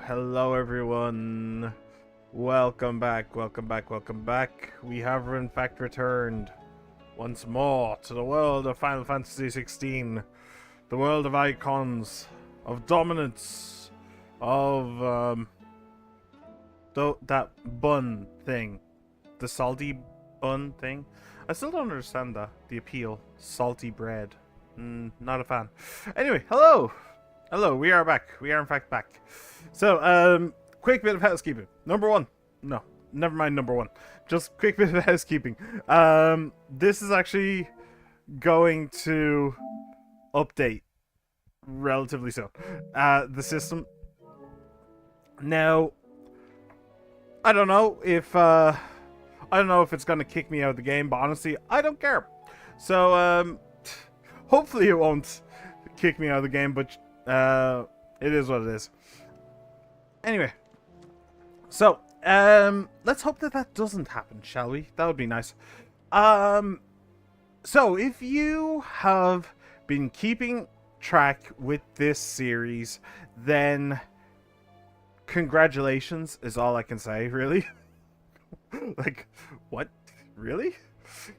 Hello everyone. Welcome back. We have in fact returned once more to the world of Final Fantasy XVI. The world of icons, of dominance, of that bun thing. The salty bun thing. I still don't understand that. The appeal. Salty bread. Not a fan. Anyway, hello, we are back. We are in fact back. So, quick bit of housekeeping. Number one. No, never mind number one. Just quick bit of housekeeping. This is actually going to update relatively soon. The system. Now, I don't know if it's gonna kick me out of the game, but honestly, I don't care. So, hopefully it won't kick me out of the game, but it is what it is. Anyway, so let's hope that doesn't happen, shall we? That would be nice. So if you have been keeping track with this series, then congratulations is all I can say, really. Like, what? Really?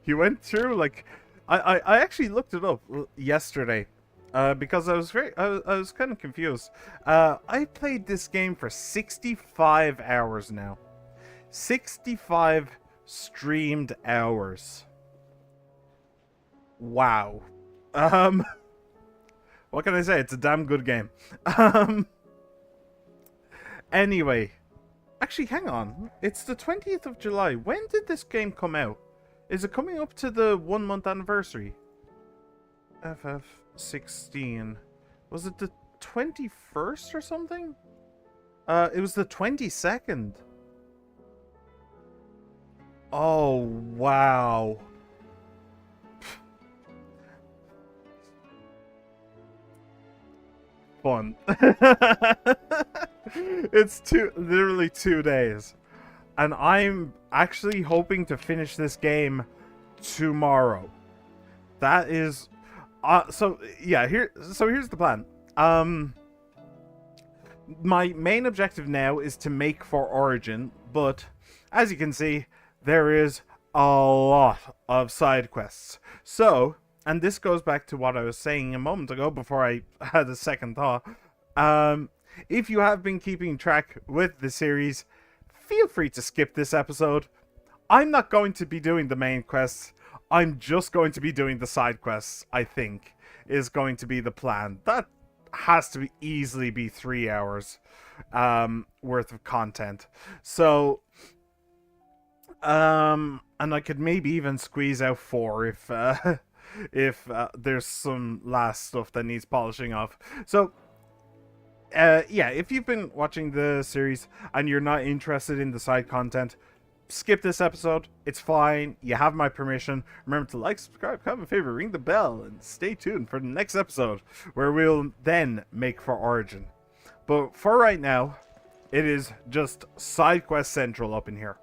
You went through, like, I actually looked it up yesterday. Because I was kind of confused. I played this game for 65 hours now. 65 streamed hours. Wow. What can I say? It's a damn good game. Anyway. Actually, hang on. It's the 20th of July. When did this game come out? Is it coming up to the 1 month anniversary? FF16. Was it the 21st or something? It was the 22nd. Oh, wow. Fun. It's literally 2 days. And I'm actually hoping to finish this game tomorrow. That is... so here's the plan. My main objective now is to make for Origin, but as you can see, there is a lot of side quests. So, and this goes back to what I was saying a moment ago before I had a second thought. If you have been keeping track with the series, feel free to skip this episode. I'm not going to be doing the main quests. I'm just going to be doing the side quests, I think, is going to be the plan. That has to easily be 3 hours worth of content. So, and I could maybe even squeeze out 4 if there's some last stuff that needs polishing off. So, yeah, if you've been watching the series and you're not interested in the side content, skip this episode. It's fine. You have my permission. Remember to like, subscribe, comment, favorite, ring the bell, and stay tuned for the next episode where we'll then make for Origin. But for right now, it is just side quest central up in here.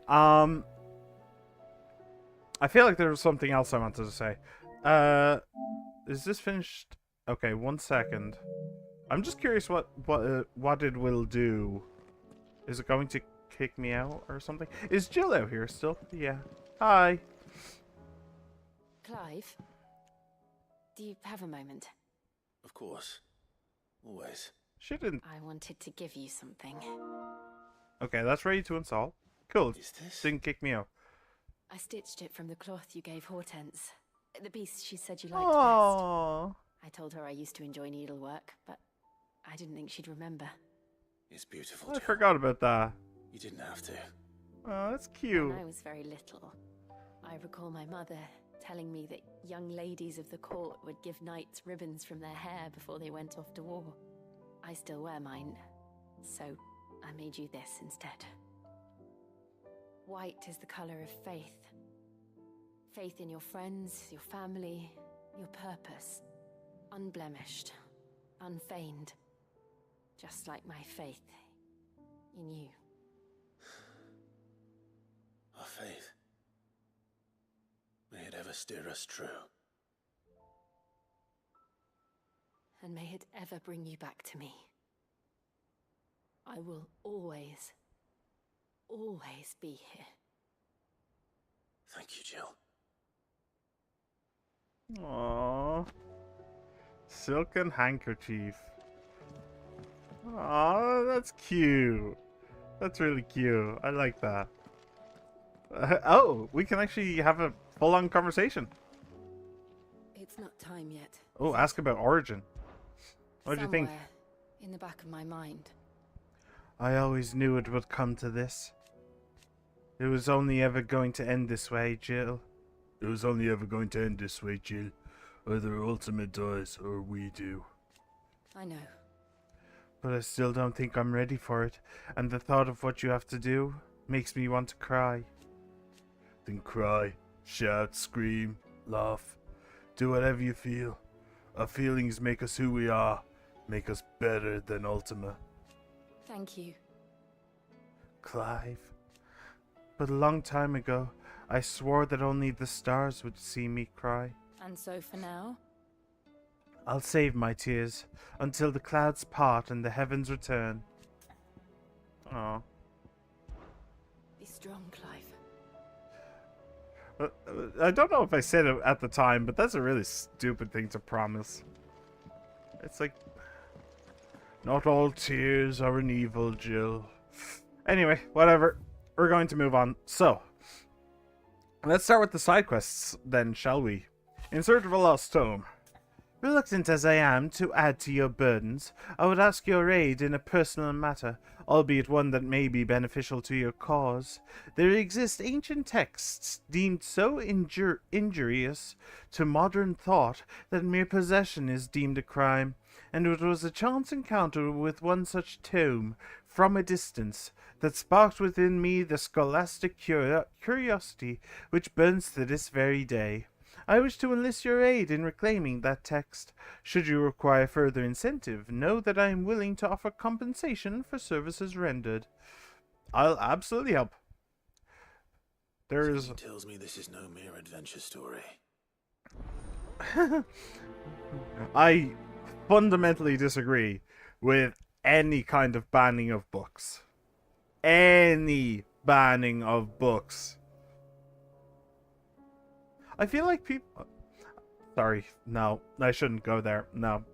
I feel like there was something else I wanted to say. Is this finished? Okay, 1 second. I'm just curious what it will do. Is it going to kick me out or something? Is Jill out here still? Yeah. Hi. Clive, do you have a moment? Of course. Always. She didn't. I wanted to give you something. Okay, that's ready to install. Cool. Is this? Didn't kick me out. I stitched it from the cloth you gave Hortense. The piece she said you liked Aww. best. I told her I used to enjoy needlework, but I didn't think she'd remember. It's beautiful, I Jill. forgot about that. You didn't have to. Oh, that's cute. When I was very little, I recall my mother telling me that young ladies of the court would give knights ribbons from their hair before they went off to war. I still wear mine, so I made you this instead. White is the color of faith. Faith in your friends, your family, your purpose. Unblemished, unfeigned. Just like my faith in you. Our faith. May it ever steer us true. And may it ever bring you back to me. I will always, always be here. Thank you, Jill. Aww. Silken handkerchief. Aw, that's cute. That's really cute. I like that. Oh, we can actually have a full-on conversation. It's not time yet. Oh, ask about Origin. What do you think? Somewhere in the back of my mind. I always knew it would come to this. It was only ever going to end this way, Jill. It was only ever going to end this way, Jill. Either Ultimate dies or we do. I know. But I still don't think I'm ready for it. And the thought of what you have to do makes me want to cry. Then cry, shout, scream, laugh. Do whatever you feel. Our feelings make us who we are. Make us better than Ultima. Thank you. Clive. But a long time ago, I swore that only the stars would see me cry. And so for now? I'll save my tears until the clouds part and the heavens return. Aww. Be strong, Clive. I don't know if I said it at the time, but that's a really stupid thing to promise. It's like, not all tears are an evil, Jill. Anyway, whatever. We're going to move on. So, let's start with the side quests then, shall we? In search of a lost tome. Reluctant as I am to add to your burdens, I would ask your aid in a personal matter, albeit one that may be beneficial to your cause. There exist ancient texts deemed so injurious to modern thought that mere possession is deemed a crime, and it was a chance encounter with one such tome, from a distance, that sparked within me the scholastic curiosity which burns to this very day. I wish to enlist your aid in reclaiming that text. Should you require further incentive, know that I am willing to offer compensation for services rendered. I'll absolutely help. There's... Something tells me this is no mere adventure story. I fundamentally disagree with any kind of banning of books. Any banning of books. I feel like people... Sorry, no, I shouldn't go there. No.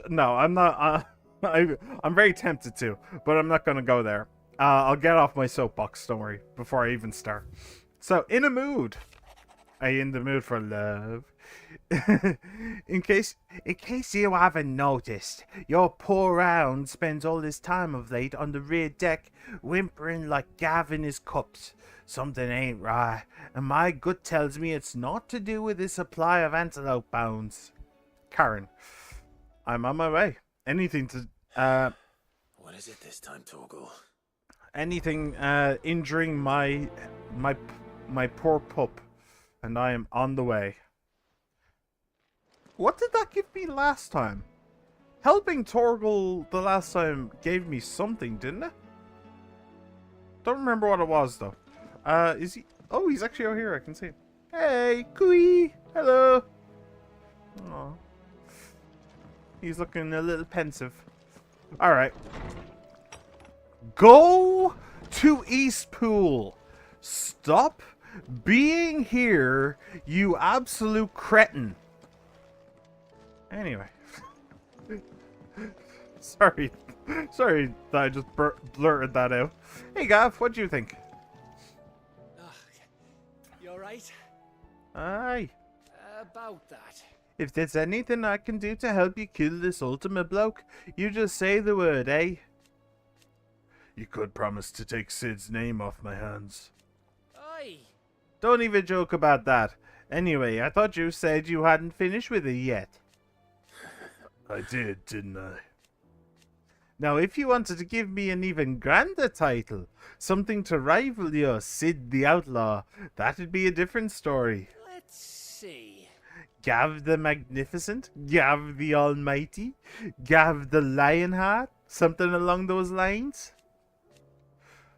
No, I'm not... I'm very tempted to, but I'm not going to go there. I'll get off my soapbox, don't worry, before I even start. So, in a mood. Are you in the mood for love? in case you haven't noticed, your poor hound spends all his time of late on the rear deck, whimpering like Gavin his cups. Something ain't right, and my gut tells me it's not to do with his supply of antelope bones. Karen, I'm on my way. Anything to, What is it this time, Torgal? anything, injuring my poor pup, and I am on the way. What did that give me last time? Helping Torgal the last time gave me something, didn't it? Don't remember what it was though. Is he? Oh, he's actually out here. I can see him. Hey, Cooey. Hello. Aw. He's looking a little pensive. All right. Go to East Pool. Stop being here, you absolute cretin. Anyway. Sorry that I just blurted that out. Hey Gav, what do you think? You alright? Aye. About that. If there's anything I can do to help you kill this ultimate bloke, you just say the word, eh? You could promise to take Sid's name off my hands. Aye. Don't even joke about that. Anyway, I thought you said you hadn't finished with it yet. I did, didn't I? Now, if you wanted to give me an even grander title, something to rival your Sid the Outlaw, that'd be a different story. Let's see. Gav the Magnificent? Gav the Almighty? Gav the Lionheart? Something along those lines?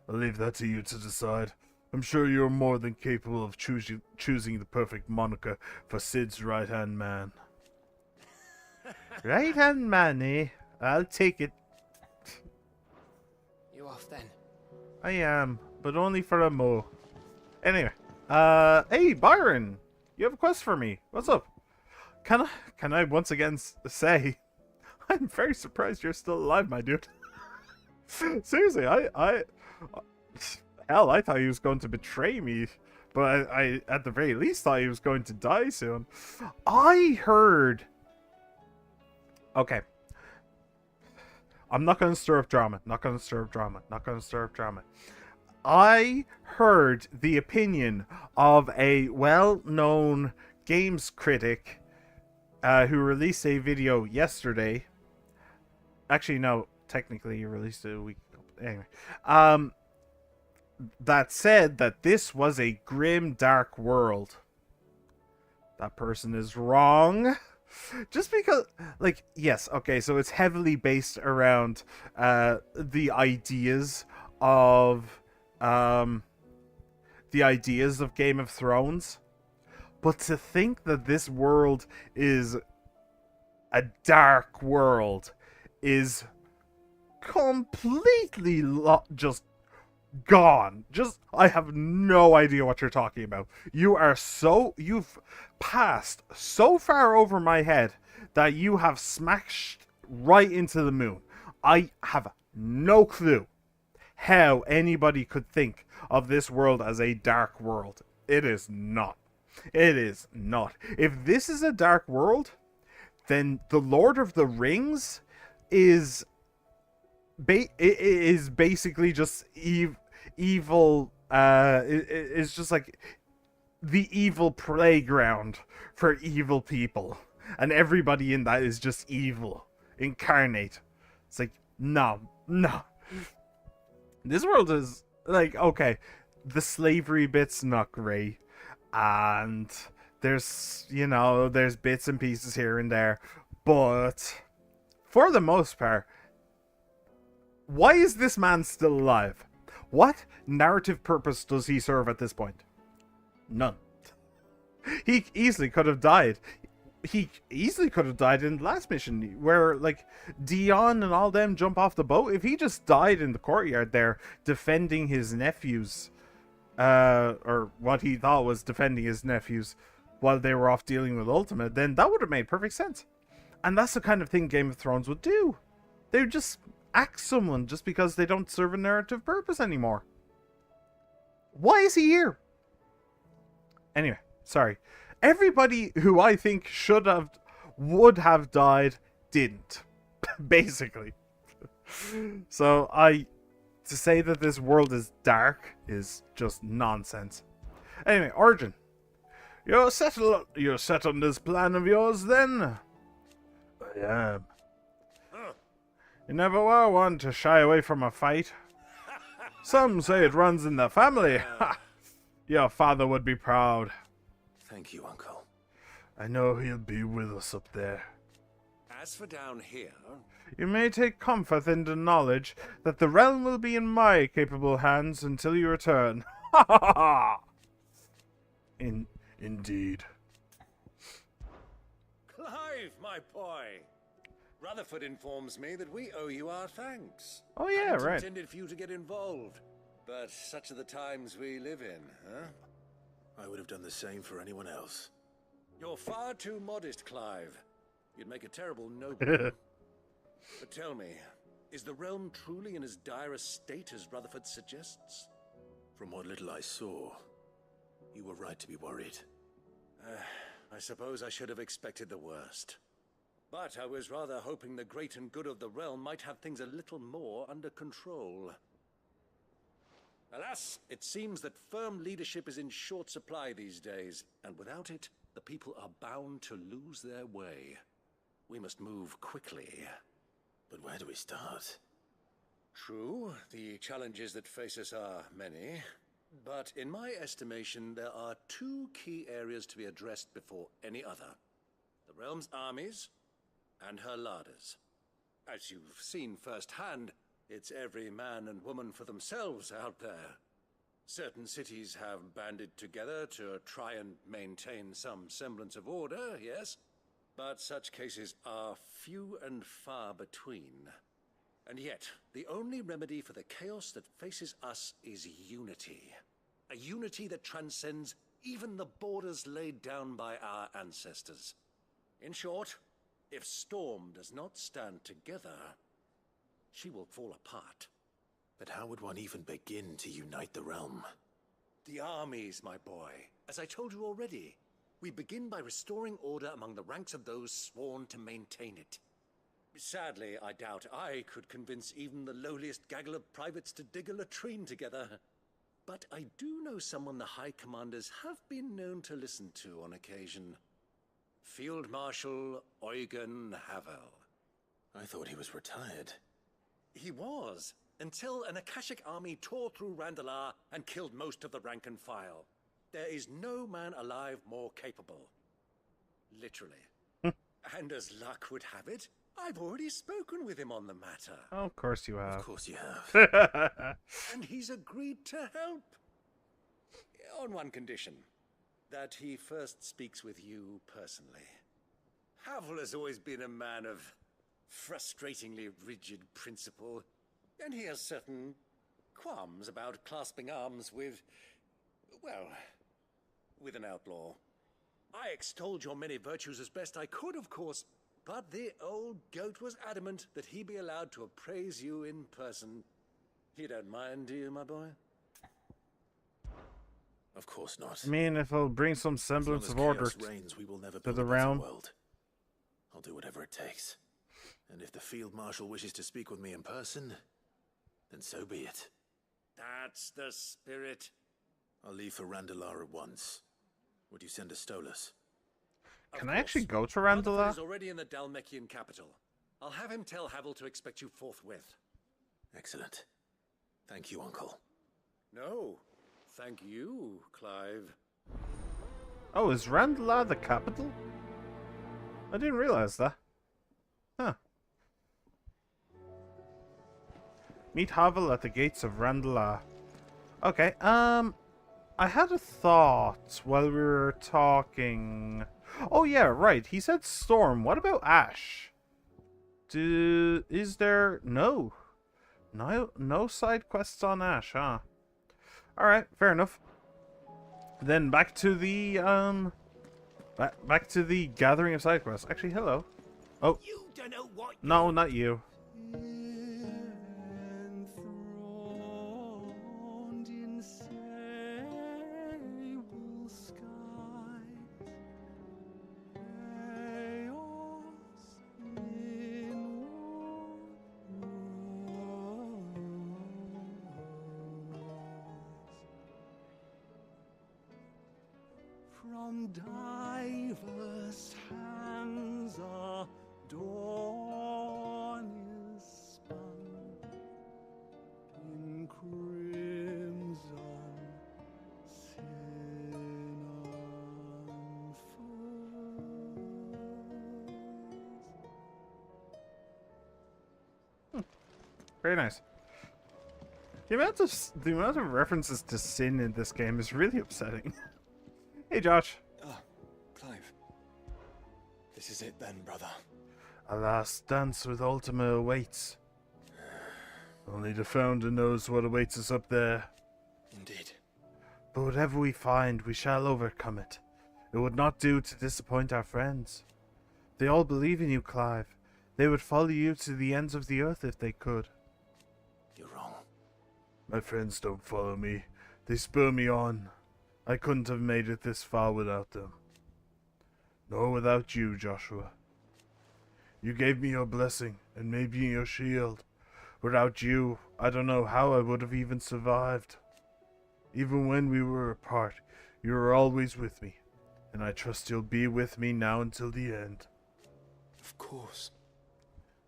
I'll leave that to you to decide. I'm sure you're more than capable of choosing the perfect moniker for Sid's right-hand man. Right-hand man, eh? I'll take it. You off then? I am, but only for a mo. Anyway, hey Byron, you have a quest for me. What's up? Can I once again say, I'm very surprised you're still alive, my dude. Seriously, hell, I thought he was going to betray me, but I at the very least thought he was going to die soon. I heard. Okay. I'm not going to stir up drama. Not going to stir up drama. Not going to stir up drama. I heard the opinion of a well-known games critic who released a video yesterday. Actually, no. Technically, he released it a week ago. Anyway. That said that this was a grim, dark world. That person is wrong. Just because, like, yes, okay, so it's heavily based around the ideas of Game of Thrones, but to think that this world is a dark world is completely just gone. I have no idea what you're talking about. You've passed so far over my head that you have smashed right into the moon. I have no clue how anybody could think of this world as a dark world. It is not. It is not. If this is a dark world, then the Lord of the Rings is basically just evil. It's just like the evil playground for evil people, and everybody in that is just evil incarnate. It's like, no. This world is like, okay, the slavery bit's not great, and there's bits and pieces here and there, but for the most part, why is this man still alive? What narrative purpose does he serve at this point? None. He easily could have died. He easily could have died in the last mission where, like, Dion and all them jump off the boat. If he just died in the courtyard there defending his nephews, or what he thought was defending his nephews while they were off dealing with Ultima, then that would have made perfect sense. And that's the kind of thing Game of Thrones would do. They would just axe someone just because they don't serve a narrative purpose anymore. Why is he here? Anyway, sorry. Everybody who I think would have died didn't. Basically. So to say that this world is dark is just nonsense. Anyway, Origin. You're set on this plan of yours then? I am. You never were one to shy away from a fight. Some say it runs in the family. Your father would be proud. Thank you, Uncle. I know he'll be with us up there. As for down here, You may take comfort in the knowledge that the realm will be in my capable hands until you return. Ha ha ha ha! Indeed. Clive, my boy. Rutherford informs me that we owe you our thanks. Oh yeah, Hadn't right. intended for you to get involved, but such are the times we live in, huh? I would have done the same for anyone else. You're far too modest, Clive. You'd make a terrible nobleman. But tell me, is the realm truly in as dire a state as Rutherford suggests? From what little I saw, you were right to be worried. I suppose I should have expected the worst. But I was rather hoping the great and good of the realm might have things a little more under control. Alas, it seems that firm leadership is in short supply these days, and without it, the people are bound to lose their way. We must move quickly. But where do we start? True, the challenges that face us are many, but in my estimation, there are two key areas to be addressed before any other. The realm's armies and her larders. As you've seen firsthand, it's every man and woman for themselves out there. Certain cities have banded together to try and maintain some semblance of order, yes, but such cases are few and far between. And yet, the only remedy for the chaos that faces us is unity. A unity that transcends even the borders laid down by our ancestors. In short, if Storm does not stand together, she will fall apart. But how would one even begin to unite the realm? The armies, my boy. As I told you already, we begin by restoring order among the ranks of those sworn to maintain it. Sadly, I doubt I could convince even the lowliest gaggle of privates to dig a latrine together. But I do know someone the High Commanders have been known to listen to on occasion. Field Marshal Eugen Havel. I thought he was retired. He was, until an Akashic army tore through Randalar and killed most of the rank and file. There is no man alive more capable. Literally. And as luck would have it, I've already spoken with him on the matter. Oh, of course you Of have. course you have. And he's agreed to help. On one condition. That he first speaks with you personally. Havel has always been a man of frustratingly rigid principle, and he has certain qualms about clasping arms with, well, with an outlaw. I extolled your many virtues as best I could, of course, but the old goat was adamant that he be allowed to appraise you in person. You don't mind, do you, my boy? Of course not. I mean, if it'll bring some As long semblance as of order chaos reigns, we will never to build the a better realm. world. I'll do whatever it takes. And if the Field Marshal wishes to speak with me in person, then so be it. That's the spirit. I'll leave for Randalar at once. Would you send a Stolas? Of Can I actually course. go to Rutherford Randalar? is already in the Dalmekian capital. I'll have him tell Havel to expect you forthwith. Excellent. Thank you, Uncle. No, thank you, Clive. Oh, is Randalar the capital? I didn't realize that. Huh. Meet Havel at the gates of Randalar. Okay, I had a thought while we were talking. Oh yeah, right. He said Storm. What about Ash? Is there no side quests on Ash, huh? Alright, fair enough. Then back to the back to the gathering of side quests. Actually, hello. Oh. You don't know what. No, not you. Enthroned in sable skies, chaos in wars. From diverse hands a dawn is spun in crimson sin unfurls. Very nice. The amount of references to sin in this game is really upsetting. Hey, Josh. Ah, Clive. This is it then, brother. A last dance with Ultima awaits. Only the Founder knows what awaits us up there. Indeed. But whatever we find, we shall overcome it. It would not do to disappoint our friends. They all believe in you, Clive. They would follow you to the ends of the earth if they could. You're wrong. My friends don't follow me. They spur me on. I couldn't have made it this far without them. Nor without you, Joshua. You gave me your blessing and made me your shield. Without you, I don't know how I would have even survived. Even when we were apart, you were always with me, and I trust you'll be with me now until the end. Of course.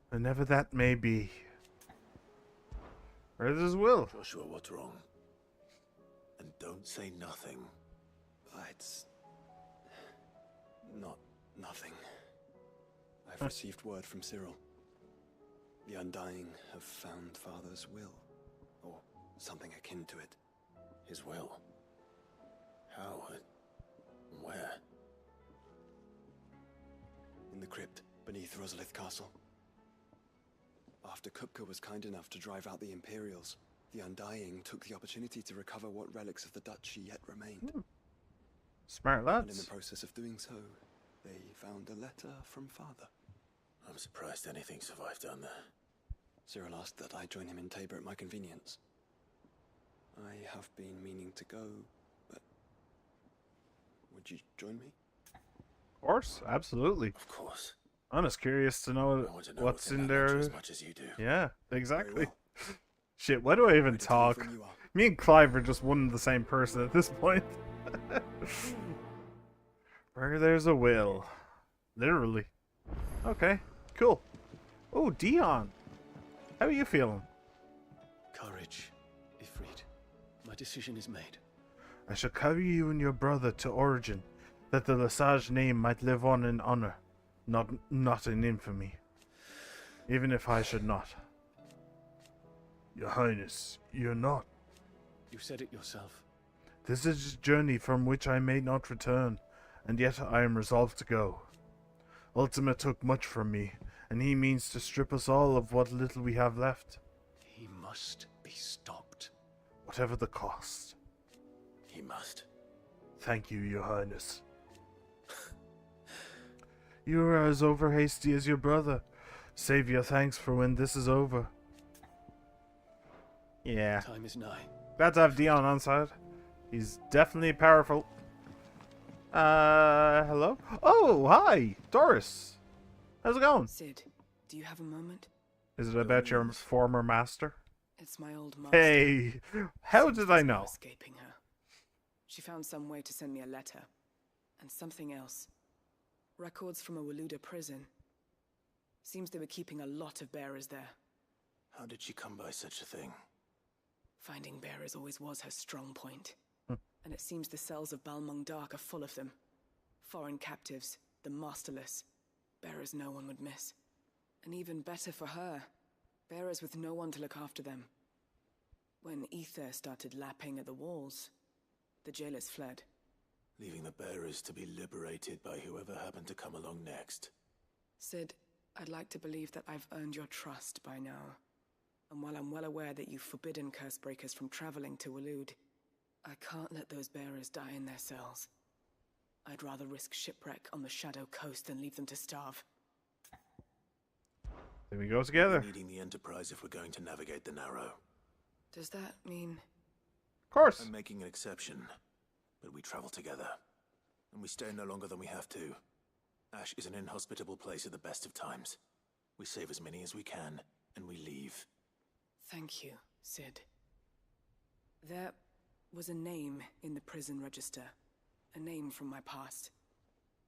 Whenever that may be. Where's his will? Joshua, what's wrong? And don't say nothing. It's not nothing. I've received word from Cyril. The Undying have found Father's will, or something akin to it. His will? How? Where? In the crypt beneath Rosalith Castle. After Kupka was kind enough to drive out the Imperials, the Undying took the opportunity to recover what relics of the Duchy yet remained. Smart And in lads. the process of doing so, they found a letter from Father. I'm surprised anything survived down there. Cyril asked that I join him in Tabor at my convenience. I have been meaning to go, but would you join me? Of course, absolutely. Of course. I'm just curious to know I want to know what's in that there. mansion as much as you do. Yeah, Very exactly. well. Shit, why do I even Ready to leave talk? when you are. Me and Clive are just one and the same person at this point. Where there's a will. Literally. Okay, cool. Oh, Dion. How are you feeling? Courage, Ifrit. My decision is made. I shall carry you and your brother to Origin, that the Lesage name might live on in honor, not in infamy. Even if I should not. Your Highness, you're not. You said it yourself. This is a journey from which I may not return, and yet I am resolved to go. Ultima took much from me, and he means to strip us all of what little we have left, He must be stopped. whatever the cost. He must. Thank you, Your Highness. You are as overhasty as your brother. Save your thanks for when this is over. Yeah. Time is nigh. Glad to have Dion on side. He's definitely powerful. Hello? Oh, hi! Doris! How's it going? Sid, do you have a moment? Is it about your former master? It's my old master. Hey! How Seems did there's I no know? escaping her. She found some way to send me a letter. And something else. Records from a Waluda prison. Seems they were keeping a lot of bearers there. How did she come by such a thing? Finding bearers always was her strong point. And it seems the cells of Balmung Dark are full of them. Foreign captives, the masterless. Bearers no one would miss. And even better for her, bearers with no one to look after them. When ether started lapping at the walls, the jailers fled. Leaving the bearers to be liberated by whoever happened to come along next. Sid, I'd like to believe that I've earned your trust by now. And while I'm well aware that you've forbidden Cursebreakers from traveling to Waloed, I can't let those bearers die in their cells. I'd rather risk shipwreck on the Shadow Coast than leave them to starve. There we go together. Needing the Enterprise if we're going to navigate the Narrow. Does that mean... Of course. I'm making an exception, but we travel together. And we stay no longer than we have to. Ash is an inhospitable place at the best of times. We save as many as we can, and we leave. Thank you, Sid. There was a name in the prison register. A name from my past.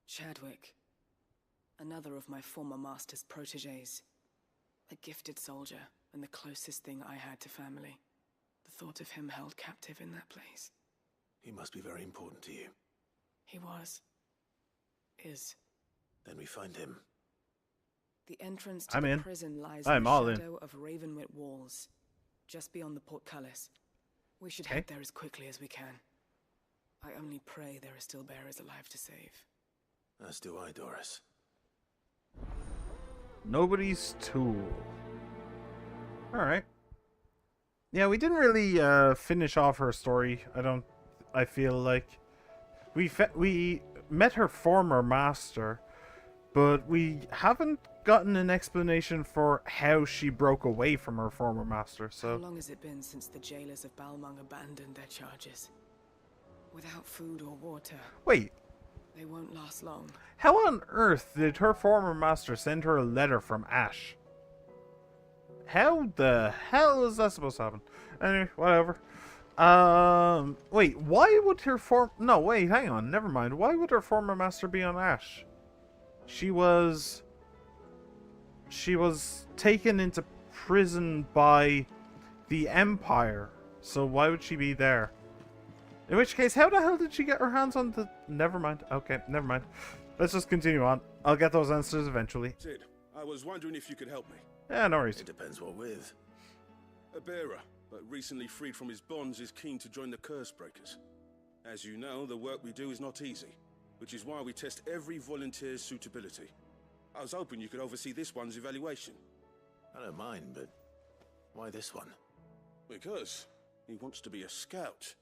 Chadwick. Another of my former master's protégés. A gifted soldier, and the closest thing I had to family. The thought of him held captive in that place. He must be very important to you. He was. Is. Then we find him. The entrance to I'm the in. prison lies I'm in the all in. shadow of Ravenwit walls, just beyond the portcullis. We should Okay. head there as quickly as we can. I only pray there are still bearers alive to save. As do I, Doris. Nobody's tool. Alright. Yeah, we didn't really finish off her story. I feel like we met her former master, but we haven't gotten an explanation for how she broke away from her former master. How So long has it been since the jailers of Balmung abandoned their charges? Without food or water, wait, they won't last long. how on earth did her former master send her a letter from Ash? How the hell is that supposed to happen? Anyway, whatever. Wait, why would her no, wait, hang on, never mind. Why would her former master be on Ash? She was taken into prison by the Empire, so why would she be there? In which case, how the hell did she get her hands on the... Never mind. Okay, never mind. Let's just continue on. I'll get those answers eventually. Sid, I was wondering if you could help me. Yeah, no worries. It depends what with. A bearer, but recently freed from his bonds, is keen to join the Curse Breakers. As you know, the work we do is not easy, which is why we test every volunteer's suitability. I was hoping you could oversee this one's evaluation. I don't mind, but why this one? Because he wants to be a scout.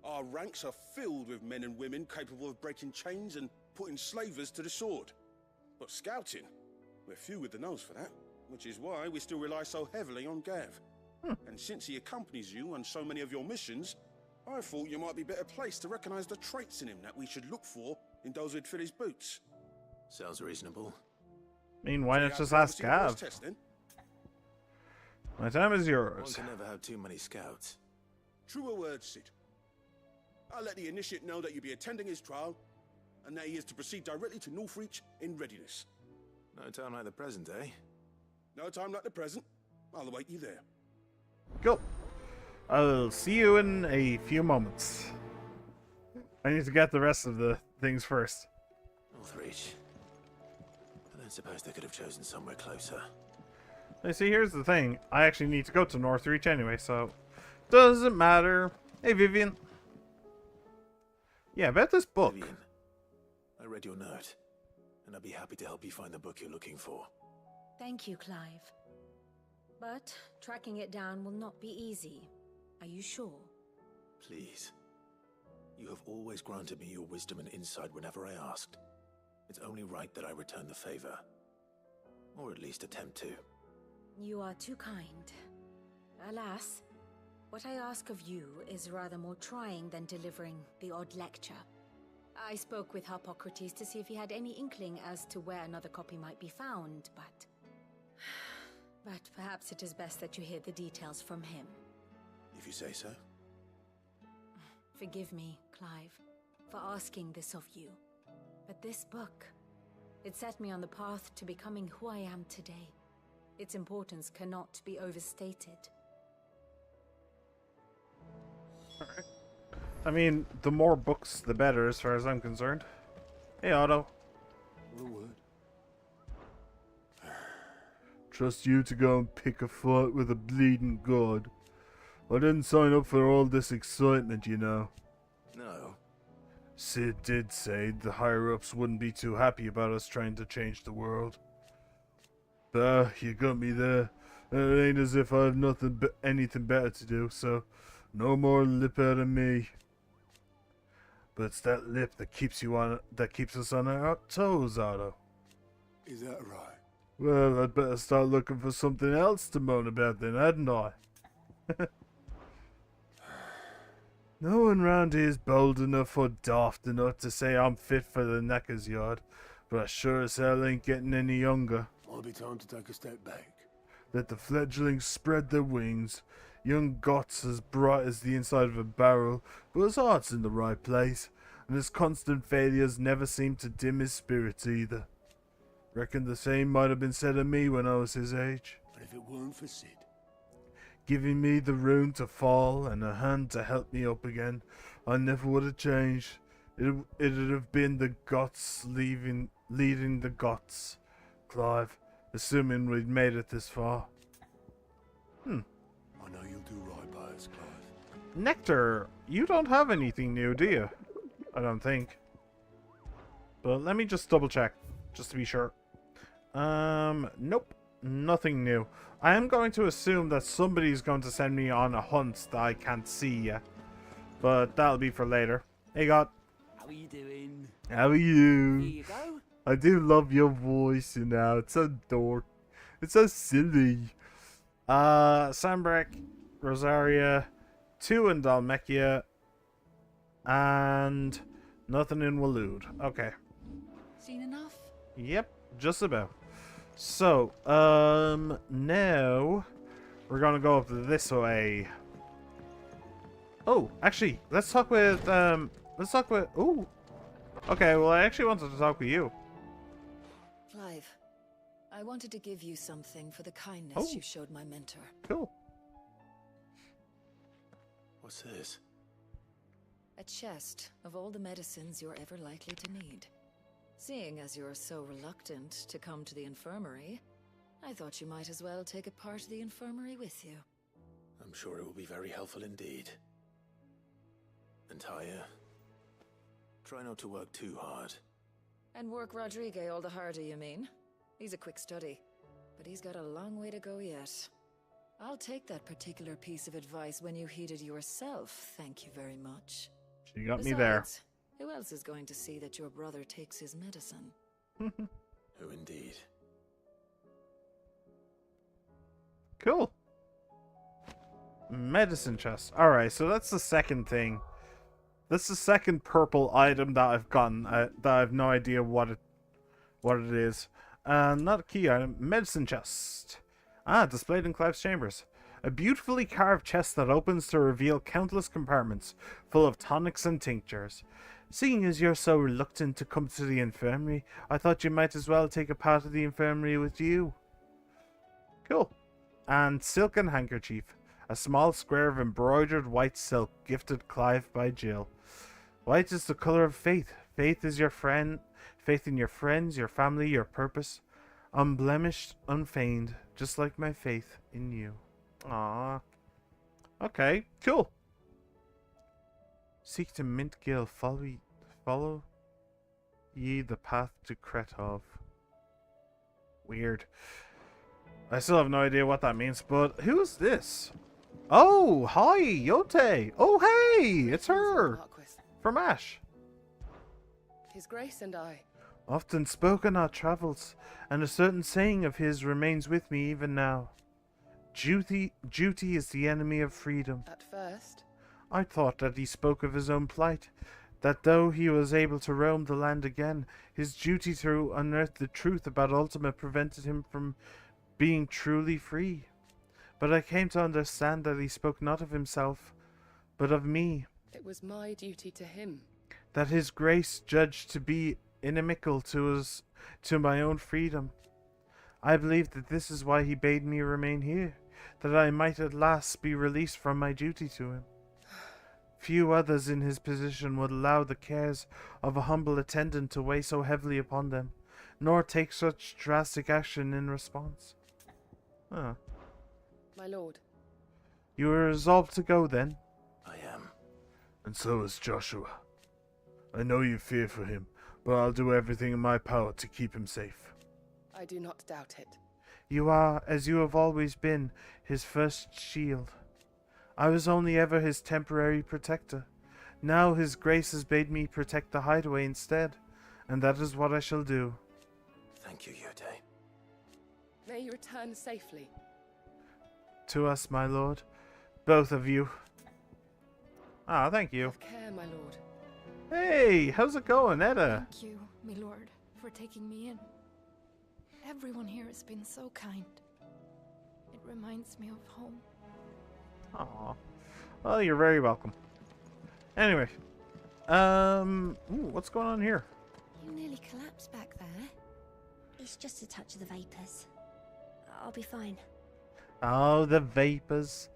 Our ranks are filled with men and women capable of breaking chains and putting slavers to the sword. But scouting, we're few with the nose for that, which is why we still rely so heavily on Gav. And since he accompanies you on so many of your missions, I thought you might be better placed to recognize the traits in him that we should look for in those who'd fill his boots. Sounds reasonable. I mean, why not So just you have ask to oversee the Gav? boys' test, then? My time is One yours. can never have too many scouts. Truer words, Sid. I'll let the initiate know that you'll be attending his trial, and that he is to proceed directly to Northreach in readiness. No time like the present, eh? No time like the present. I'll await you there. Go. I'll see you in a few moments. I need to get the rest of the things first. Northreach. I don't suppose they could have chosen somewhere closer. You see, here's the thing. I actually need to go to Northreach anyway, so... Doesn't matter. Hey, Vivian. Yeah, about this book. Vivian, I read your note, and I'd be happy to help you find the book you're looking for. Thank you, Clive. But tracking it down will not be easy. Are you sure? Please. You have always granted me your wisdom and insight whenever I asked. It's only right that I return the favor. Or at least attempt to. You are too kind. Alas, what I ask of you is rather more trying than delivering the odd lecture. I spoke with Harpocrates to see if he had any inkling as to where another copy might be found, but... But perhaps it is best that you hear the details from him. If you say so. Forgive me, Clive, for asking this of you. But this book, it set me on the path to becoming who I am today. Its importance cannot be overstated. Alright. I mean, the more books, the better, as far as I'm concerned. Hey, Otto. What a word. Trust you to go and pick a fight with a bleeding god. I didn't sign up for all this excitement, you know. No. Sid did say the higher-ups wouldn't be too happy about us trying to change the world. But you got me there. And it ain't as if I have anything better to do, so no more lip out of me. But it's that lip that keeps us on our toes, Otto. Is that right? Well, I'd better start looking for something else to moan about then, hadn't I? No one round here is bold enough or daft enough to say I'm fit for the knacker's yard, but I sure as hell ain't getting any younger. Might be time to take a step back. Let the fledglings spread their wings. Young Got's as bright as the inside of a barrel, but his heart's in the right place, and his constant failures never seem to dim his spirits either. Reckon the same might have been said of me when I was his age. But if it weren't for Sid, Giving me the room to fall and a hand to help me up again, I never would have changed. It'd have been the Gots leading the Gots. Clive, assuming we'd made it this far. I know you'll do right by us, Clive. Nectar, you don't have anything new, do you? I don't think. But let me just double check, just to be sure. Nope. Nothing new. I am going to assume that somebody's going to send me on a hunt that I can't see yet. But that'll be for later. Hey, God. How are you doing? How are you? Here you go. I do love your voice, you know. It's so dork. It's so silly. Sambrek, Rosaria, 2 in Dalmekia, and nothing in Waloed. Okay. Seen enough? Yep, just about. So, now we're gonna go up this way. Oh, actually, let's talk with, ooh. Okay, well, I actually wanted to talk with you. Clive, I wanted to give you something for the kindness Oh. you showed my mentor. Cool. What's this? A chest of all the medicines you're ever likely to need. Seeing as you're so reluctant to come to the infirmary, I thought you might as well take a part of the infirmary with you. I'm sure it will be very helpful indeed. And Taya, try not to work too hard. And work Rodrigue all the harder, you mean? He's a quick study, but he's got a long way to go yet. I'll take that particular piece of advice when you heed it yourself, thank you very much. You got me there. Besides, who else is going to see that your brother takes his medicine? Who indeed? Cool. Medicine chest. Alright, so that's the second thing. That's the second purple item that I've gotten. That I have no idea what it is. Not a key item. Medicine chest. Ah, displayed in Clive's chambers. A beautifully carved chest that opens to reveal countless compartments full of tonics and tinctures. Seeing as you're so reluctant to come to the infirmary, I thought you might as well take a part of the infirmary with you. Cool. And silken handkerchief. A small square of embroidered white silk gifted Clive by Jill. White is the color of faith. Faith is your friend. Faith in your friends, your family, your purpose. Unblemished, unfeigned, just like my faith in you. Aww. Okay, cool. Seek to mint Gil, follow ye the path to Kretov. Weird. I still have no idea what that means, but who is this? Oh, hi, Yote. Oh, hey, it's her. Marquis. From Ash. His Grace and I. Often spoken our travels, and a certain saying of his remains with me even now. Duty is the enemy of freedom. At first. I thought that he spoke of his own plight, that though he was able to roam the land again, his duty to unearth the truth about Ultima prevented him from being truly free. But I came to understand that he spoke not of himself, but of me. It was my duty to him. That his grace judged to be inimical to my own freedom. I believe that this is why he bade me remain here, that I might at last be released from my duty to him. Few others in his position would allow the cares of a humble attendant to weigh so heavily upon them, nor take such drastic action in response. Huh. My lord. You are resolved to go, then? I am. And so is Joshua. I know you fear for him, but I'll do everything in my power to keep him safe. I do not doubt it. You are, as you have always been, his first shield. I was only ever his temporary protector. Now his grace has bade me protect the hideaway instead, and that is what I shall do. Thank you, Yote. May you return safely. To us, my lord. Both of you. Ah, thank you. Have care, my lord. Hey, how's it going, Edda? Thank you, my lord, for taking me in. Everyone here has been so kind. It reminds me of home. Aw. Well, you're very welcome. Anyway. Ooh, what's going on here? You nearly collapsed back there. It's just a touch of the vapors. I'll be fine. Oh, the vapors.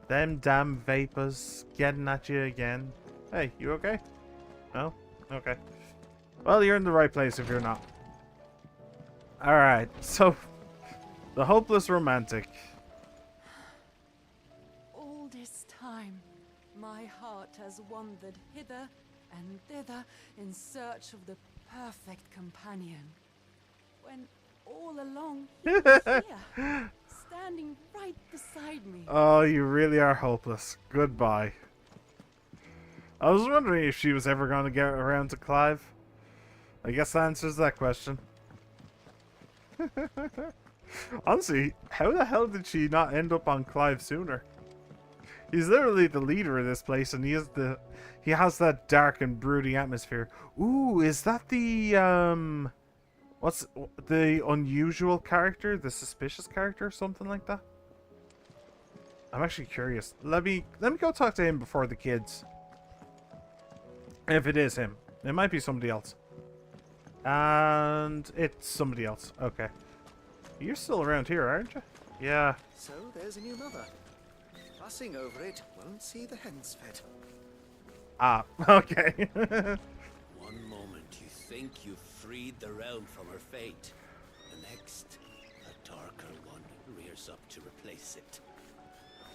Them damn vapors getting at you again. Hey, you okay? No? Okay. Well, you're in the right place if you're not. Alright, so The hopeless romantic. All this time, my heart has wandered hither and thither in search of the perfect companion. When all along, he was here, standing right beside me. Oh, you really are hopeless. Goodbye. I was wondering if she was ever going to get around to Clive. I guess that answers that question. Honestly, how the hell did she not end up on Clive sooner? He's literally the leader of this place, and he has that dark and brooding atmosphere. Ooh, is that the what's the unusual character, the suspicious character, something like that? I'm actually curious. Let me go talk to him before the kids. If it is him, it might be somebody else. And it's somebody else. Okay. You're still around here, aren't you? Yeah. So there's a new mother. Passing over it won't see the hens fed. Ah, okay. One moment you think you've freed the realm from her fate. The next, a darker one rears up to replace it.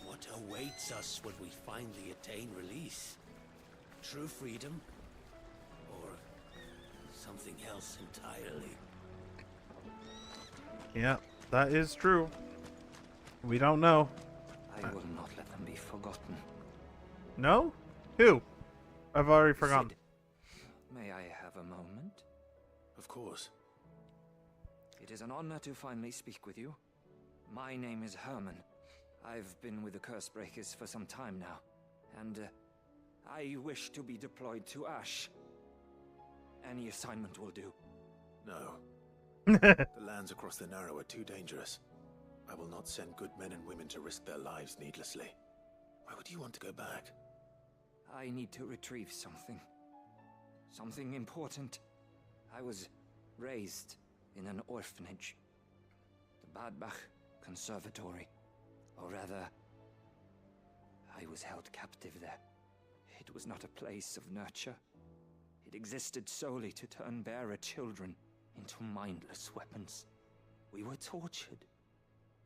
What awaits us when we finally attain release? True freedom? Or something else entirely? Yeah, that is true. We don't know. I will not let them be forgotten. No? Who? I've already forgotten. Sid, may I have a moment? Of course. It is an honor to finally speak with you. My name is Herman. I've been with the Cursebreakers for some time now, and I wish to be deployed to Ash. Any assignment will do. No. The lands across the Narrow are too dangerous. I will not send good men and women to risk their lives needlessly. Why would you want to go back? I need to retrieve something. Something important. I was raised in an orphanage. The Badbach Conservatory. Or rather, I was held captive there. It was not a place of nurture. It existed solely to turn bearer children into mindless weapons. We were tortured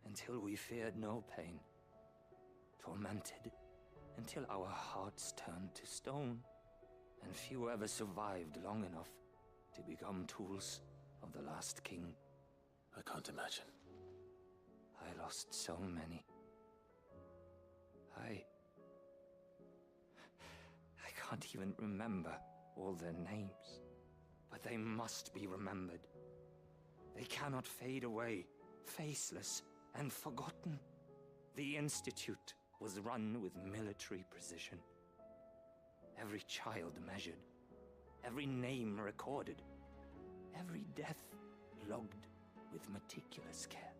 until we feared no pain. Tormented until our hearts turned to stone. And few ever survived long enough to become tools of the last king. I can't imagine. I lost so many. I can't even remember all their names. But they must be remembered. They cannot fade away, faceless and forgotten. The Institute was run with military precision. Every child measured, every name recorded, every death logged with meticulous care.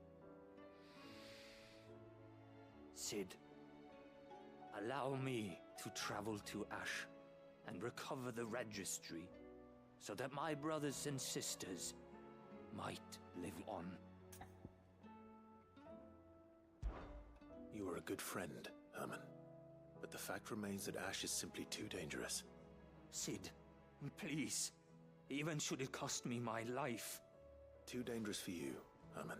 Sid, allow me to travel to Ash and recover the registry so that my brothers and sisters might live on. You are a good friend, Herman. But the fact remains that Ash is simply too dangerous. Sid, please. Even should it cost me my life. Too dangerous for you, Herman.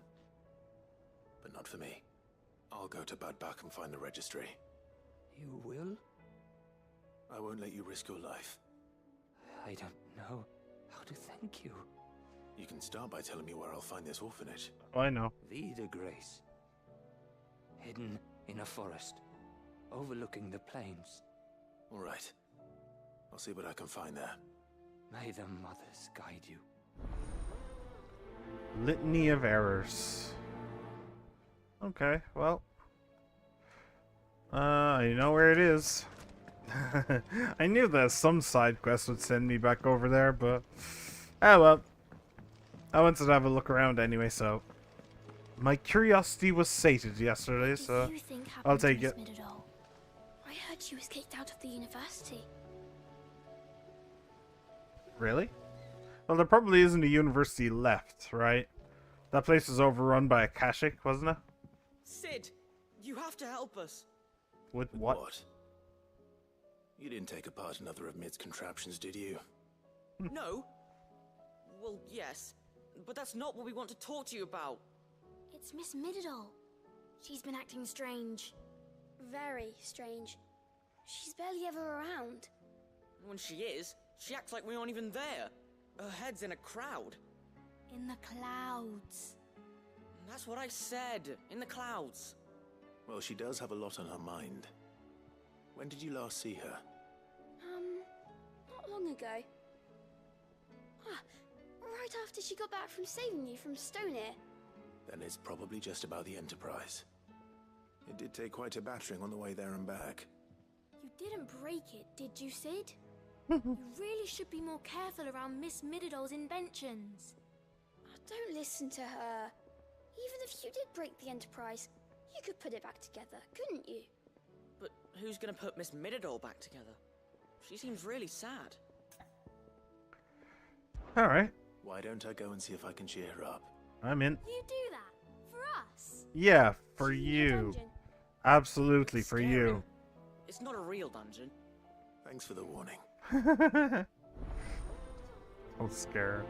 But not for me. I'll go to Badbach and find the registry. You will? I won't let you risk your life. I don't know how to thank you. You can start by telling me where I'll find this orphanage. Oh, I know. Vida Grace. Hidden in a forest, overlooking the plains. All right. I'll see what I can find there. May the mothers guide you. Litany of errors. Okay, well. I know where it is. I knew that some side quest would send me back over there, but oh well. I wanted to have a look around anyway, so my curiosity was sated yesterday, so you think I'll happened to take Miss it. Mid at all? I heard she was kicked out of the university. Really? Well, there probably isn't a university left, right? That place was overrun by a Kashik, wasn't it? Sid, you have to help us. With what? You didn't take apart another of Mid's contraptions, did you? No. Well, yes. But that's not what we want to talk to you about. It's Miss Mididol. She's been acting strange. Very strange. She's barely ever around. When she is, she acts like we aren't even there. Her head's in a crowd. In the clouds. That's what I said. In the clouds. Well, she does have a lot on her mind. When did you last see her? Not long ago. Ah, right after she got back from saving you from Stoneir. Then it's probably just about the Enterprise. It did take quite a battering on the way there and back. You didn't break it, did you, Sid? You really should be more careful around Miss Mididol's inventions. Oh, don't listen to her. Even if you did break the Enterprise, you could put it back together, couldn't you? But who's gonna put Miss Mididol back together? She seems really sad. Alright. Why don't I go and see if I can cheer her up? I'm in. You do that? For us? Yeah, for you. Absolutely for you. It's not a real dungeon. Thanks for the warning. I'm scared.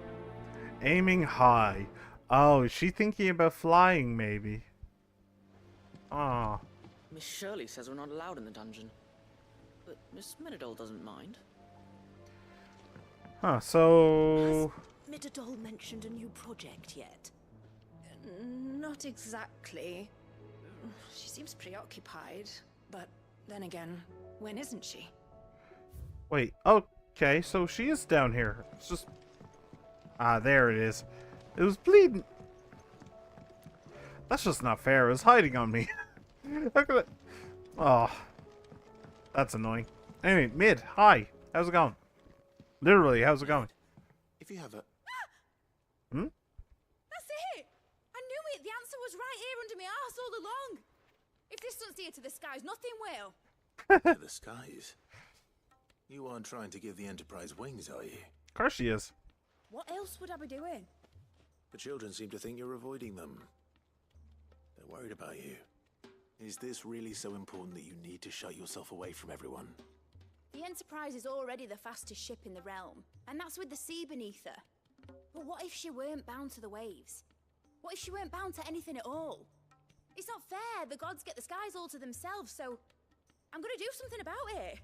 Aiming high. Oh, is she thinking about flying, maybe? Ah. Miss Shirley says we're not allowed in the dungeon. But Miss Mididol doesn't mind. Huh, so... Has Mididol mentioned a new project yet? Not exactly. She seems preoccupied, but then again, when isn't she? Wait, okay, so she is down here. It's just... Ah, there it is. It was bleeding. That's just not fair. It was hiding on me. How could it... Oh. That's annoying. Anyway, Mid, hi. How's it going? Literally, how's it going? If you have a... Hmm? That's it! I knew it! The answer was right here under my arse all along! If this doesn't steer to the skies, nothing will! To the skies? You aren't trying to give the Enterprise wings, are you? Of course she is. What else would I be doing? The children seem to think you're avoiding them. They're worried about you. Is this really so important that you need to shut yourself away from everyone? The Enterprise is already the fastest ship in the realm, and that's with the sea beneath her. But what if she weren't bound to the waves? What if she weren't bound to anything at all? It's not fair. The gods get the skies all to themselves, so I'm gonna do something about it.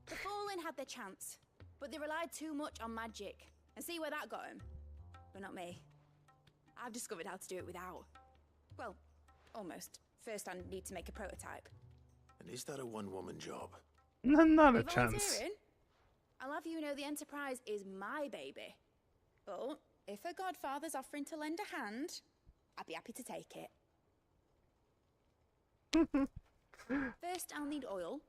The Fallen had their chance, but they relied too much on magic. And see where that got them? But not me. I've discovered how to do it without. Well, almost. First I need to make a prototype. And is that a one-woman job? Not a You're chance. volunteering? I'll have you know the Enterprise is my baby. But if her godfather's offering to lend a hand, I'd be happy to take it. First, I'll need oil,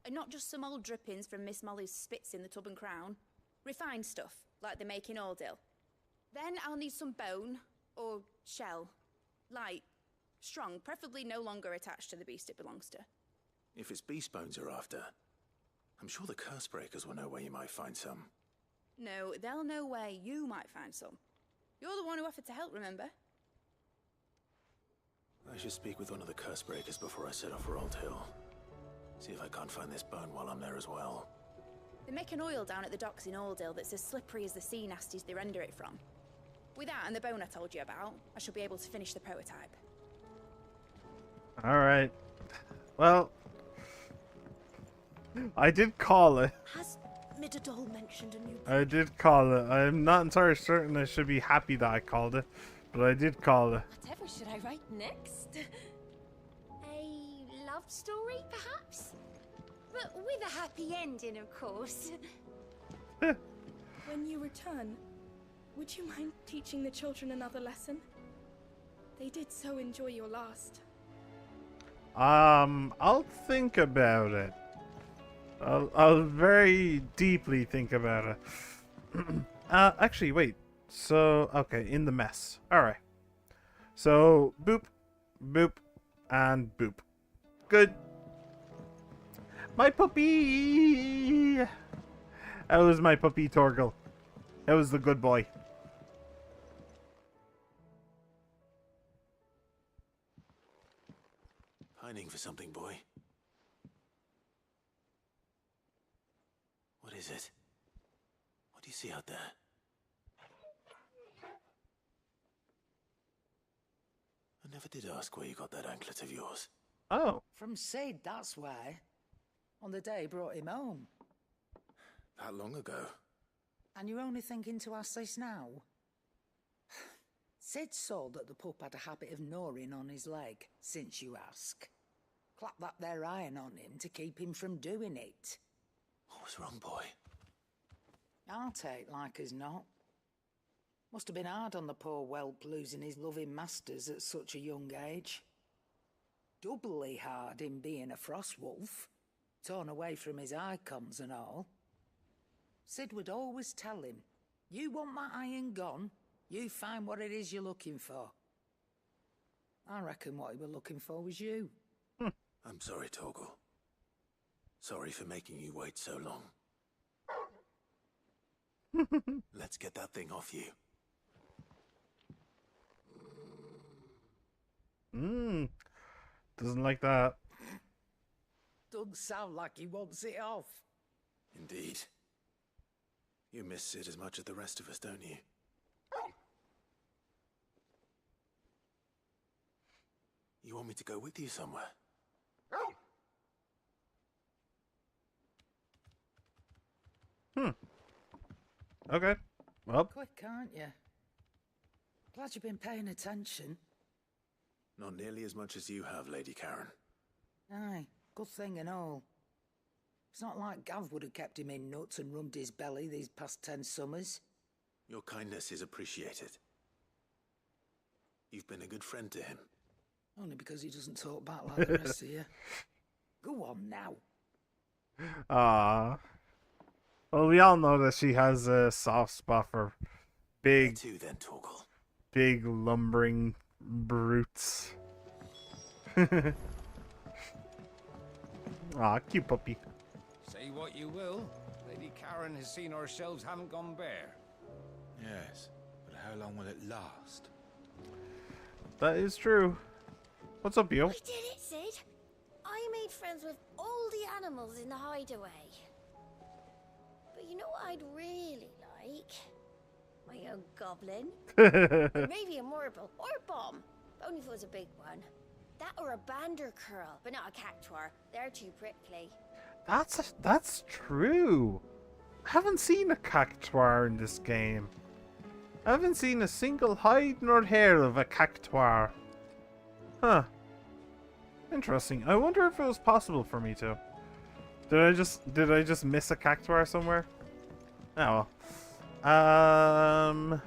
and not just some old drippings from Miss Molly's spits in the Tub and Crown. Refined stuff, like they make in Ordil. Then I'll need some bone, or shell. Light, strong, preferably no longer attached to the beast it belongs to. If it's beast bones you're after, I'm sure the curse breakers will know where you might find some. No, they'll know where you might find some. You're the one who offered to help, remember? I should speak with one of the curse breakers before I set off for Old Hill. See if I can't find this bone while I'm there as well. They make an oil down at the docks in Aldale that's as slippery as the sea nasties they render it from. With that and the bone I told you about, I shall be able to finish the prototype. Alright. Well... I did call it. Has Mididol mentioned a new... I did call it. I'm not entirely certain I should be happy that I called it, but I did call it. Whatever should I write next? A love story, perhaps? But with a happy ending, of course. When you return, would you mind teaching the children another lesson? They did so enjoy your last. I'll think about it. I'll very deeply think about it. Actually, wait. So, okay, in the mess. Alright. So, boop, boop, and boop. Good. My puppy! That was my puppy, Torgal. That was the good boy. Pining for something, boy. What is it? What do you see out there? I never did ask where you got that anklet of yours. Oh. From Sid, that's why. On the day he brought him home. That long ago? And you're only thinking to ask this now? Sid saw that the pup had a habit of gnawing on his leg, since you ask. Clap that there iron on him to keep him from doing it. What was wrong, boy? I'll take like as not. Must have been hard on the poor whelp losing his loving masters at such a young age. Doubly hard in being a frost wolf, torn away from his icons and all. Sid would always tell him, you want my iron gone, you find what it is you're looking for. I reckon what he were looking for was you. I'm sorry, Torgal. Sorry for making you wait so long. Let's get that thing off you. Doesn't like that. Doesn't sound like he wants it off. Indeed. You miss Sid as much as the rest of us, don't you? You want me to go with you somewhere? Okay. Well. Quick, aren't you? Glad you've been paying attention. Not nearly as much as you have, Lady Karen. Aye, good thing and all. It's not like Gav would have kept him in nuts and rubbed his belly these past 10 summers. Your kindness is appreciated. You've been a good friend to him. Only because he doesn't talk back like the rest of you. Go on now. Well, we all know that she has a soft spot for big, too, then, Torgal. Big lumbering brutes. Cute puppy. Say what you will, Lady Karen has seen our shelves haven't gone bare. Yes, but how long will it last? That is true. What's up, yo? We did it, Sid. I made friends with all the animals in the hideaway. But you know what I'd really like? My own goblin. Or maybe a marble or a bomb. Only if it was a big one. That or a bander curl, but not a cactuar. They're too prickly. That's true. I haven't seen a cactuar in this game. I haven't seen a single hide nor hair of a cactuar. Huh. Interesting. I wonder if it was possible for me to. Did I just miss a cactuar somewhere? Oh well.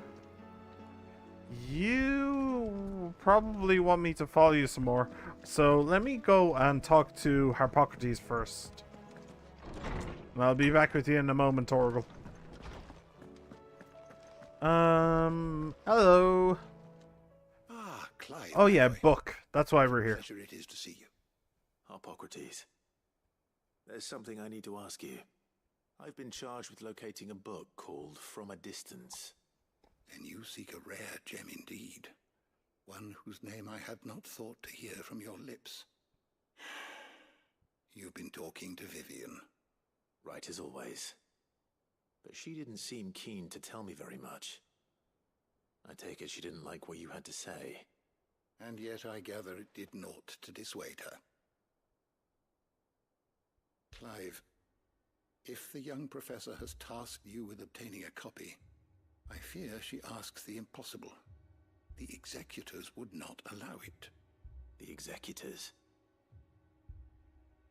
You probably want me to follow you some more. So let me go and talk to Harpocrates first. And I'll be back with you in a moment, Torgal. Hello. Ah, Clive. Oh yeah, book. That's why we're here. Pleasure it is to see you. Harpocrates. There's something I need to ask you. I've been charged with locating a book called From a Distance. Then you seek a rare gem indeed. One whose name I had not thought to hear from your lips. You've been talking to Vivian. Right as always. But she didn't seem keen to tell me very much. I take it she didn't like what you had to say. And yet I gather it did naught to dissuade her. Clive, if the young professor has tasked you with obtaining a copy, I fear she asks the impossible. The executors would not allow it. The executors?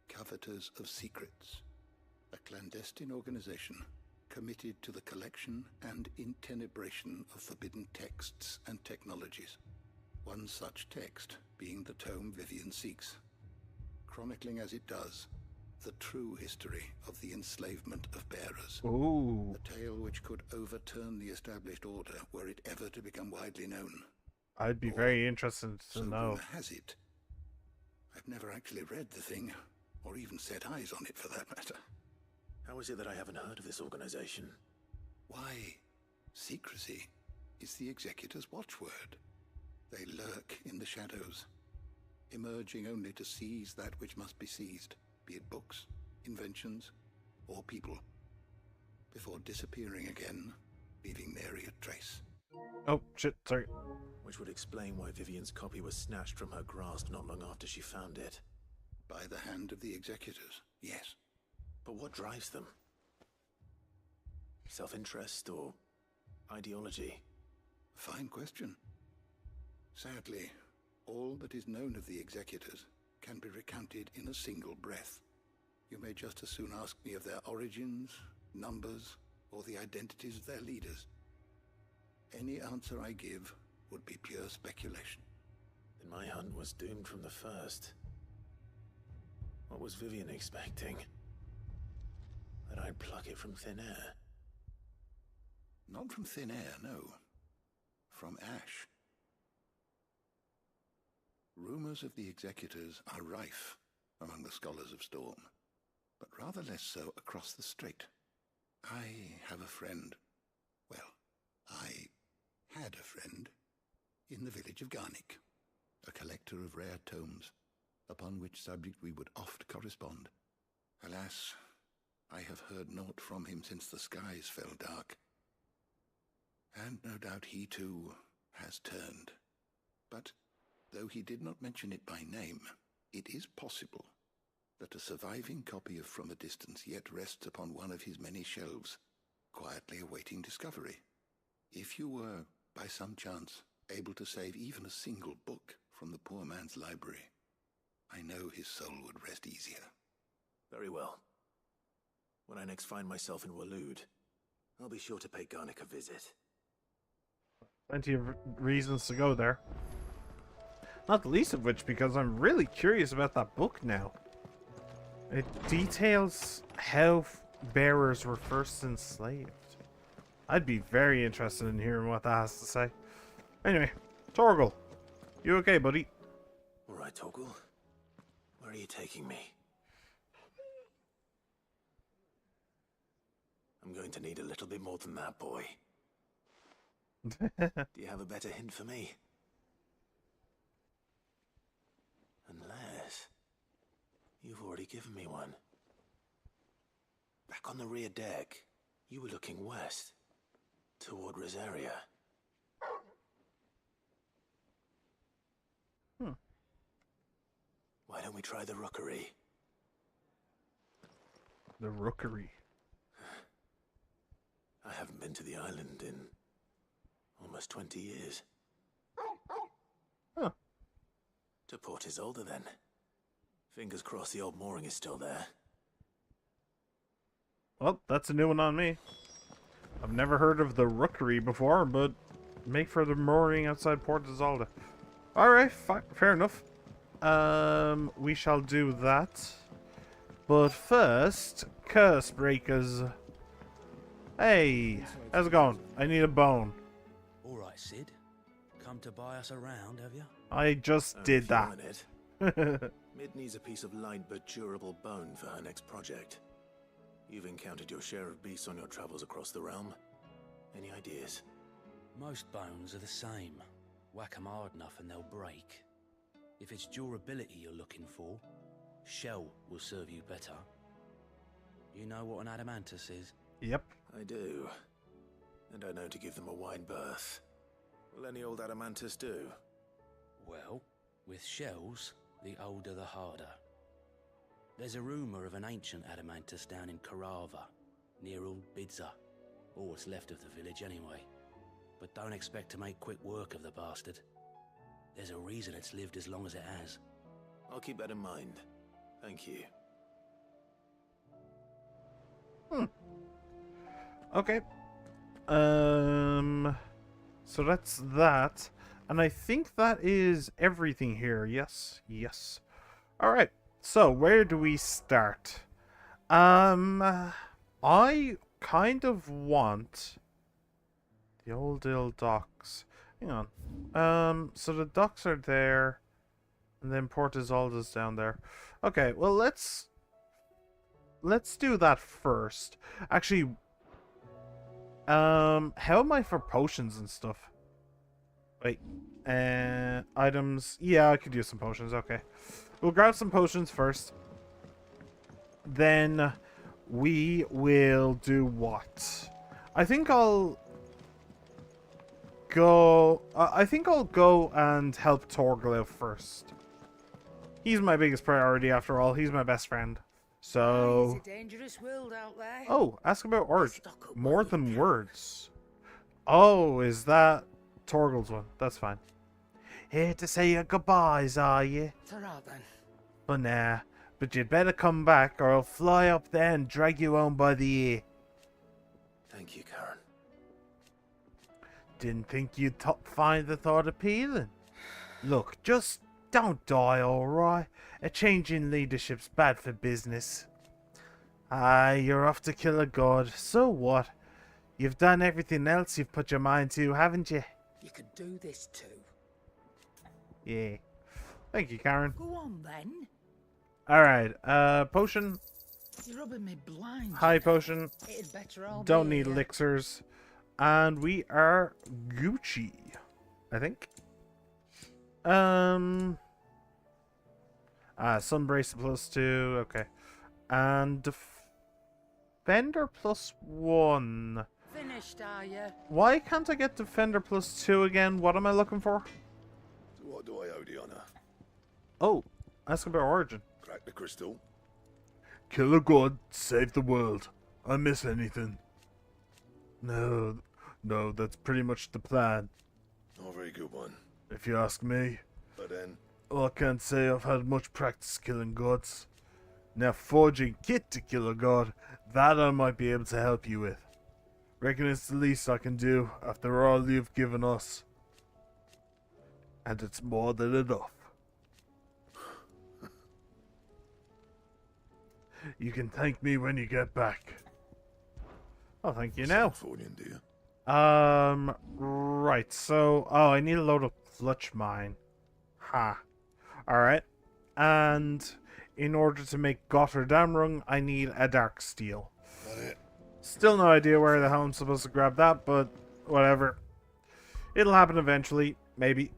Coveters of Secrets. A clandestine organization committed to the collection and intenebration of forbidden texts and technologies. One such text being the tome Vivian seeks, chronicling as it does the true history of the enslavement of bearers. Ooh. A tale which could overturn the established order were it ever to become widely known. I'd be very interested to know. Rumor has it. I've never actually read the thing, or even set eyes on it for that matter. How is it that I haven't heard of this organization? Why, secrecy is the executor's watchword. They lurk in the shadows, emerging only to seize that which must be seized, be it books, inventions, or people, before disappearing again, leaving nary a trace. Oh, shit, sorry. Which would explain why Vivian's copy was snatched from her grasp not long after she found it. By the hand of the executors, yes. But what drives them? Self-interest or ideology? Fine question. Sadly, all that is known of the executors can be recounted in a single breath. You may just as soon ask me of their origins, numbers, or the identities of their leaders. Any answer I give would be pure speculation. Then my hunt was doomed from the first. What was Vivian expecting? That I'd pluck it from thin air? Not from thin air, no. From ash. Rumors of the executors are rife among the scholars of Storm, but rather less so across the strait. I have a friend. Well, I had a friend in the village of Garnick, a collector of rare tomes, upon which subject we would oft correspond. Alas, I have heard naught from him since the skies fell dark. And no doubt he too has turned. But though he did not mention it by name, it is possible that a surviving copy of From a Distance yet rests upon one of his many shelves, quietly awaiting discovery. If you were, by some chance, able to save even a single book from the poor man's library, I know his soul would rest easier. Very well. When I next find myself in Waloed, I'll be sure to pay Garnick a visit. Plenty of reasons to go there. Not the least of which because I'm really curious about that book now. It details how bearers were first enslaved. I'd be very interested in hearing what that has to say. Anyway, Torgal, you okay, buddy? All right, Torgal. Where are you taking me? I'm going to need a little bit more than that, boy. Do you have a better hint for me? Unless you've already given me one. Back on the rear deck, you were looking west, toward Rosaria. Why don't we try the rookery? The rookery. I haven't been to the island in almost 20 years. Huh. To Port Isolde, then. Fingers crossed the old mooring is still there. Well, that's a new one on me. I've never heard of the rookery before, but make for the mooring outside Port Isolde. Alright, fair enough. We shall do that. But first, curse breakers. Hey, how's it going? I need a bone. Alright, Sid. Come to buy us around, have you? I just did that. Mid needs a piece of light but durable bone for her next project. You've encountered your share of beasts on your travels across the realm. Any ideas? Most bones are the same. Whack 'em hard enough and they'll break. If it's durability you're looking for, shell will serve you better. You know what an adamantus is? Yep. I do. And I know to give them a wide berth. Will any old adamantus do? Well, with shells, the older the harder. There's a rumour of an ancient adamantus down in Carava, near old Bidza, or what's left of the village anyway. But don't expect to make quick work of the bastard. There's a reason it's lived as long as it has. I'll keep that in mind. Thank you. Okay. So that's that. And I think that is everything here. Yes. Yes. Alright. So, where do we start? I kind of want the old Ill docks. Hang on. So the docks are there. And then Port Isolde's down there. Okay, well let's do that first. Actually, how am I for potions and stuff? Wait. Items. Yeah, I could use some potions. Okay. We'll grab some potions first. Then we will do what? I think I'll go... I think I'll go and help Torgal out first. He's my biggest priority after all. He's my best friend. So... It's a dangerous world out there. Oh, ask about origin. More than words. Oh, is that Torgal's one? That's fine. Here to say your goodbyes, are you? Ta-ra then. But nah. But you'd better come back or I'll fly up there and drag you home by the ear. Thank you, Karen. Didn't think you'd find the thought appealing. Look, just don't die, alright? A change in leadership's bad for business. Aye, you're off to kill a god. So what? You've done everything else you've put your mind to, haven't you? You could do this too. Yeah. Thank you, Karen. Go on then. Alright, potion. You're rubbing me blind. High potion. It'd better all Don't be need here. elixirs. And we are Gucci, I think. Sunbrace +2, okay. And Defender +1. Finished, are you? Why can't I get Defender +2 again? What am I looking for? So what do I owe the honor? Oh, ask about origin. Crack the crystal. Kill a god, save the world. I miss anything? No, that's pretty much the plan. Not a very good one. If you ask me. But then, Well, I can't say I've had much practice killing gods. Now forging kit to kill a god, that I might be able to help you with. Reckon it's the least I can do after all you've given us. And it's more than enough. You can thank me when you get back. Oh, thank you now. Californian, do you? Right, so... Oh, I need a load of clutch mine. Ha. Alright. And in order to make Gotter Damrung, I need a dark steel. Got it. Still no idea where the hell I'm supposed to grab that, but whatever. It'll happen eventually, maybe.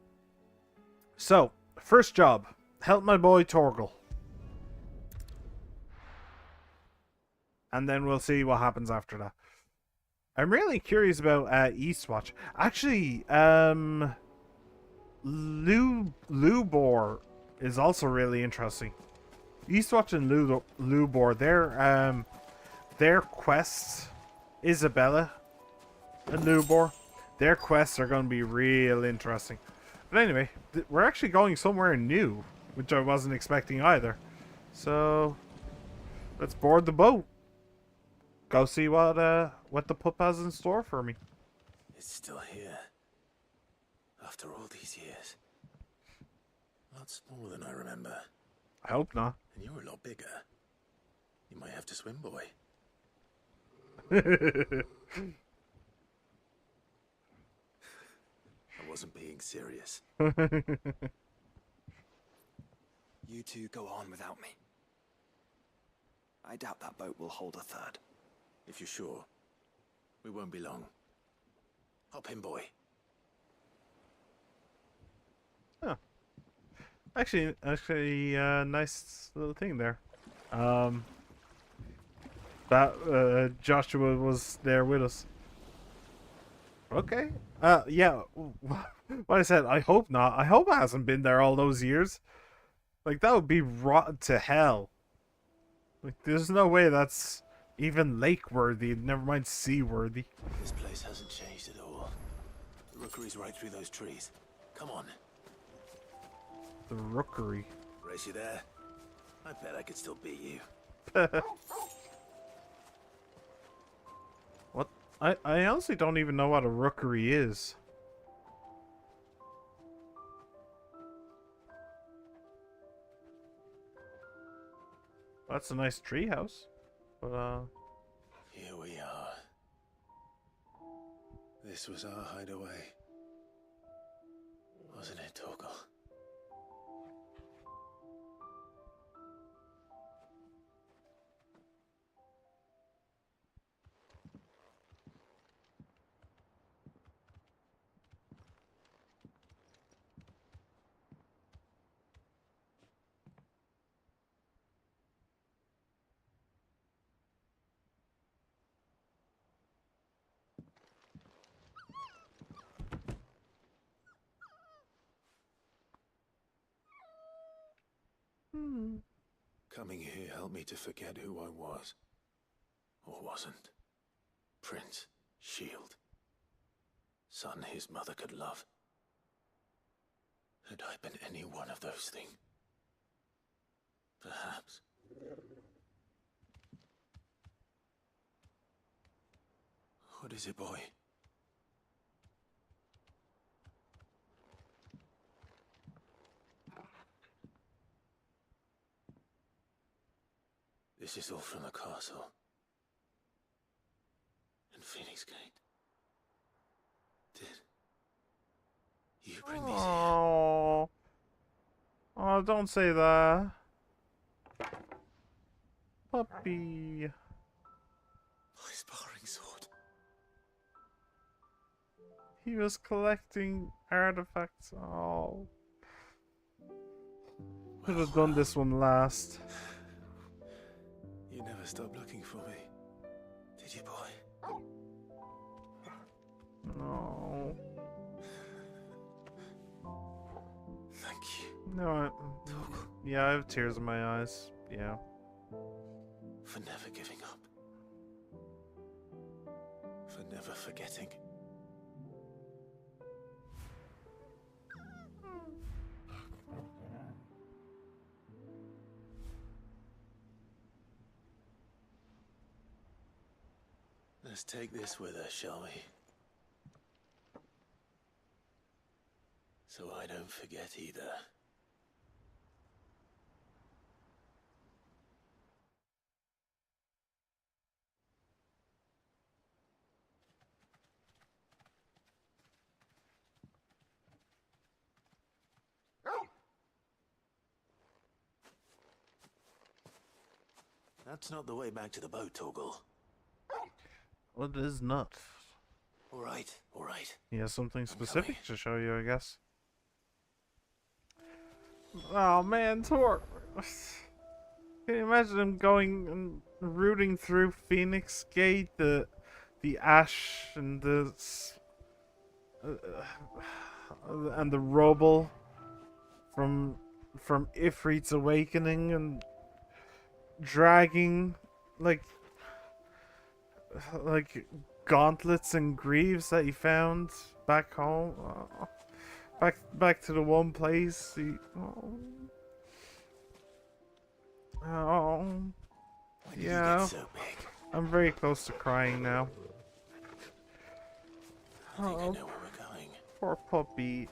So, first job. Help my boy Torgal. And then we'll see what happens after that. I'm really curious about Eastwatch. Actually, Lubor is also really interesting. Eastwatch and Lubor, their quests, Isabella and Lubor, their quests are going to be real interesting. But anyway, we're actually going somewhere new, which I wasn't expecting either. So, let's board the boat. Go see what the pup has in store for me. It's still here. After all these years. A lot smaller than I remember. I hope not. And you're a lot bigger. You might have to swim, boy. I wasn't being serious. You two go on without me. I doubt that boat will hold a third. If you're sure, we won't be long. Hop in, boy. Oh. Actually, nice little thing there. That Joshua was there with us. Okay. Yeah. What I said, I hope not. I hope it hasn't been there all those years. Like, that would be rotten to hell. Like, there's no way that's even lake-worthy, never mind sea-worthy. This place hasn't changed at all. The rookery's right through those trees. Come on. The rookery. Race you there? I bet I could still beat you. What? I honestly don't even know what a rookery is. That's a nice treehouse. But, Here we are. This was our hideaway. Wasn't it, Torgal? Coming here helped me to forget who I was. Or wasn't. Prince, shield. Son his mother could love. Had I been any one of those things? Perhaps. What is it, boy? This is all from the castle. In Phoenix Gate. Did you bring these here? Oh. Oh, don't say that. Puppy. My sparring sword. He was collecting artifacts. Oh. Could have done this one last. You never stopped looking for me, did you, boy? No. Thank you. No, yeah, I have tears in my eyes. Yeah. For never giving up. For never forgetting. Let's take this with us, shall we? So I don't forget either. That's not the way back to the boat, Torgal. Well, it is not. All right, all right. He has something specific to show you, I guess. Oh man, Tor. Can you imagine him going and rooting through Phoenix Gate, the ash and the rubble from Ifrit's awakening, and dragging like gauntlets and greaves that he found back home, back to the one place he. Yeah. So big? I'm very close to crying now. I think I know where we're going. Poor puppy.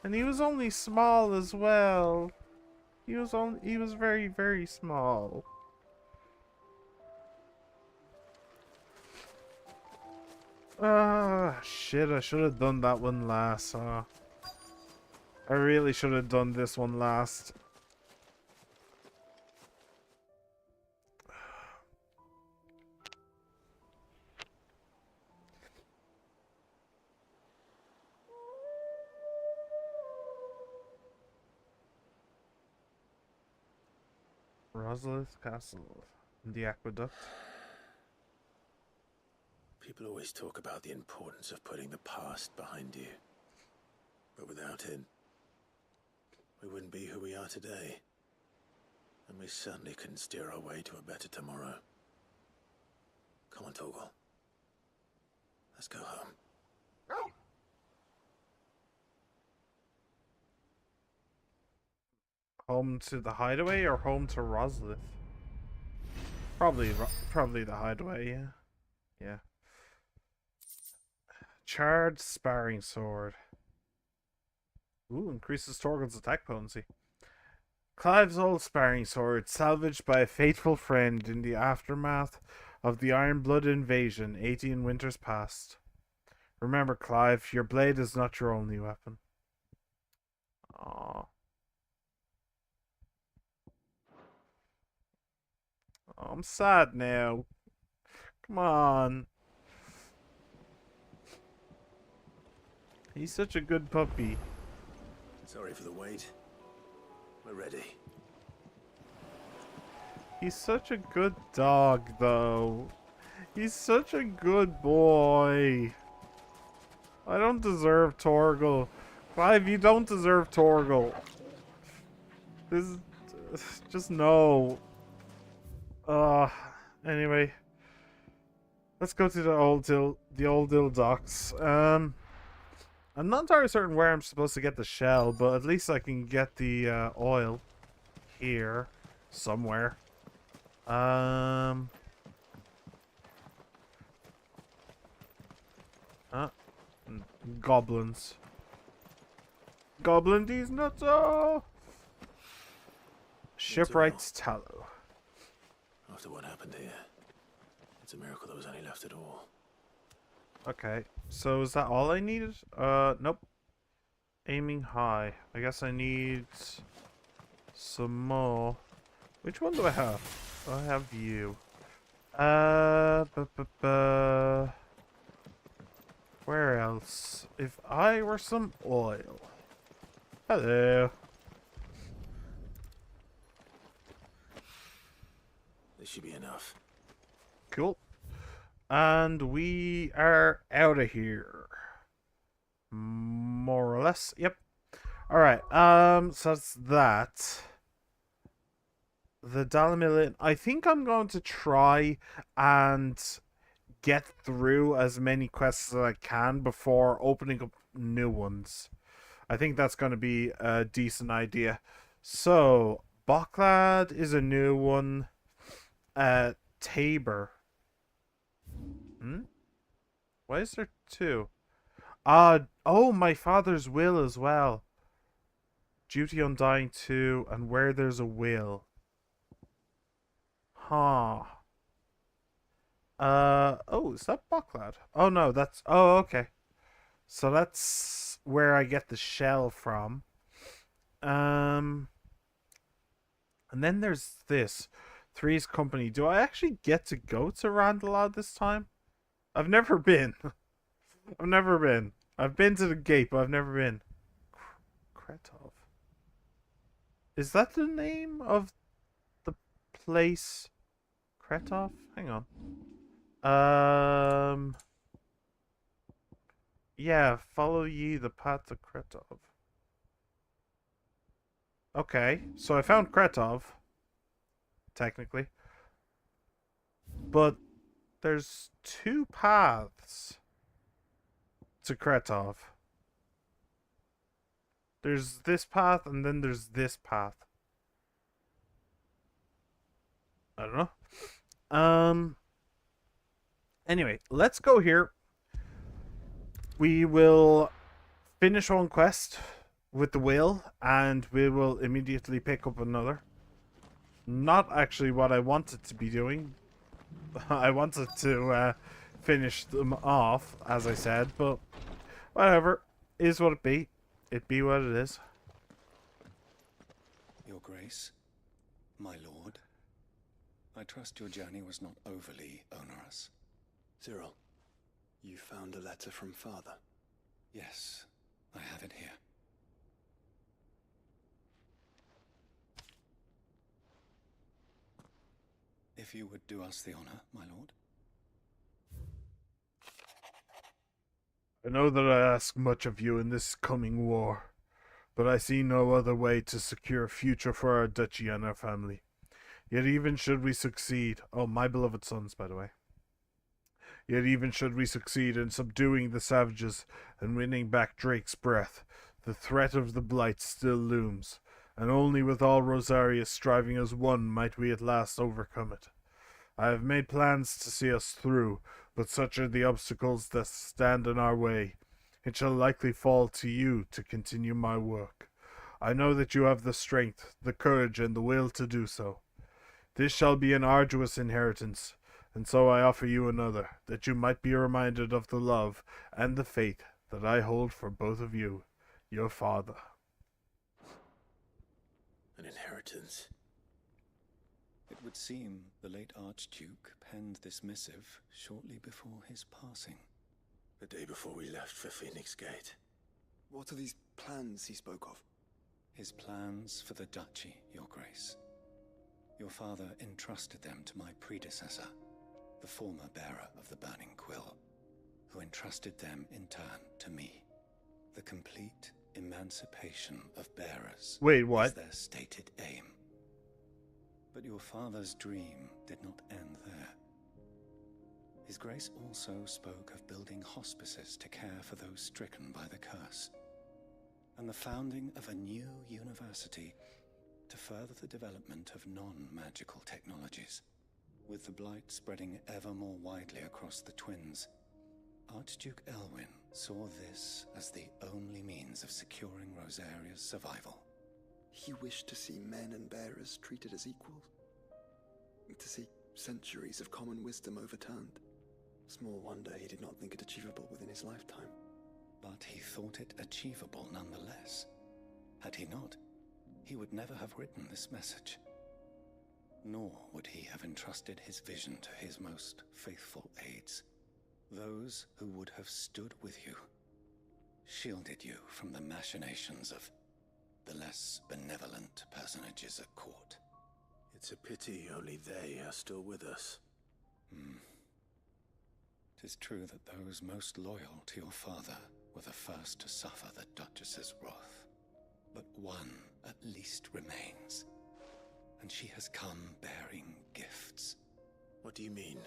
And he was only small as well. He was very, very small. Shit, I should have done that one last, I really should have done this one last. Rosalith Castle, the aqueduct. People always talk about the importance of putting the past behind you. But without it, we wouldn't be who we are today. And we certainly couldn't steer our way to a better tomorrow. Come on, Torgal. Let's go home. Home to the hideaway or home to Rosalith? Probably the hideaway, yeah. Yeah. Charred sparring sword. Ooh, increases Torgal's attack potency. Clive's old sparring sword, salvaged by a faithful friend in the aftermath of the Iron Blood invasion 18 winters past. Remember, Clive, your blade is not your only weapon. Aww. Oh, I'm sad now. Come on. He's such a good puppy. Sorry for the wait. We're ready. He's such a good dog, though. He's such a good boy. I don't deserve Torgal. Clive, you don't deserve Torgal. This is just no. Anyway, let's go to the old dill docks. I'm not entirely certain where I'm supposed to get the shell, but at least I can get the oil here somewhere. Goblins. Goblin these nuts. Oh! Shipwright's tallow. After what happened here, it's a miracle there was any left at all. Okay, so is that all I needed? Nope. Aiming high. I guess I need some more. Which one do I have? I have you. Where else? If I were some oil. Hello. This should be enough. Cool. And we are out of here. More or less. Yep. Alright, so that's that. The Dalamillion. I think I'm going to try and get through as many quests as I can before opening up new ones. I think that's going to be a decent idea. So, Boklad is a new one. Tabor. Why is there two? Oh, My Father's Will as well. Duty Undying 2 and Where There's a Will. Huh. Oh, is that Boklad? Oh, no, that's... Oh, okay. So that's where I get the shell from. And then there's this. Three's Company. Do I actually get to go to Randalad this time? I've never been. I've never been. I've been to the gate, but I've never been. Kretov. Is that the name of the place? Kretov? Hang on. Yeah, follow ye the path to Kretov. Okay, so I found Kretov. Technically. But there's two paths to Kretov. There's this path and then there's this path. I don't know. Anyway, let's go here. We will finish one quest with the will, and we will immediately pick up another. Not actually what I wanted to be doing. I wanted to finish them off, as I said, but whatever. Is what it be. It be what it is. Your Grace, my lord, I trust your journey was not overly onerous. Cyril, you found a letter from Father? Yes, I have it here. If you would do us the honor, my lord. I know that I ask much of you in this coming war, but I see no other way to secure a future for our duchy and our family. Yet even should we succeed... Oh, my beloved sons, by the way. Yet even should we succeed in subduing the savages and winning back Drake's breath, the threat of the Blight still looms, and only with all Rosarius striving as one might we at last overcome it. I have made plans to see us through, but such are the obstacles that stand in our way. It shall likely fall to you to continue my work. I know that you have the strength, the courage, and the will to do so. This shall be an arduous inheritance, and so I offer you another, that you might be reminded of the love and the faith that I hold for both of you, your father. An inheritance? It would seem the late Archduke penned this missive shortly before his passing. The day before we left for Phoenix Gate. What are these plans he spoke of? His plans for the duchy, your grace. Your father entrusted them to my predecessor, the former bearer of the Burning Quill, who entrusted them in turn to me. The complete emancipation of bearers. Wait, what? Is their stated aim. But your father's dream did not end there. His Grace also spoke of building hospices to care for those stricken by the curse, and the founding of a new university to further the development of non-magical technologies. With the blight spreading ever more widely across the twins, Archduke Elwyn saw this as the only means of securing Rosaria's survival. He wished to see men and bearers treated as equals. To see centuries of common wisdom overturned. Small wonder he did not think it achievable within his lifetime. But he thought it achievable nonetheless. Had he not, he would never have written this message. Nor would he have entrusted his vision to his most faithful aides, those who would have stood with you, shielded you from the machinations of the less benevolent personages at court. It's a pity only they are still with us. 'Tis true that those most loyal to your father were the first to suffer the Duchess's wrath. But one at least remains, and she has come bearing gifts. What do you mean?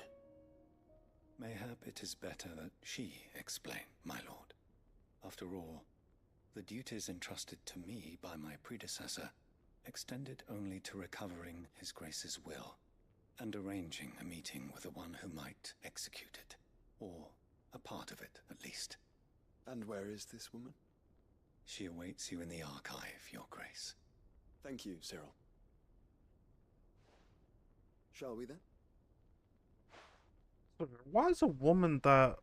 Mayhap it is better that she explain, my lord. After all, the duties entrusted to me by my predecessor extended only to recovering His Grace's will and arranging a meeting with the one who might execute it, or a part of it at least. And where is this woman? She awaits you in the archive, Your Grace. Thank you, Cyril. Shall we then? So there was a woman that,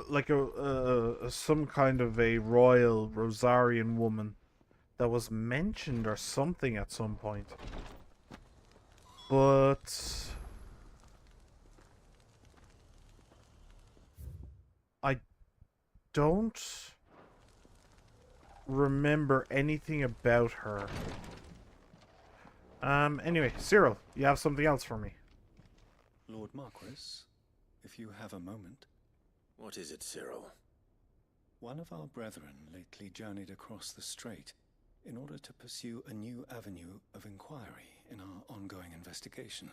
like some kind of a royal Rosarian woman, that was mentioned or something at some point. But I don't remember anything about her. Anyway, Cyril, you have something else for me? Lord Marquis, if you have a moment. What is it, Cyril? One of our brethren lately journeyed across the strait in order to pursue a new avenue of inquiry in our ongoing investigation.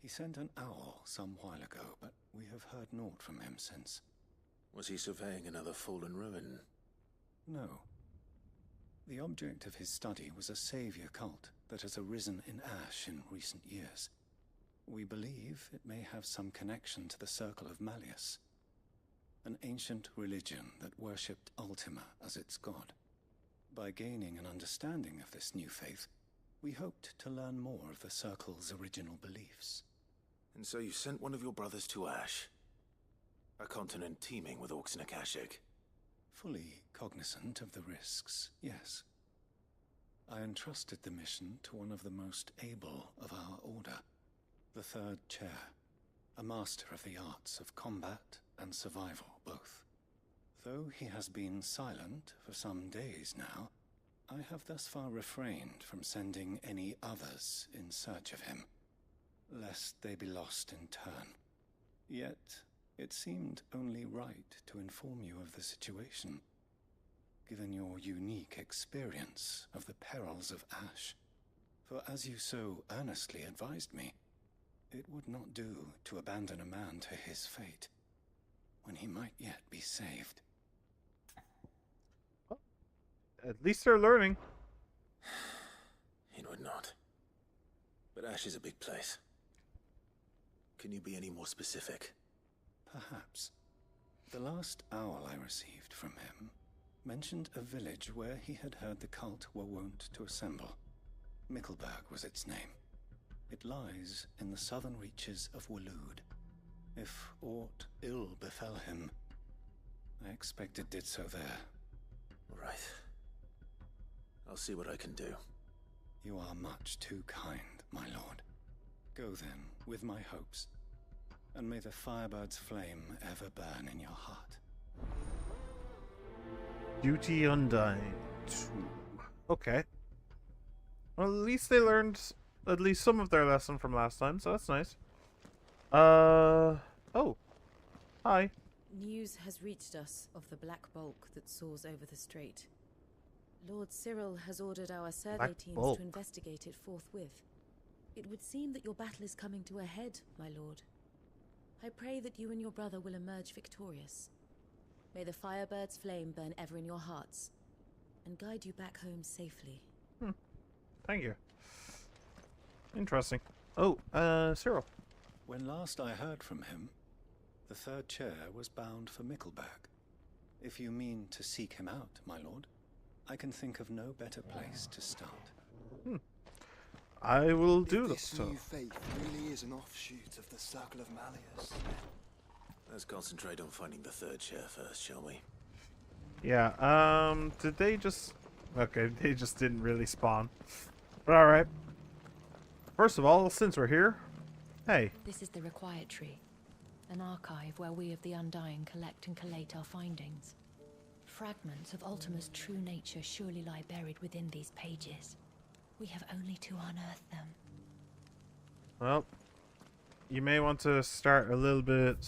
He sent an owl some while ago, but we have heard naught from him since. Was he surveying another fallen ruin? No. The object of his study was a savior cult that has arisen in Ash in recent years. We believe it may have some connection to the Circle of Malleus, an ancient religion that worshipped Ultima as its god. By gaining an understanding of this new faith, we hoped to learn more of the Circle's original beliefs. And so you sent one of your brothers to Ash? A continent teeming with orcs and Akashic? Fully cognizant of the risks, yes. I entrusted the mission to one of the most able of our order, the Third Chair, a master of the arts of combat and survival both. Though he has been silent for some days now, I have thus far refrained from sending any others in search of him, lest they be lost in turn. Yet, it seemed only right to inform you of the situation, given your unique experience of the perils of Ash. For as you so earnestly advised me, it would not do to abandon a man to his fate, when he might yet be saved. At least they're learning. It would not. But Ash is a big place. Can you be any more specific? Perhaps. The last owl I received from him mentioned a village where he had heard the cult were wont to assemble. Mickleburg was its name. It lies in the southern reaches of Waloed. If aught ill befell him, I expect it did so there. Right. I'll see what I can do. You are much too kind, my lord. Go then, with my hopes, and may the Firebird's flame ever burn in your heart. Duty Undying 2. Okay. Well, at least they learned at least some of their lesson from last time, so that's nice. Oh. Hi. News has reached us of the black bulk that soars over the strait. Lord Cyril has ordered our survey teams to investigate it forthwith. It would seem that your battle is coming to a head, my lord. I pray that you and your brother will emerge victorious. May the Firebird's flame burn ever in your hearts, and guide you back home safely. Thank you. Interesting. Oh, Cyril. When last I heard from him, the third chair was bound for Mickleback. If you mean to seek him out, my lord, I can think of no better place to start. I will do this so. New faith really is an offshoot of the Circle of Malleus. Let's concentrate on finding the third chair first, shall we? Yeah, did they just... Okay, they just didn't really spawn. But alright. First of all, since we're here... Hey. This is the Required Tree, an archive where we of the Undying collect and collate our findings. Fragments of Ultima's true nature surely lie buried within these pages. We have only to unearth them. Well, you may want to start a little bit...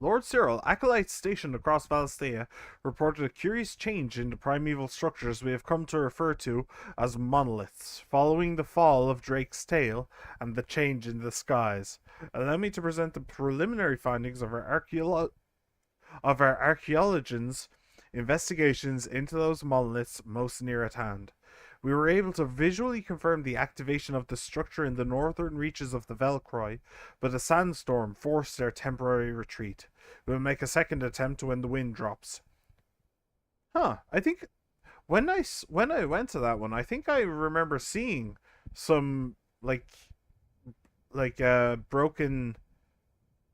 Lord Cyril, acolytes stationed across Valisthea, reported a curious change in the primeval structures we have come to refer to as monoliths, following the fall of Drake's tail and the change in the skies. Allow me to present the preliminary findings of our archaeologians' investigations into those monoliths most near at hand. We were able to visually confirm the activation of the structure in the northern reaches of the Velcroy, but a sandstorm forced their temporary retreat. We will make a second attempt when the wind drops. I think when I went to that one, I think I remember seeing some broken,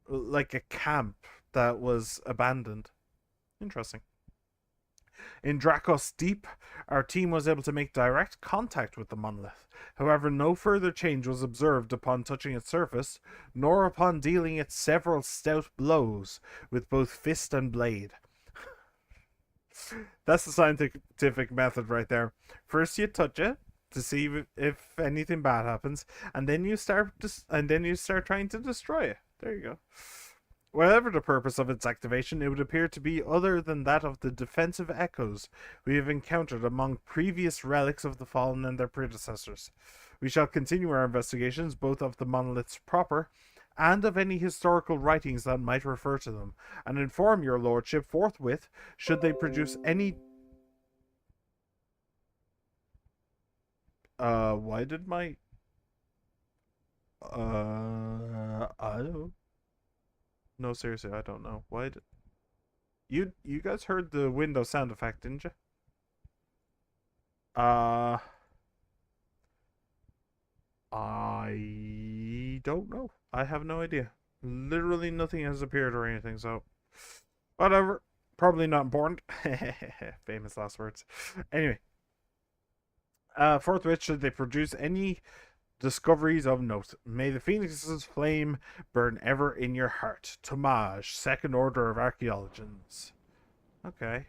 like a camp that was abandoned. Interesting. In Dracos Deep, our team was able to make direct contact with the monolith. However, no further change was observed upon touching its surface, nor upon dealing it several stout blows with both fist and blade. That's the scientific method right there. First you touch it to see if anything bad happens, and then you start trying to destroy it. There you go. Whatever the purpose of its activation, it would appear to be other than that of the defensive echoes we have encountered among previous relics of the fallen and their predecessors. We shall continue our investigations both of the monoliths proper and of any historical writings that might refer to them, and inform your lordship forthwith should they produce any... why did my... I don't... No, seriously, I don't know. Why did... You guys heard the window sound effect, didn't you? I don't know. I have no idea. Literally nothing has appeared or anything, so... Whatever. Probably not important. Famous last words. Anyway. Forthwith, should they produce any discoveries of note, may the Phoenix's flame burn ever in your heart. Tomage, Second Order of Archaeologians. Okay.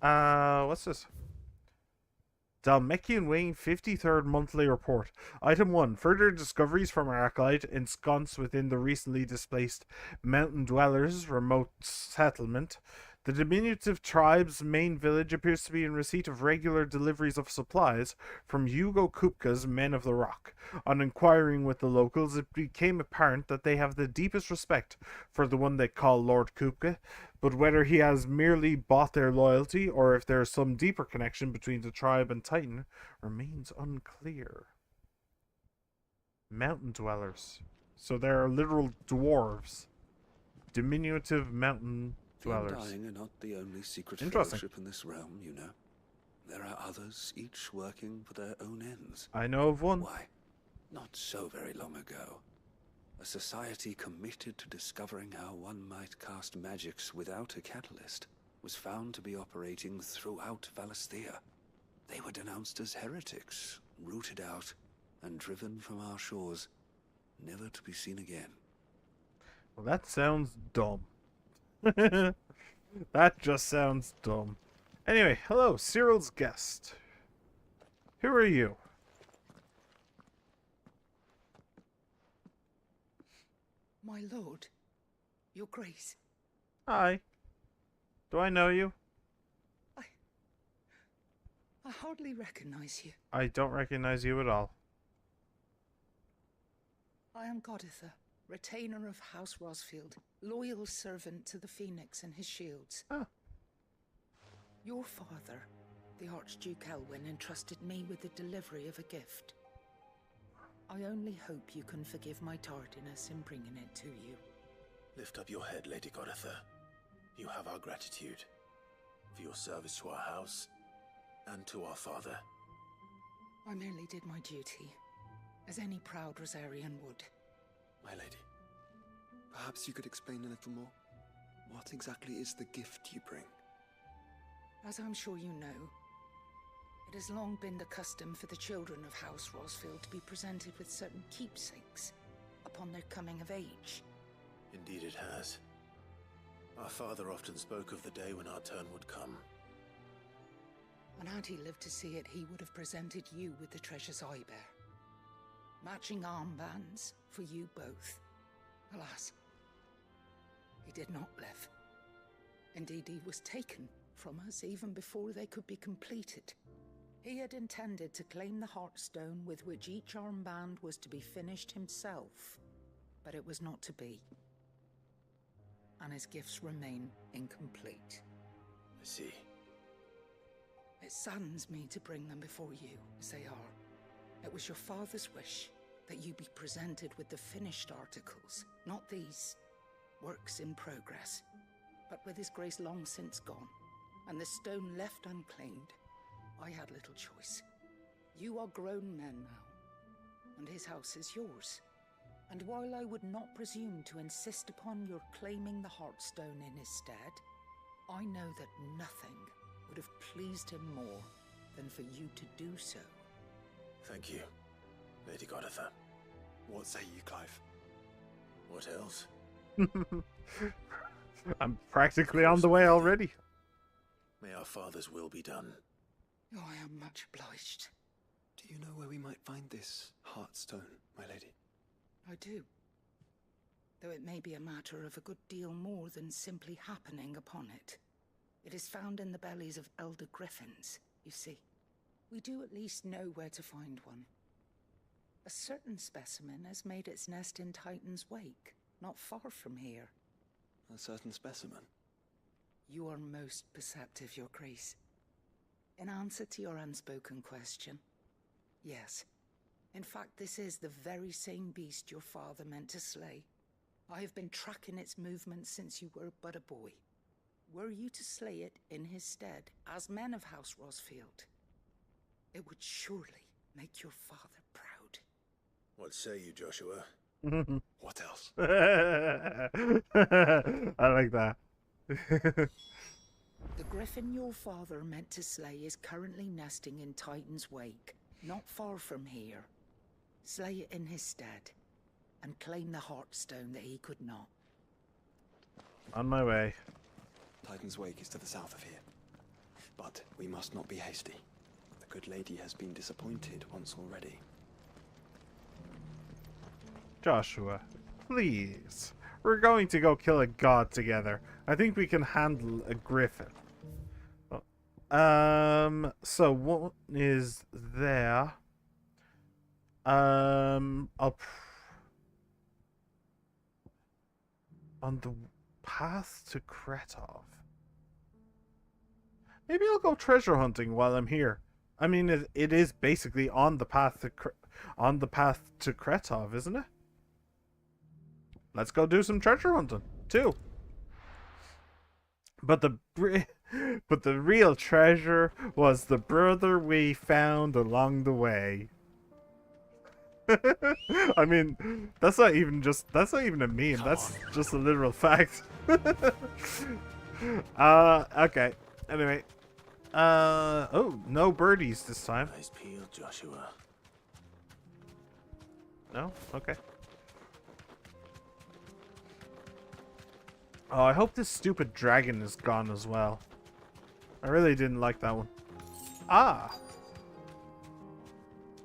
What's this? Dalmekian Wing 53rd Monthly Report. Item 1. Further discoveries from our acolyte ensconced within the recently displaced Mountain Dwellers remote settlement. The diminutive tribe's main village appears to be in receipt of regular deliveries of supplies from Hugo Kupka's Men of the Rock. On inquiring with the locals, it became apparent that they have the deepest respect for the one they call Lord Kupka, but whether he has merely bought their loyalty or if there is some deeper connection between the tribe and Titan remains unclear. Mountain Dwellers. So they are literal dwarves. Diminutive mountain dwellers. The Undying are not the only secret fellowship in this realm, you know. There are others, each working for their own ends. I know of one. Why, not so very long ago, a society committed to discovering how one might cast magics without a catalyst was found to be operating throughout Valisthea. They were denounced as heretics, rooted out, and driven from our shores, never to be seen again. Well, that sounds dumb. That just sounds dumb. Anyway, hello, Cyril's guest. Who are you? My lord, Your Grace. Hi. Do I know you? I hardly recognize you. I don't recognize you at all. I am Goditha, retainer of House Rosfield, loyal servant to the Phoenix and his shields. Oh. Your father, the Archduke Elwyn, entrusted me with the delivery of a gift. I only hope you can forgive my tardiness in bringing it to you. Lift up your head, Lady Goditha. You have our gratitude for your service to our house and to our father. I merely did my duty, as any proud Rosarian would. My lady, perhaps you could explain a little more? What exactly is the gift you bring? As I'm sure you know, it has long been the custom for the children of House Rosfield to be presented with certain keepsakes upon their coming of age. Indeed it has. Our father often spoke of the day when our turn would come. And had he lived to see it, he would have presented you with the treasures I bear. Matching armbands for you both. Alas, he did not live. Indeed, he was taken from us even before they could be completed. He had intended to claim the Heartstone with which each armband was to be finished himself, but it was not to be. And his gifts remain incomplete. I see. It saddens me to bring them before you, as they are. It was your father's wish that you be presented with the finished articles, not these works in progress. But with his grace long since gone, and the stone left unclaimed, I had little choice. You are grown men now, and his house is yours. And while I would not presume to insist upon your claiming the Heartstone in his stead, I know that nothing would have pleased him more than for you to do so. Thank you, Lady Goditha. What say you, Clive? What else? I'm practically on the way already. May our father's will be done. Oh, I am much obliged. Do you know where we might find this Heartstone, my lady? I do. Though it may be a matter of a good deal more than simply happening upon it. It is found in the bellies of elder griffins, you see. We do at least know where to find one. A certain specimen has made its nest in Titan's Wake, not far from here. A certain specimen? You are most perceptive, Your Grace. In answer to your unspoken question, yes. In fact, this is the very same beast your father meant to slay. I have been tracking its movements since you were but a boy. Were you to slay it in his stead, as men of House Rosfield, it would surely make your father proud. What say you, Joshua? What else? I like that. The griffin your father meant to slay is currently nesting in Titan's Wake, not far from here. Slay it in his stead, and claim the Heartstone that he could not. On my way. Titan's Wake is to the south of here. But we must not be hasty. The good lady has been disappointed once already. Joshua, please. We're going to go kill a god together. I think we can handle a griffin. So what is there? On the path to Kretov. Maybe I'll go treasure hunting while I'm here. I mean, it is basically on the path to Kretov, isn't it? Let's go do some treasure hunting too. But the real treasure was the brother we found along the way. I mean, that's not even a meme. That's just a literal fact. Okay. Anyway. Oh, no birdies this time. Nice peel, Joshua. No? Okay. Oh, I hope this stupid dragon is gone as well. I really didn't like that one. Ah!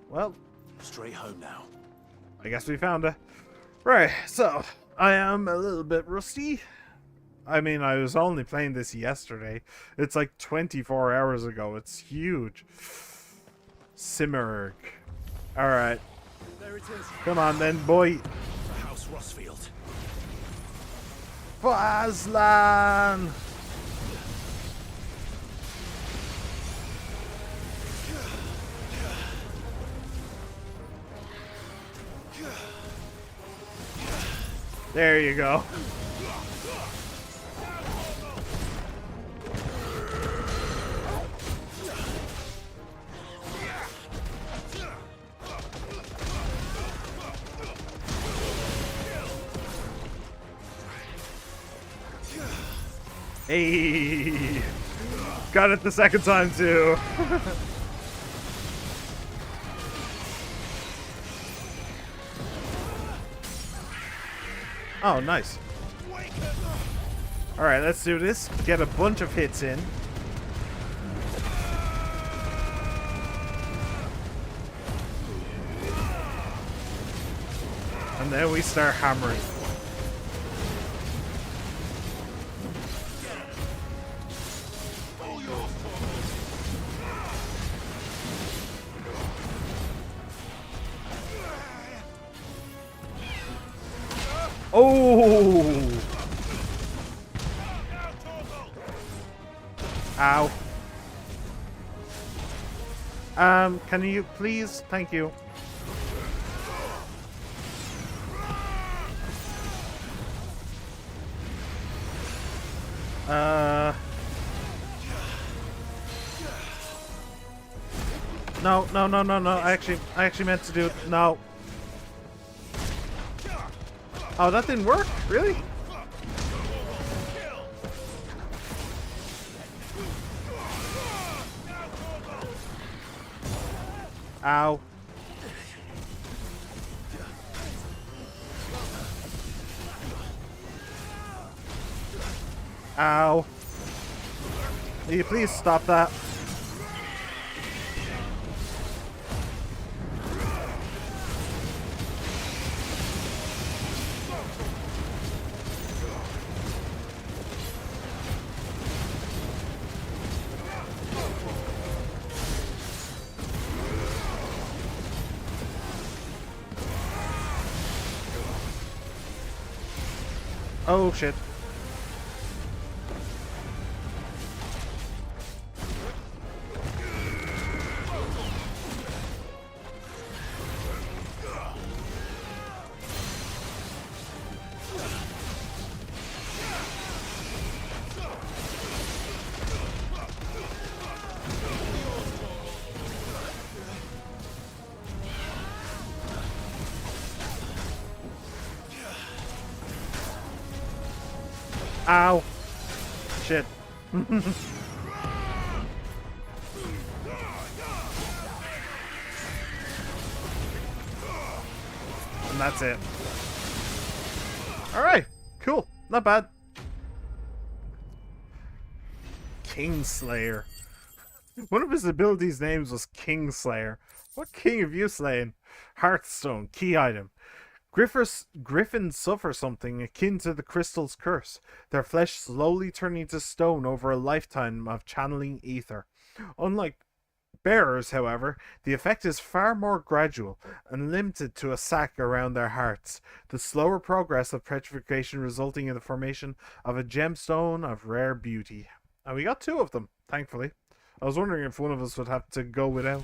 Well. Straight home now. I guess we found her. Right, so, I am a little bit rusty. I mean, I was only playing this yesterday. It's like 24 hours ago. It's huge. Simmerg. Alright. There it is. Come on then, boy. The House Rossfield. For Aslan! There you go. Hey, got it the second time too. Oh, nice. All right, let's do this. Get a bunch of hits in. And then we start hammering. Oh! Ow. Can you please? Thank you. No, no, no, no, no. I actually meant to do it. No. Oh, that didn't work? Really? Ow. Ow. Will you please stop that? Oh shit. Ow. Shit. And that's it. Alright. Cool. Not bad. Kingslayer. One of his abilities' names was Kingslayer. What king have you slain? Hearthstone. Key item. Griffins suffer something akin to the crystal's curse, their flesh slowly turning to stone over a lifetime of channeling ether. Unlike bearers, however, the effect is far more gradual and limited to a sac around their hearts, the slower progress of petrification resulting in the formation of a gemstone of rare beauty. And we got 2 of them, thankfully. I was wondering if one of us would have to go without.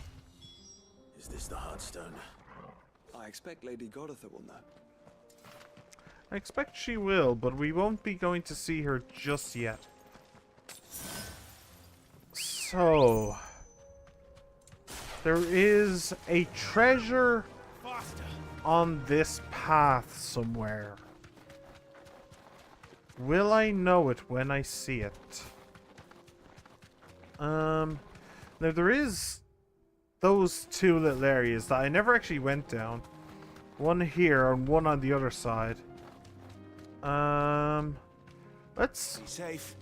Is this the Heartstone? I expect Lady Goritha will know. I expect she will, but we won't be going to see her just yet. So, there is a treasure on this path somewhere. Will I know it when I see it? Now there is those 2 little areas that I never actually went down. One here and one on the other side. Let's Be safe.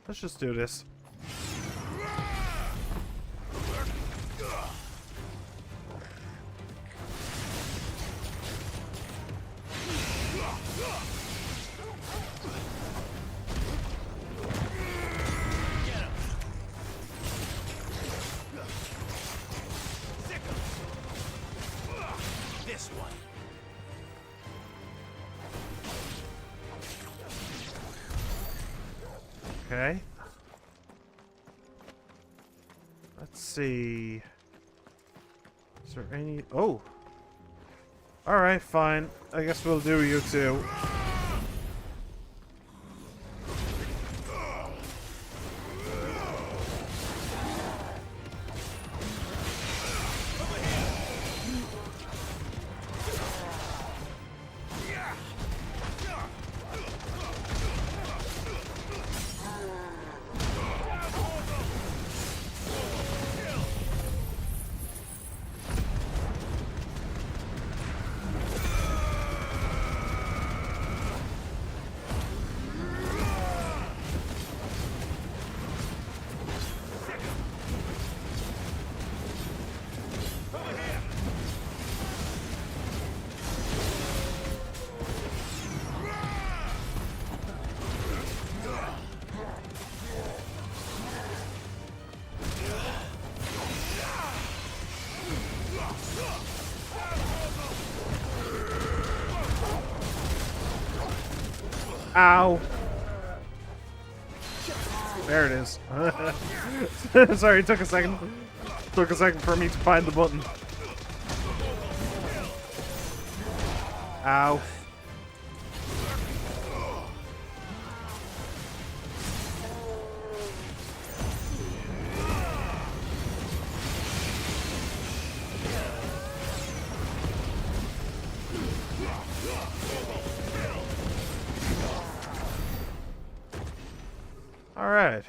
Let's just do this. Okay. Let's see. Is there any... Oh! Alright, fine. I guess we'll do you too. Ow. There it is. Sorry, it took a second. Took a second for me to find the button. Ow. Alright.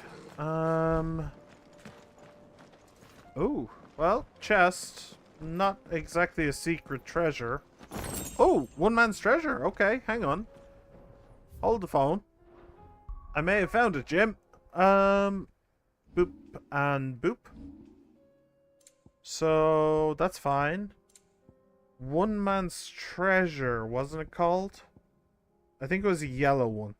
Ooh. Well, chest. Not exactly a secret treasure. Oh, one man's treasure. Okay, hang on. Hold the phone. I may have found it, Jim. Boop and boop. So, that's fine. One man's treasure, wasn't it called? I think it was a yellow one.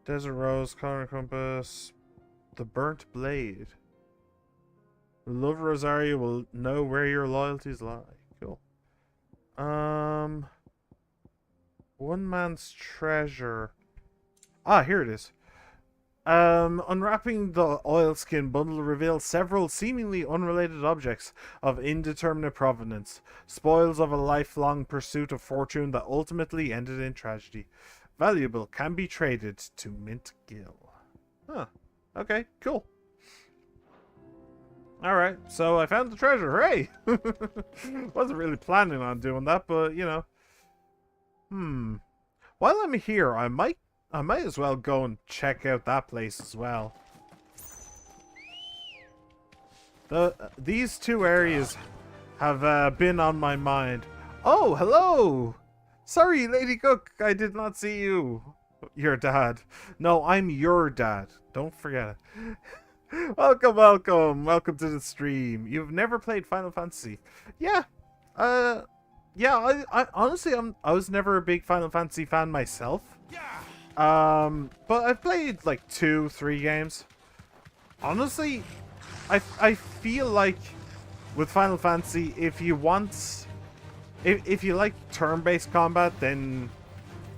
Desert Rose, Color Compass, the Burnt Blade. Love Rosario will know where your loyalties lie. Cool. One man's treasure. Ah, here it is. Unwrapping the oilskin bundle reveals several seemingly unrelated objects of indeterminate provenance. Spoils of a lifelong pursuit of fortune that ultimately ended in tragedy. Valuable, can be traded to Mint Gill. Huh. Okay, cool. Alright, so I found the treasure. Hooray! Wasn't really planning on doing that, but, you know. While I'm here, I might as well go and check out that place as well. These two areas have been on my mind. Oh, hello! Sorry, Lady Cook, I did not see you. Your dad. No, I'm your dad. Don't forget it. Welcome, welcome. Welcome to the stream. You've never played Final Fantasy. Yeah. Yeah, I honestly, I was never a big Final Fantasy fan myself. But I've played like 2-3 games. Honestly, I feel like with Final Fantasy, if you want, if you like turn-based combat, then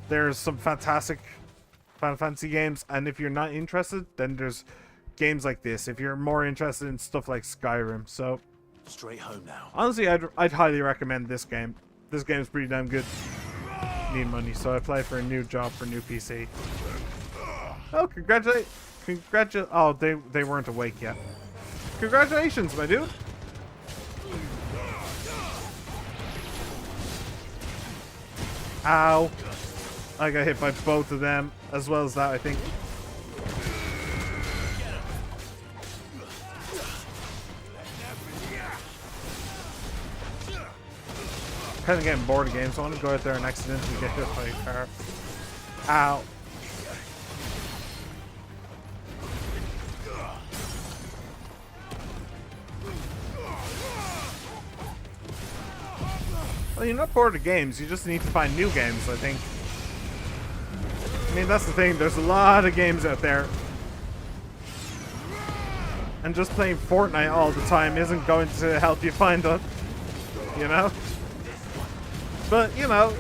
there's some fantastic Final Fantasy games, and if you're not interested, then there's games like this. If you're more interested in stuff like Skyrim, so straight home now. Honestly, I'd highly recommend this game. This game's pretty damn good. Need money, so I applied for a new job for a new PC. Oh, oh, they weren't awake yet. Congratulations, my dude. Ow. I got hit by both of them, as well as that, I think. Kind of getting bored of games, so I want to go out there and accidentally get hit by a car. Ow. Well, you're not bored of games, you just need to find new games, I think. I mean, that's the thing, there's a lot of games out there. And just playing Fortnite all the time isn't going to help you find them, you know? But, you know,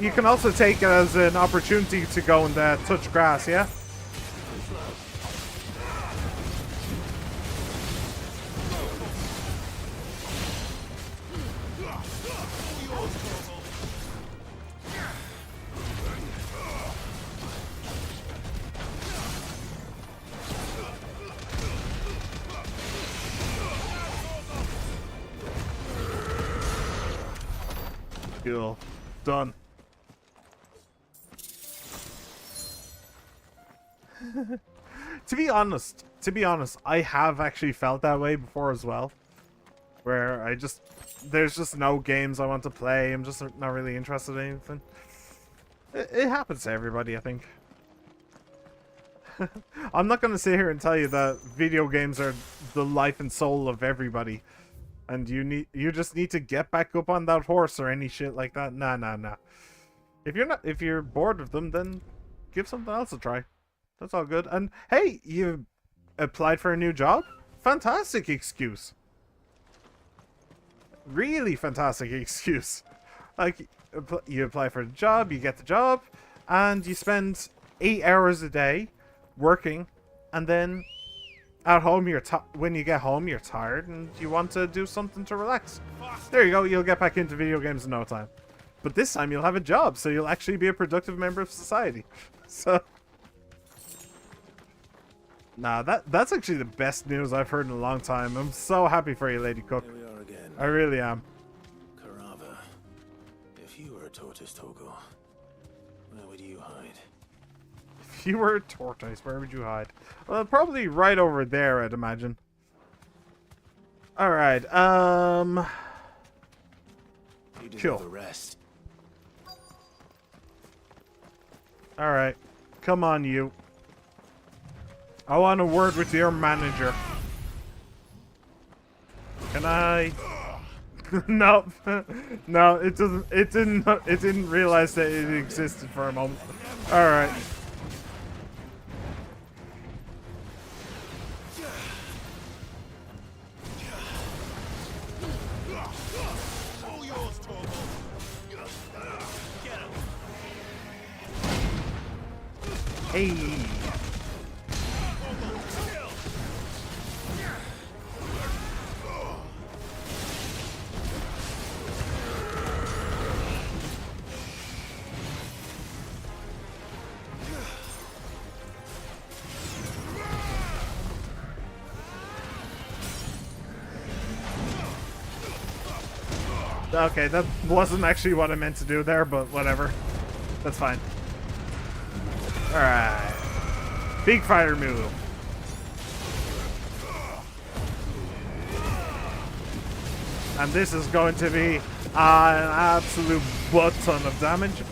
you can also take it as an opportunity to go and touch grass, yeah? Cool. Done. To be honest, I have actually felt that way before as well. Where there's just no games I want to play. I'm just not really interested in anything. It happens to everybody, I think. I'm not going to sit here and tell you that video games are the life and soul of everybody. And you just need to get back up on that horse or any shit like that. Nah. If you're bored of them, then give something else a try. That's all good. And hey, you applied for a new job? Fantastic excuse. Really fantastic excuse. Like, you apply for a job, you get the job, and you spend 8 hours a day working, and then at home when you get home you're tired and you want to do something to relax. There you go, you'll get back into video games in no time. But this time you'll have a job, so you'll actually be a productive member of society. So nah, that's actually the best news I've heard in a long time. I'm so happy for you, Lady Cook. Here we are again. I really am. Carava, if you were a tortoise, Togo, where would you hide? If you were a tortoise, where would you hide? Well, probably right over there, I'd imagine. Alright, You deserve a rest. Alright. Come on, you. I want a word with your manager. Can I? No. No, it doesn't. It didn't realize that it existed for a moment. Alright. Hey. Okay, that wasn't actually what I meant to do there, but whatever. That's fine. Alright. Big fighter move. And this is going to be an absolute butt ton of damage.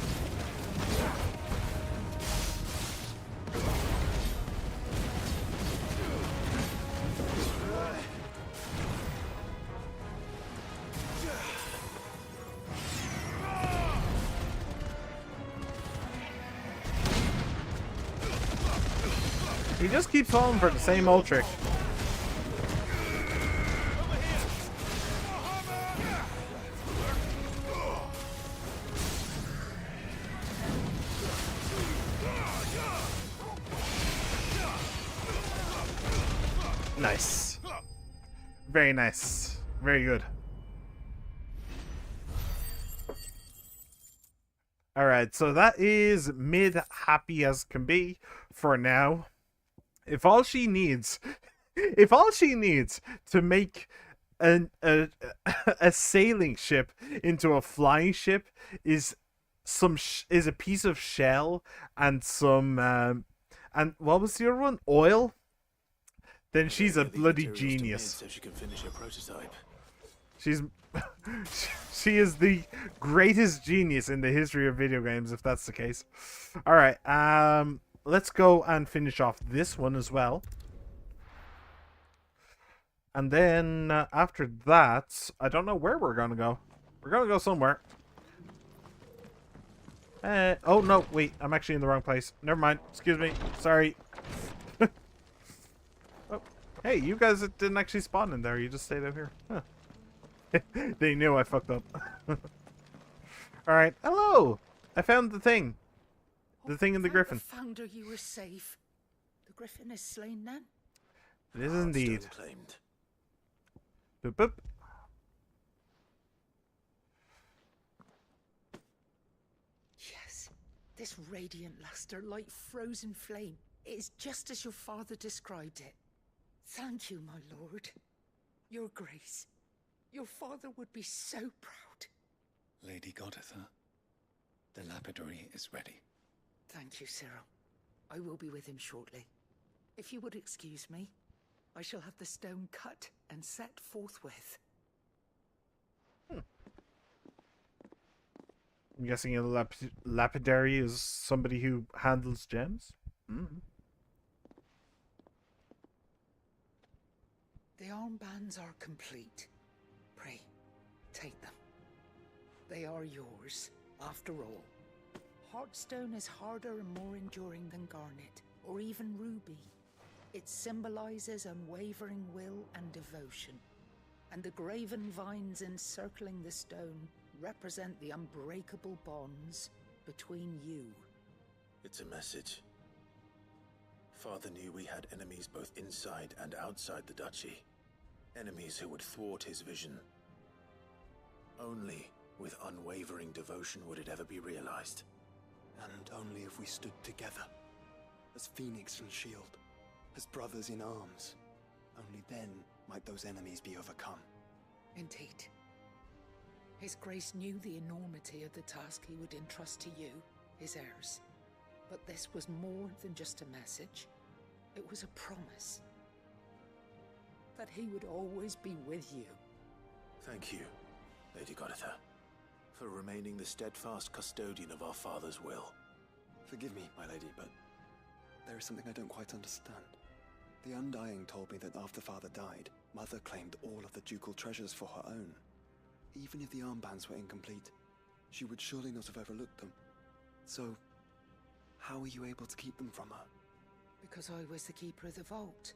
He just keeps falling for the same old trick. Nice. Very nice. Very good. Alright, so that is mid happy as can be for now. If all she needs to make a sailing ship into a flying ship is a piece of shell and some and what was the other one? Oil? Then she's a bloody genius. So she can finish her prototype. She is the greatest genius in the history of video games, if that's the case. Alright, let's go and finish off this one as well. And then after that, I don't know where we're going to go. We're going to go somewhere. Oh, no, wait. I'm actually in the wrong place. Never mind. Excuse me. Sorry. Oh, hey, you guys didn't actually spawn in there. You just stayed out here. Huh. They knew I fucked up. Alright. Hello. I found the thing. The thing in the griffin. Found her, you were safe. The griffin is slain then? It is indeed. Heartstone claimed. Boop boop. Yes. This radiant luster like frozen flame. It is just as your father described it. Thank you, my lord. Your grace. Your father would be so proud. Lady Goditha, the lapidary is ready. Thank you, Cyril. I will be with him shortly. If you would excuse me, I shall have the stone cut and set forthwith. I'm guessing a lapidary is somebody who handles gems? The armbands are complete. Pray, take them. They are yours, after all. Heartstone is harder and more enduring than garnet, or even ruby. It symbolizes unwavering will and devotion, and the graven vines encircling the stone represent the unbreakable bonds between you. It's a message. Father knew we had enemies both inside and outside the duchy. Enemies who would thwart his vision. Only with unwavering devotion would it ever be realized. And only if we stood together, as Phoenix and Shield, as brothers in arms. Only then might those enemies be overcome. Indeed. His Grace knew the enormity of the task he would entrust to you, his heirs. But this was more than just a message. It was a promise. That he would always be with you. Thank you, Lady Goditha, for remaining the steadfast custodian of our father's will. Forgive me, my lady, but there is something I don't quite understand. The Undying told me that after Father died, Mother claimed all of the ducal treasures for her own. Even if the armbands were incomplete, she would surely not have overlooked them. So, how were you able to keep them from her? Because I was the keeper of the vault.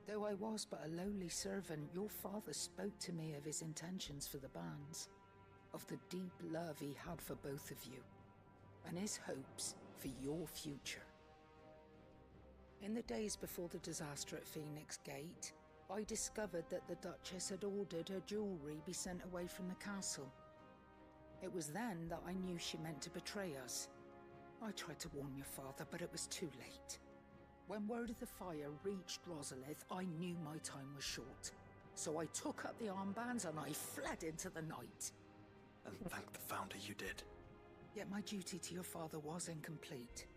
Though I was but a lowly servant, your father spoke to me of his intentions for the bands, of the deep love he had for both of you, and his hopes for your future. In the days before the disaster at Phoenix Gate, I discovered that the Duchess had ordered her jewelry be sent away from the castle. It was then that I knew she meant to betray us. I tried to warn your father, but it was too late. When word of the fire reached Rosalith, I knew my time was short. So I took up the armbands and I fled into the night. And thank the Founder you did. Yet my duty to your father was incomplete.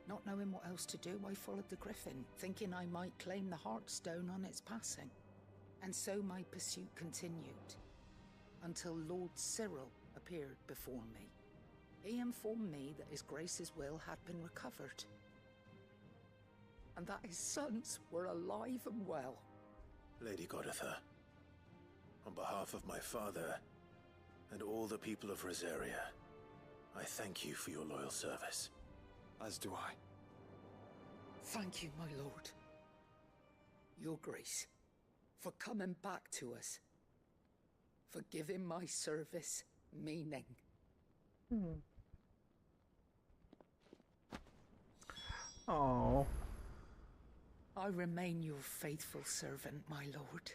Not knowing what else to do, I followed the Griffin, thinking I might claim the Heartstone on its passing. And so my pursuit continued, until Lord Cyril appeared before me. He informed me that His Grace's will had been recovered, and that his sons were alive and well. Lady Goditha, on behalf of my father and all the people of Rosaria, I thank you for your loyal service. As do I. Thank you, my lord. Your Grace, for coming back to us, for giving my service meaning. Oh. I remain your faithful servant, my lord.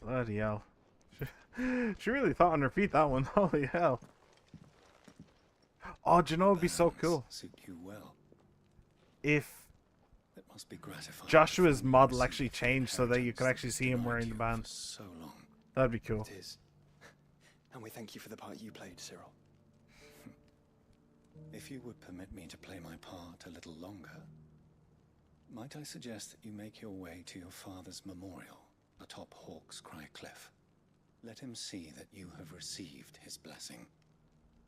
Bloody hell. She really thought on her feet, that one. Holy hell. Oh, do you know what would be so cool? Suit you well. If It must be gratifying. Joshua's model actually changed so that you could actually see him wearing the band. So long. That'd be cool. It is. And we thank you for the part you played, Cyril. If you would permit me to play my part a little longer, might I suggest that you make your way to your father's memorial atop Hawk's Cry Cliff? Let him see that you have received his blessing,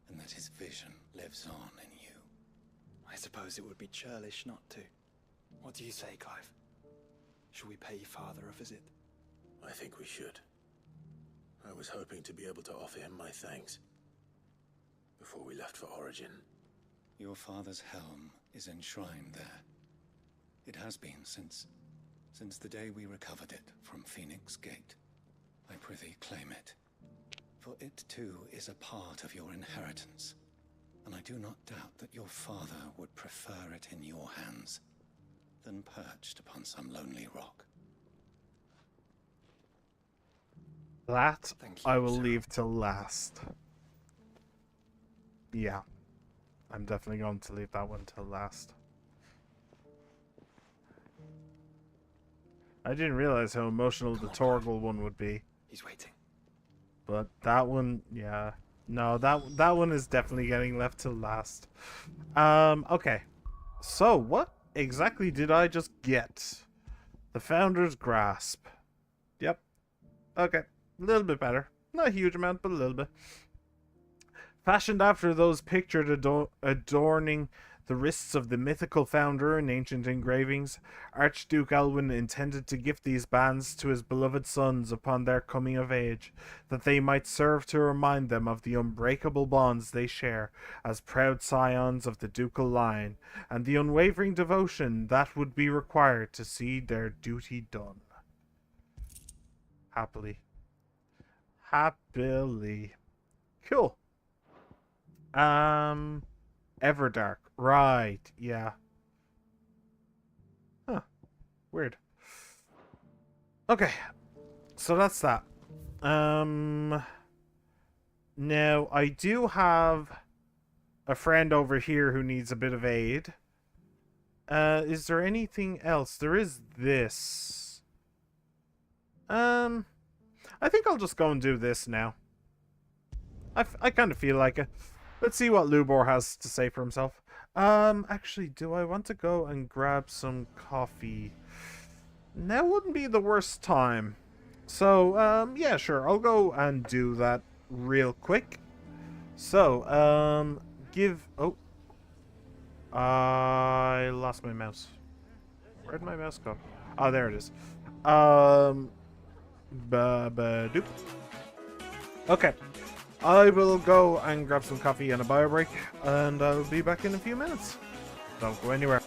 and that his vision lives on in you. I suppose it would be churlish not to. What do you say, Clive? Should we pay Father a visit? I think we should. I was hoping to be able to offer him my thanks before we left for Origin. Your father's helm is enshrined there. It has been since the day we recovered it from Phoenix Gate. I prithee claim it. For it too is a part of your inheritance, and I do not doubt that your father would prefer it in your hands than perched upon some lonely rock. That I will leave till last. Yeah. I'm definitely going to leave that one till last. I didn't realize how emotional the Torgal one would be. He's waiting. But that one, yeah. No, that one is definitely getting left till last. Okay. So, what exactly did I just get? The Founder's Grasp. Yep. Okay. A little bit better. Not a huge amount, but a little bit. Fashioned after those pictured adorning the wrists of the mythical founder in ancient engravings, Archduke Elwyn intended to gift these bands to his beloved sons upon their coming of age, that they might serve to remind them of the unbreakable bonds they share as proud scions of the ducal line, and the unwavering devotion that would be required to see their duty done. Happily. Happily. Cool. Everdark. Right, yeah. Huh. Weird. Okay. So that's that. Now, I do have a friend over here who needs a bit of aid. Is there anything else? There is this. I think I'll just go and do this now. I kind of feel like it. Let's see what Lubor has to say for himself. Actually, do I want to go and grab some coffee? Now wouldn't be the worst time. So, yeah, sure. I'll go and do that real quick. So, oh. I lost my mouse. Where'd my mouse go? Oh, there it is. Doop. Okay. I will go and grab some coffee and a bio break, and I'll be back in a few minutes. Don't go anywhere.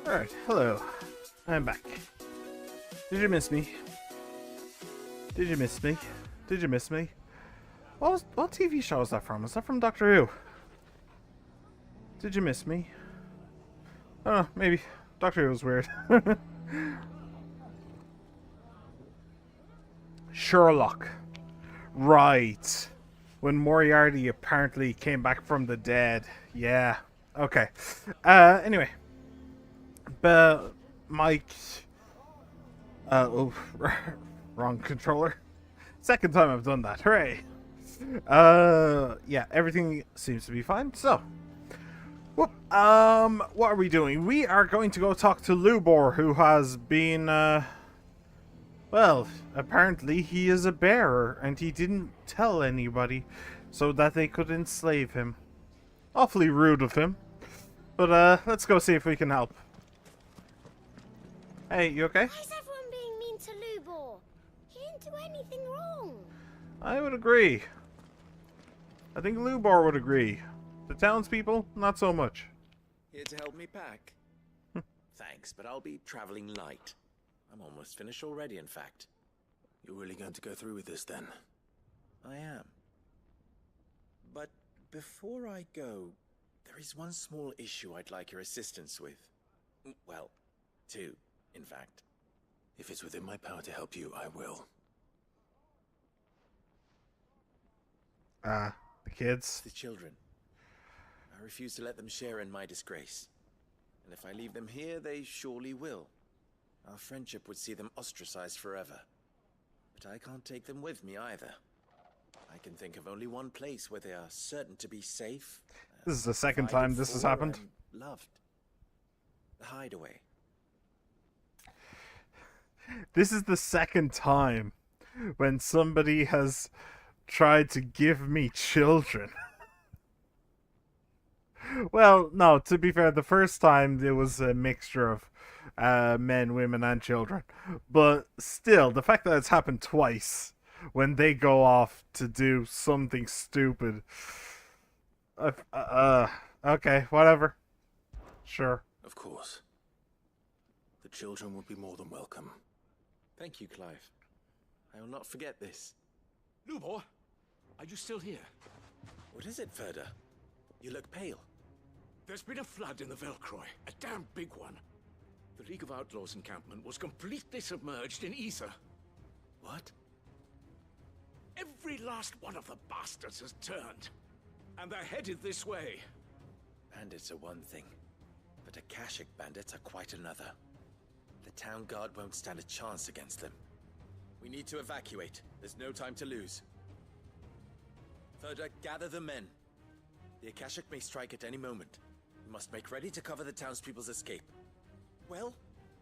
Alright, hello. I'm back. Did you miss me? Did you miss me? Did you miss me? What TV show is that from? Is that from Doctor Who? Did you miss me? I don't know, maybe. Doctor Who was weird. Sherlock. Right. When Moriarty apparently came back from the dead. Yeah. Okay. Anyway. But Mike. Oh, wrong controller. Second time I've done that. Hooray. Yeah, everything seems to be fine. So, whoop. What are we doing? We are going to go talk to Lubor, who has been, well, apparently he is a bearer, and he didn't tell anybody so that they could enslave him. Awfully rude of him. But, let's go see if we can help. Hey, you okay? Why is everyone being mean to Lubor? He didn't do anything wrong. I would agree. I think Lubar would agree. The townspeople, not so much. Here to help me pack? Thanks, but I'll be traveling light. I'm almost finished already, in fact. You're really going to go through with this, then? I am. But before I go, there is one small issue I'd like your assistance with. Well, two, in fact. If it's within my power to help you, I will. The kids. The children. I refuse to let them share in my disgrace. And if I leave them here, they surely will. Our friendship would see them ostracized forever. But I can't take them with me either. I can think of only one place where they are certain to be safe. This is the second time this has happened. Loved. The hideaway. This is the second time when somebody has tried to give me children. Well, no, to be fair, the first time there was a mixture of men, women, and children. But still, the fact that it's happened twice when they go off to do something stupid. Okay, whatever. Sure. Of course. The children would be more than welcome. Thank you, Clive. I will not forget this. Lubor, are you still here? What is it, Ferda? You look pale. There's been a flood in the Velcroy, a damn big one. The League of Outlaws encampment was completely submerged in ether. What? Every last one of the bastards has turned, and they're headed this way. Bandits are one thing, but Akashic bandits are quite another. The town guard won't stand a chance against them. We need to evacuate. There's no time to lose. Ferda, gather the men. The Akashic may strike at any moment. We must make ready to cover the townspeople's escape. Well,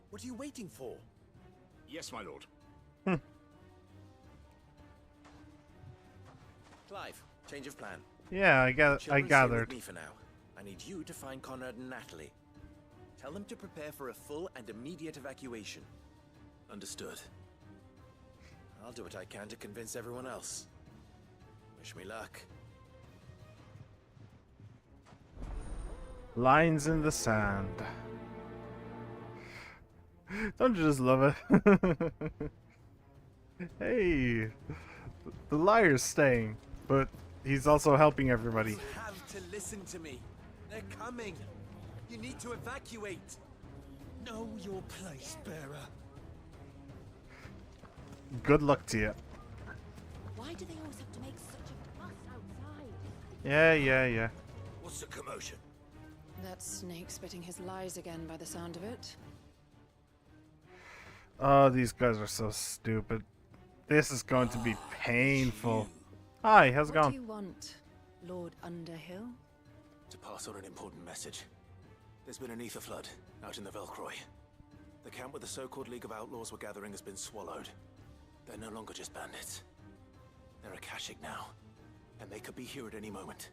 what are you waiting for? Yes, my lord. Clive, change of plan. Yeah, I Children, gathered. stay with me for now. I need you to find Conrad and Natalie. Tell them to prepare for a full and immediate evacuation. Understood. I'll do what I can to convince everyone else. Wish me luck. Lines in the sand. Don't you just love it? Hey, the liar's staying, but he's also helping everybody. You have to listen to me. They're coming. You need to evacuate. Know your place, bearer. Good luck to you. Why do they always have to make such a fuss outside? Yeah. What's the commotion? That snake spitting his lies again by the sound of it. Oh, these guys are so stupid. This is going to be painful. Hi, how's it going? What do you want, Lord Underhill? To pass on an important message. There's been an ether flood out in the Velcroy. The camp where the so-called League of Outlaws were gathering has been swallowed. They're no longer just bandits. They're Akashic now, and they could be here at any moment.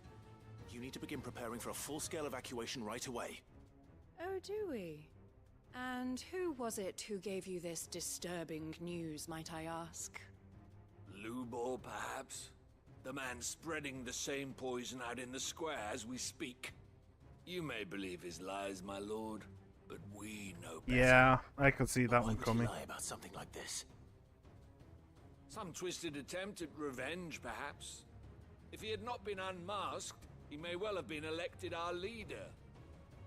You need to begin preparing for a full-scale evacuation right away. Oh, do we? And who was it who gave you this disturbing news, might I ask? Lubor, perhaps? The man spreading the same poison out in the square as we speak. You may believe his lies, my lord, but we know better. Yeah, I could see that one coming. Why would he lie about something like this? Some twisted attempt at revenge, perhaps. If he had not been unmasked, he may well have been elected our leader.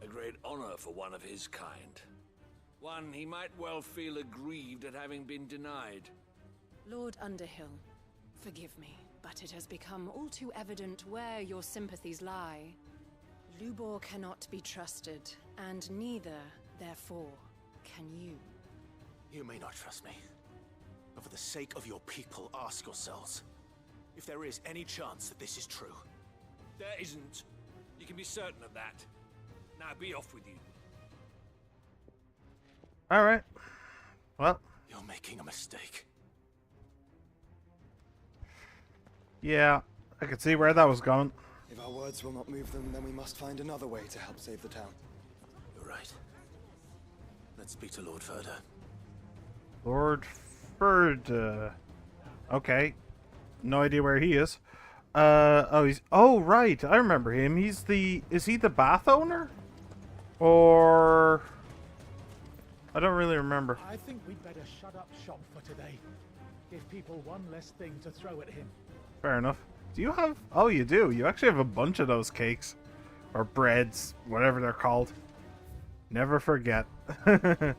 A great honor for one of his kind. One he might well feel aggrieved at having been denied. Lord Underhill, forgive me, but it has become all too evident where your sympathies lie. Lubor cannot be trusted, and neither, therefore, can you. You may not trust me, but for the sake of your people, ask yourselves if there is any chance that this is true. There isn't. You can be certain of that. Now be off with you. Alright. Well. You're making a mistake. Yeah, I could see where that was going. If our words will not move them, then we must find another way to help save the town. You're right. Let's speak to Lord Ferda. Lord Ferda. Okay. No idea where he is. Oh, right. I remember him. Is he the bath owner? Or... I don't really remember. I think we'd better shut up shop for today. Give people one less thing to throw at him. Fair enough. Do you have... Oh, you do. You actually have a bunch of those cakes. Or breads. Whatever they're called. Never forget. What's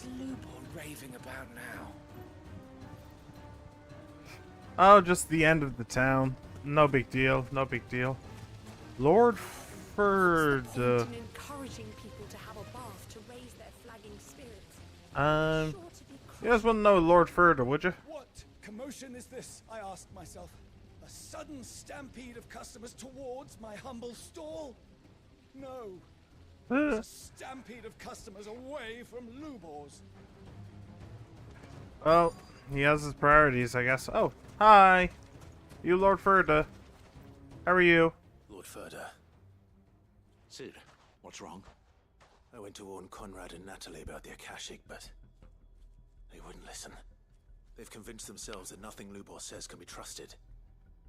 Lubor raving about now? Oh, just the end of the town. No big deal. No big deal. Lord Ferd... encouraging people to have a bath to raise their flagging spirits. You guys wouldn't know Lord Furder, would you? What commotion is this? I asked myself. A sudden stampede of customers towards my humble stall? No. It's a stampede of customers away from Lubor's. Well, he has his priorities, I guess. Oh, hi. You Lord Furder. How are you? Lord Furder. Sid, what's wrong? I went to warn Conrad and Natalie about the Akashic, but they wouldn't listen. They've convinced themselves that nothing Lubor says can be trusted.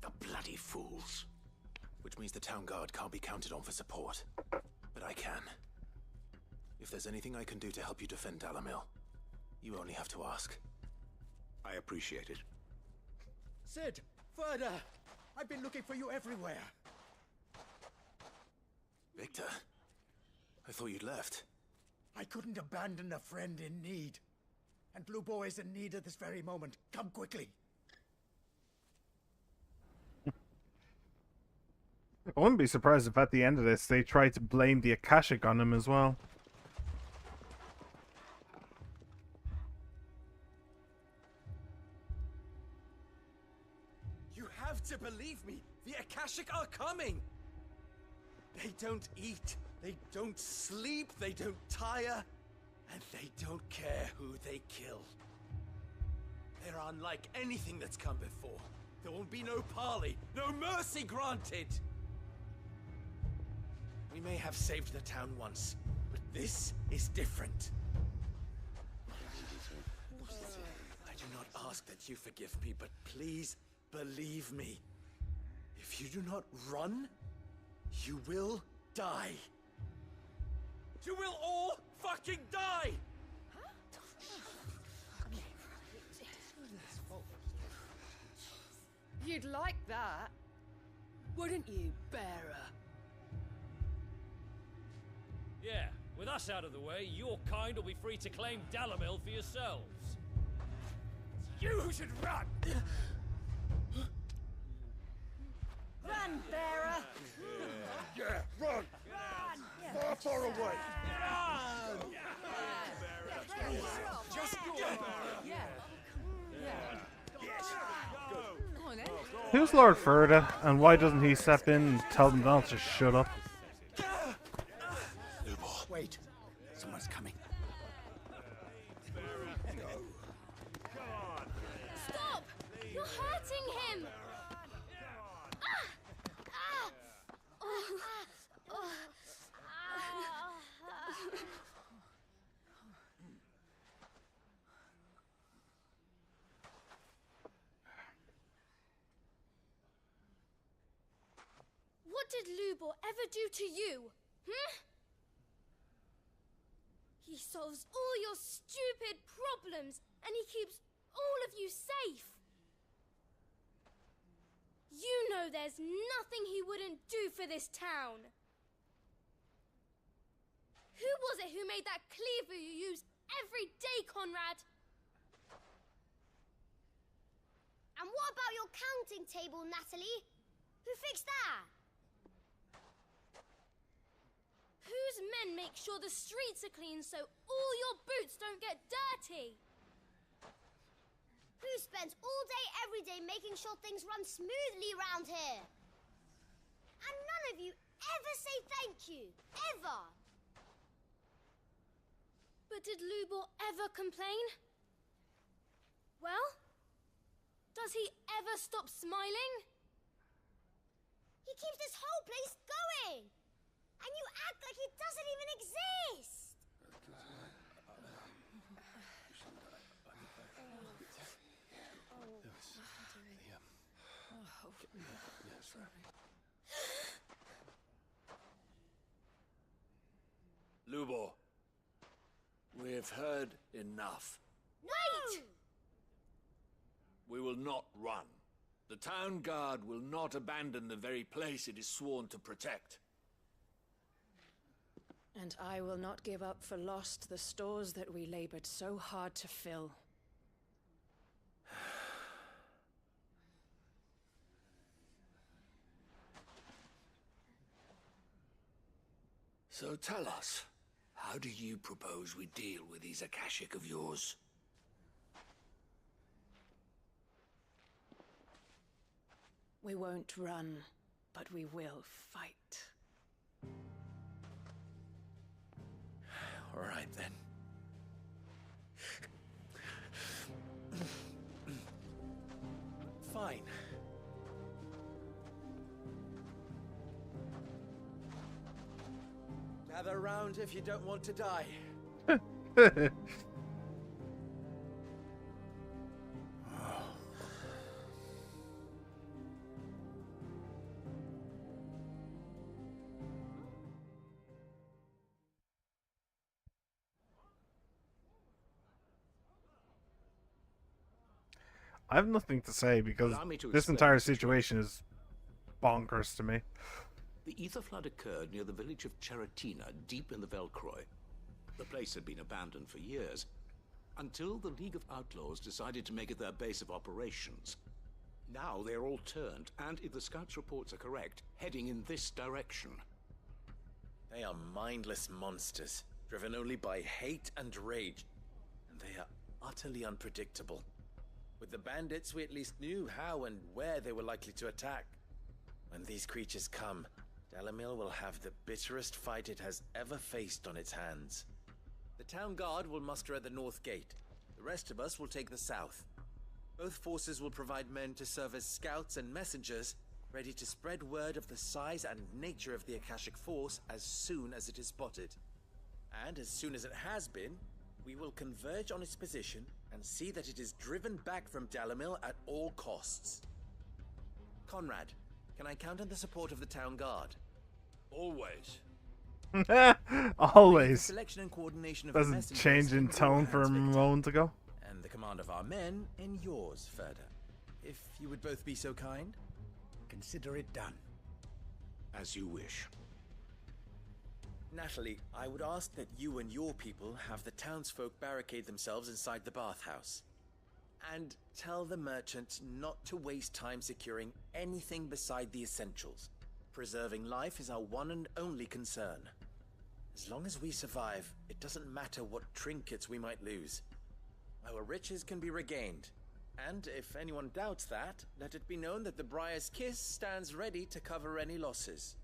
The bloody fools. Which means the town guard can't be counted on for support. But I can. If there's anything I can do to help you defend Dalamil, you only have to ask. I appreciate it. Sid! Further! I've been looking for you everywhere. Victor? I thought you'd left. I couldn't abandon a friend in need. And Lubor is in need at this very moment. Come quickly. I wouldn't be surprised if at the end of this they try to blame the Akashic on him as well. You have to believe me. The Akashic are coming. They don't eat, they don't sleep, they don't tire, and they don't care who they kill. They're unlike anything that's come before. There won't be no parley, no mercy granted. We may have saved the town once, but this is different. I do not ask that you forgive me, but please believe me. If you do not run, you will die. You will all fucking die! You'd like that, wouldn't you, bearer? Yeah, with us out of the way, your kind will be free to claim Dalamil for yourselves. You should run! Run, bearer! Yeah, run! Far, far away! Just Who's Lord Furder, and why doesn't he step in and tell them all to shut up? Wait, someone's coming. Stop! You're hurting him! What did Lubor ever do to you? He solves all your stupid problems, and he keeps all of you safe. You know there's nothing he wouldn't do for this town. Who was it who made that cleaver you use every day, Conrad? And what about your counting table, Natalie? Who fixed that? Whose men make sure the streets are clean so all your boots don't get dirty? Who spends all day every day making sure things run smoothly round here? And none of you ever say thank you. Ever. But did Lubor ever complain? Well, does he ever stop smiling? He keeps this whole place going. And you act like it doesn't even exist! Yes, sir. Lubor, we've heard enough. Wait! We will not run. The town guard will not abandon the very place it is sworn to protect. And I will not give up for lost the stores that we labored so hard to fill. So tell us, how do you propose we deal with these Akashic of yours? We won't run, but we will fight. All right, then. Fine. Gather round if you don't want to die. I have nothing to say because Allow me to this explain entire the situation. situation is bonkers to me. The ether flood occurred near the village of Cheratina, deep in the Velcroy. The place had been abandoned for years, until the League of Outlaws decided to make it their base of operations. Now they're all turned, and if the scouts' reports are correct, heading in this direction. They are mindless monsters, driven only by hate and rage, and they are utterly unpredictable. With the bandits, we at least knew how and where they were likely to attack. When these creatures come, Dalamil will have the bitterest fight it has ever faced on its hands. The town guard will muster at the north gate. The rest of us will take the south. Both forces will provide men to serve as scouts and messengers, ready to spread word of the size and nature of the Akashic force as soon as it is spotted. And as soon as it has been, we will converge on its position and see that it is driven back from Dalamil at all costs. Conrad, can I count on the support of the town guard? Always. Always. The selection and coordination of Doesn't messengers change in in tone your for a hands, Victor. moment ago. And the command of our men in yours, Ferda. If you would both be so kind. Consider it done. As you wish. Natalie, I would ask that you and your people have the townsfolk barricade themselves inside the bathhouse. And tell the merchant not to waste time securing anything beside the essentials. Preserving life is our one and only concern. As long as we survive, it doesn't matter what trinkets we might lose. Our riches can be regained. And if anyone doubts that, let it be known that the Briar's Kiss stands ready to cover any losses.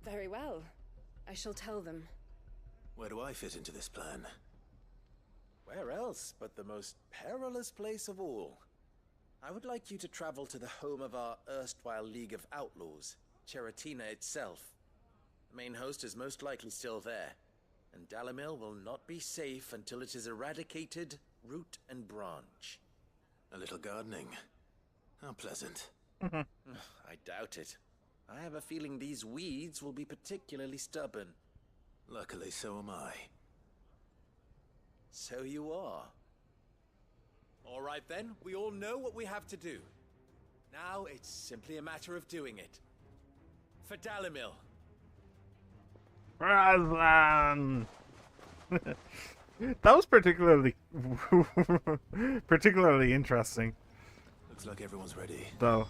Very well. I shall tell them. Where do I fit into this plan? Where else but the most perilous place of all? I would like you to travel to the home of our erstwhile League of Outlaws, Cheratina itself. The main host is most likely still there, and Dalamil will not be safe until it is eradicated, root and branch. A little gardening. How pleasant. I doubt it. I have a feeling these weeds will be particularly stubborn. Luckily, so am I. So you are. All right then, we all know what we have to do. Now it's simply a matter of doing it. For Dalamil. Razan! That was particularly interesting. Looks like everyone's ready. Though.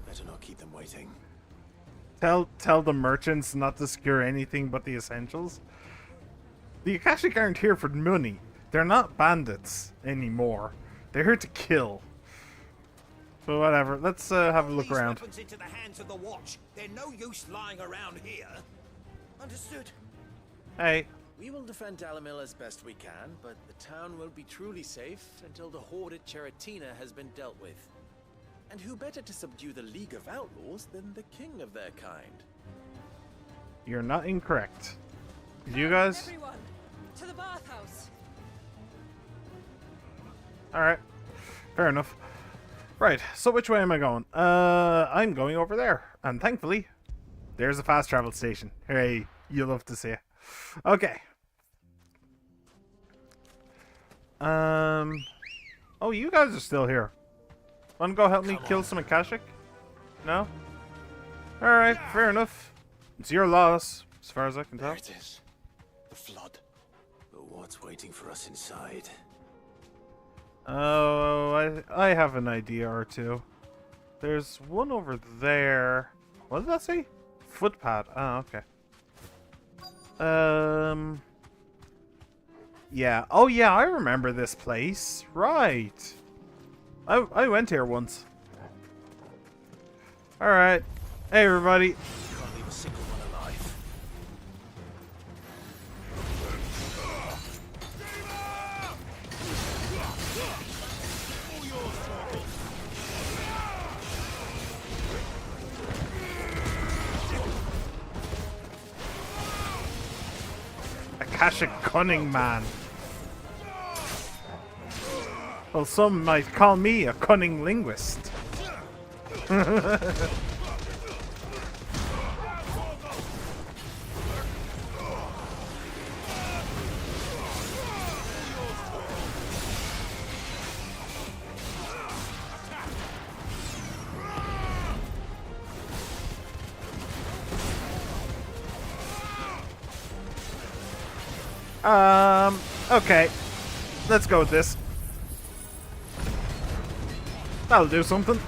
Better not keep them waiting. Tell the merchants not to secure anything but the essentials. The Akashic aren't here for money. They're not bandits anymore. They're here to kill. So whatever. Let's have a look around. Weapons into the hands of the watch. They're no use lying around here. Understood. Hey. We will defend Dalamil as best we can, but the town won't be truly safe until the horde at Cheratina has been dealt with. And who better to subdue the League of Outlaws than the king of their kind? You're not incorrect. You guys? Everyone, to the bathhouse. Alright. Fair enough. Right, so which way am I going? I'm going over there. And thankfully, there's a fast travel station. Hey, you love to see it. Okay. Oh, you guys are still here. Wanna go help me kill some Akashic? No? Alright, fair enough. It's your loss, as far as I can tell. There it is. The flood. But what's waiting for us inside? Oh, I have an idea or two. There's one over there. What did that say? Footpad. Oh, okay. Yeah. Oh, yeah, I remember this place. Right. I went here once. Alright. Hey, everybody. Can't leave a single one alive. Akashic cunning man. Well, some might call me a cunning linguist. Okay. Let's go with this. That'll do something.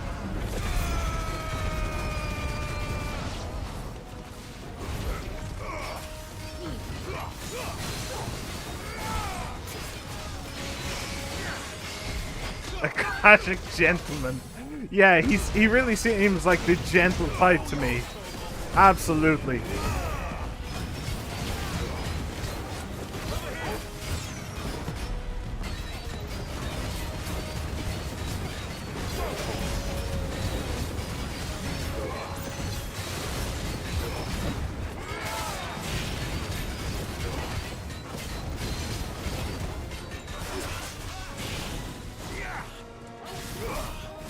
Akashic gentleman. Yeah, he really seems like the gentle type to me. Absolutely.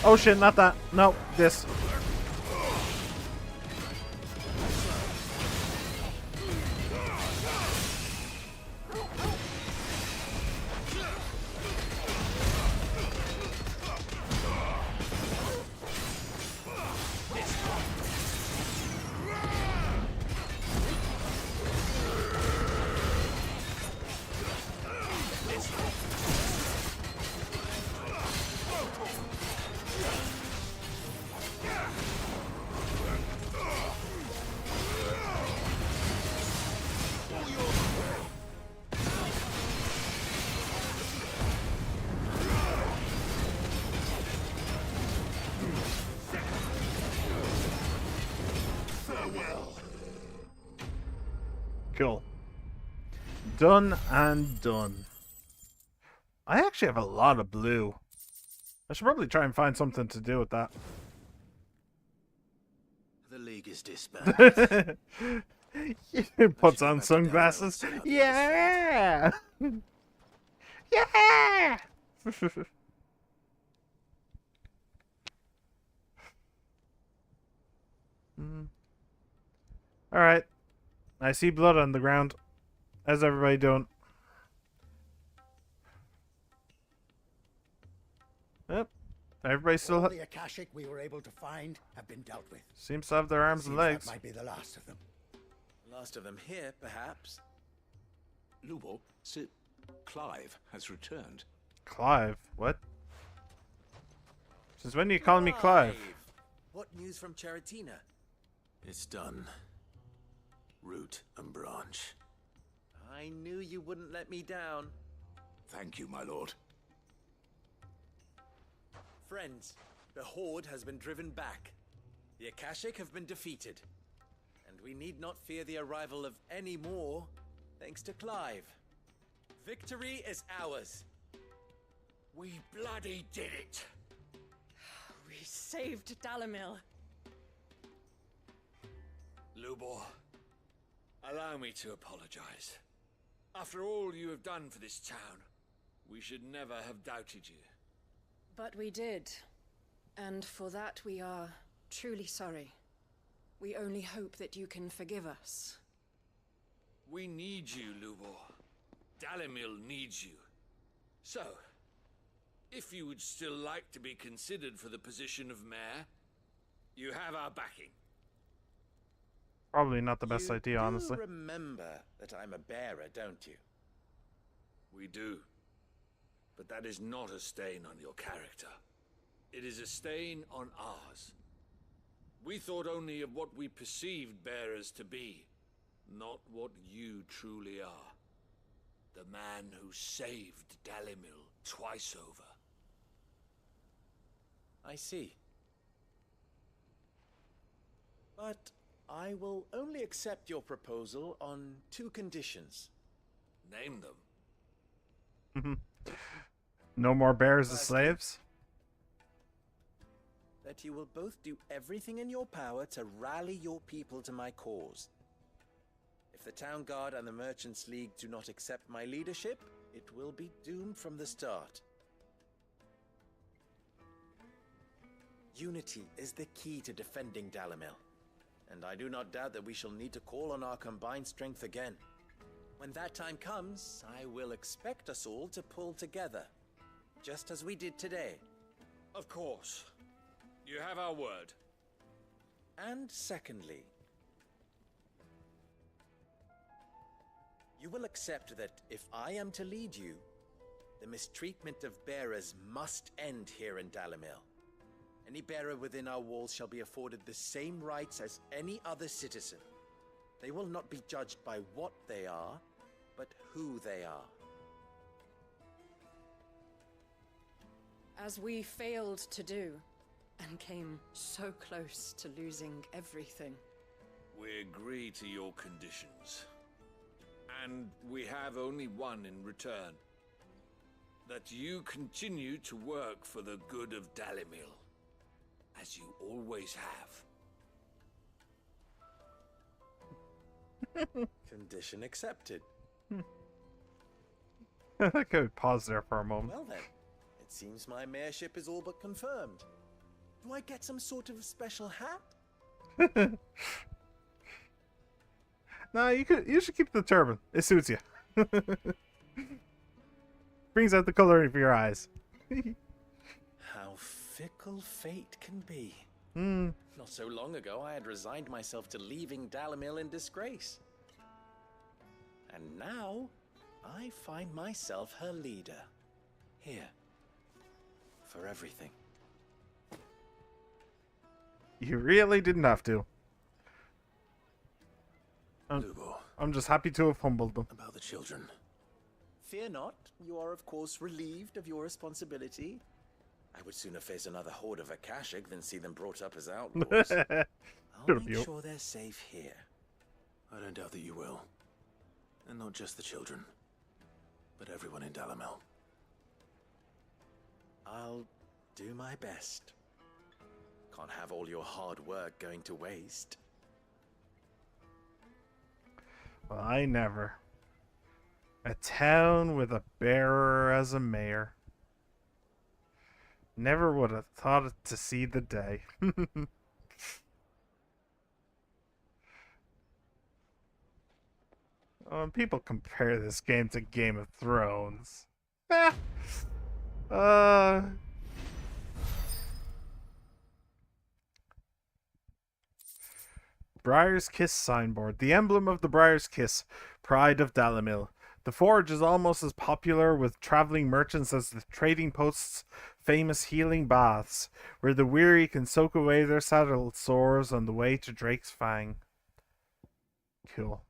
Oh shit, not that. No, this. Cool. Done and done. I actually have a lot of blue. I should probably try and find something to do with that. The League is disbanded. He puts on sunglasses. Yeah! Yeah! Alright. I see blood on the ground. How's everybody doing? Yep. Everybody's still... All the Akashic we were able to find have been dealt with. Seems to have their arms and legs. That might be the last of them. Last of them here, perhaps. Lubor, Sir Clive has returned. Clive? What? Since when are you calling me Clive? What news from Charatina? It's done. Root and branch. I knew you wouldn't let me down. Thank you, my lord. Friends, the Horde has been driven back. The Akashic have been defeated. And we need not fear the arrival of any more, thanks to Clive. Victory is ours. We bloody did it. We saved Dalamil. Lubor, allow me to apologize. After all you have done for this town, we should never have doubted you. But we did. And for that we are truly sorry. We only hope that you can forgive us. We need you, Lubor. Dalimil needs you. So, if you would still like to be considered for the position of mayor, you have our backing. Probably not the best idea, honestly. You remember that I'm a bearer, don't you? We do. But that is not a stain on your character. It is a stain on ours. We thought only of what we perceived bearers to be, not what you truly are. The man who saved Dalimil twice over. I see. But I will only accept your proposal on 2 conditions. Name them. No more bears as slaves? That you will both do everything in your power to rally your people to my cause. If the Town Guard and the Merchants League do not accept my leadership, it will be doomed from the start. Unity is the key to defending Dalimil, and I do not doubt that we shall need to call on our combined strength again. When that time comes, I will expect us all to pull together, just as we did today. Of course. You have our word. And secondly, you will accept that if I am to lead you, the mistreatment of bearers must end here in Dalimil. Any bearer within our walls shall be afforded the same rights as any other citizen. They will not be judged by what they are, but who they are. As we failed to do, and came so close to losing everything. We agree to your conditions. And we have only one in return. That you continue to work for the good of Dalimil, as you always have. Condition accepted. I could pause there for a moment. Well then, it seems my mayorship is all but confirmed. Do I get some sort of special hat? No, you should keep the turban. It suits you. Brings out the color of your eyes. How fickle fate can be. Not so long ago, I had resigned myself to leaving Dalimil in disgrace. And now, I find myself her leader. Here. For everything. You really didn't have to. I'm just happy to have humbled them. About the children. Fear not. You are, of course, relieved of your responsibility. I would sooner face another horde of Akashic than see them brought up as outlaws. I'll make sure they're safe here. I don't doubt that you will. And not just the children, but everyone in Dalimil. I'll do my best. Can't have all your hard work going to waste. Well, I never. A town with a bearer as a mayor. Never would have thought it to see the day. People compare this game to Game of Thrones. Briar's Kiss signboard. The emblem of the Briar's Kiss, pride of Dalimil. The forge is almost as popular with traveling merchants as the trading post's famous healing baths, where the weary can soak away their saddle sores on the way to Drake's Fang. Cool.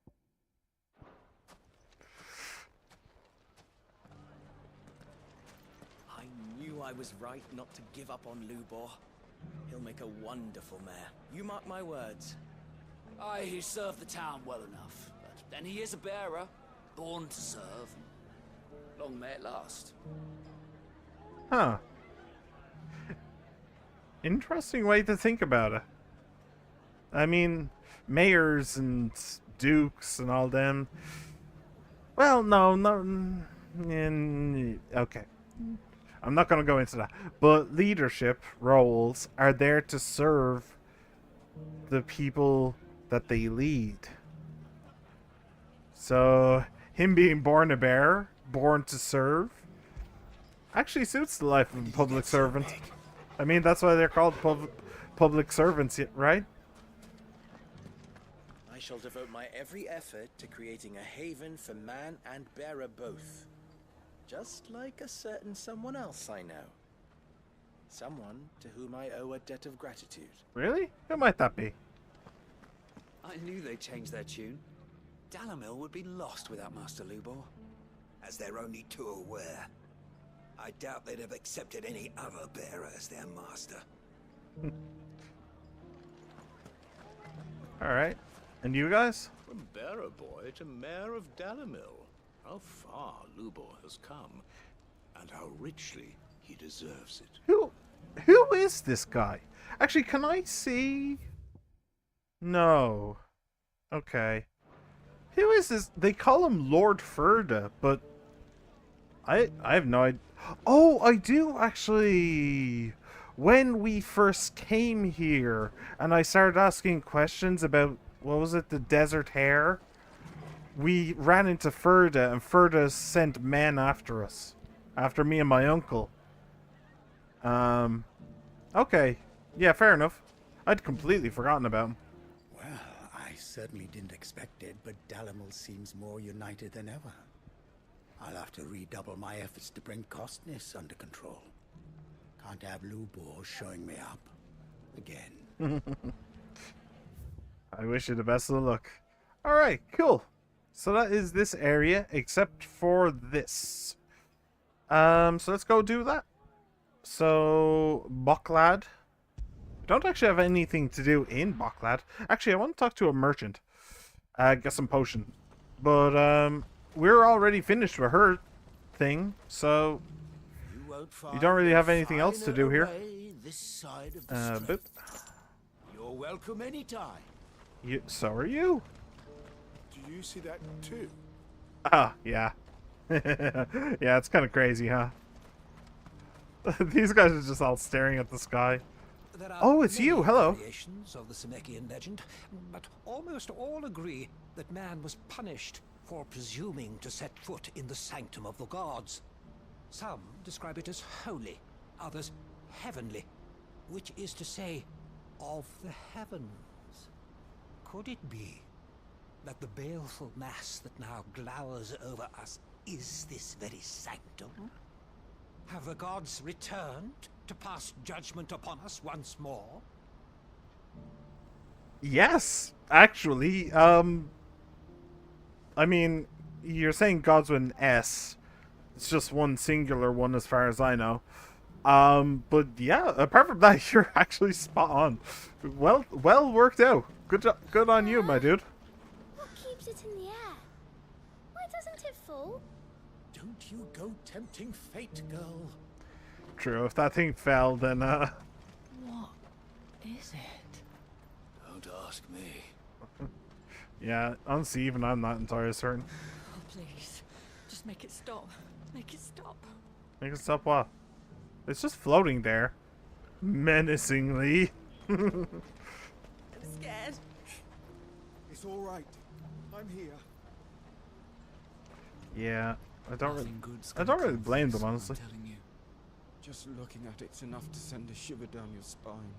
I knew I was right not to give up on Lubor. He'll make a wonderful mayor. You mark my words. Aye, he served the town well enough, but then he is a bearer, born to serve. Long may it last. Huh. Interesting way to think about it. I mean, mayors and dukes and all them. Well, no. Okay. I'm not going to go into that. But leadership roles are there to serve the people that they lead. So, him being born a bear, born to serve, actually suits the life of a public servant. I mean, that's why they're called public servants, right? I shall devote my every effort to creating a haven for man and bearer both. Just like a certain someone else I know. Someone to whom I owe a debt of gratitude. Really? Who might that be? I knew they'd change their tune. Dalamil would be lost without Master Lubor. As they're only too aware. I doubt they'd have accepted any other bearer as their master. Alright. And you guys? From bearer boy to mayor of Dalamil. How far Lubor has come, and how richly he deserves it. Who is this guy? Actually, can I see? No. Okay. Who is this? They call him Lord Ferda, but I have no idea. Oh, I do actually. When we first came here and I started asking questions about, what was it, the desert hare? We ran into Ferda, and Ferda sent men after us. After me and my uncle. Okay. Yeah, fair enough. I'd completely forgotten about him. Well, I certainly didn't expect it, but Dalamil seems more united than ever. I'll have to redouble my efforts to bring Costness under control. Can't have Lubor showing me up again. I wish you the best of the luck. Alright, cool. So that is this area, except for this. So let's go do that. So, Boklad. Don't actually have anything to do in Boklad. Actually, I want to talk to a merchant. Get some potion. But, we're already finished with her thing, so you don't really have anything else to do here. Boop. You're welcome anytime. So are you. Do you see that too? Ah, yeah. Yeah, it's kind of crazy, huh? These guys are just all staring at the sky. Oh, it's you. Hello. Variations of the Semekian legend, but almost all agree that man was punished for presuming to set foot in the sanctum of the gods. Some describe it as holy, others heavenly, which is to say, of the heavens. Could it be that the baleful mass that now glowers over us is this very sanctum? Have the gods returned to pass judgment upon us once more? Yes, actually. I mean, you're saying gods with an S. It's just one singular one as far as I know. But yeah, apart from that, you're actually spot on. Well worked out. Good on you, my dude. What keeps it in the air? Why doesn't it fall? Don't you go tempting fate, girl. True, if that thing fell, then, What is it? Don't ask me. Yeah, honestly, even I'm not entirely certain. Oh, please. Just make it stop. Make it stop. Make it stop what? It's just floating there. Menacingly. I'm scared. It's all right. I'm here. Yeah, I don't really blame them, honestly. I'm telling you. Just looking at it's enough to send a shiver down your spine.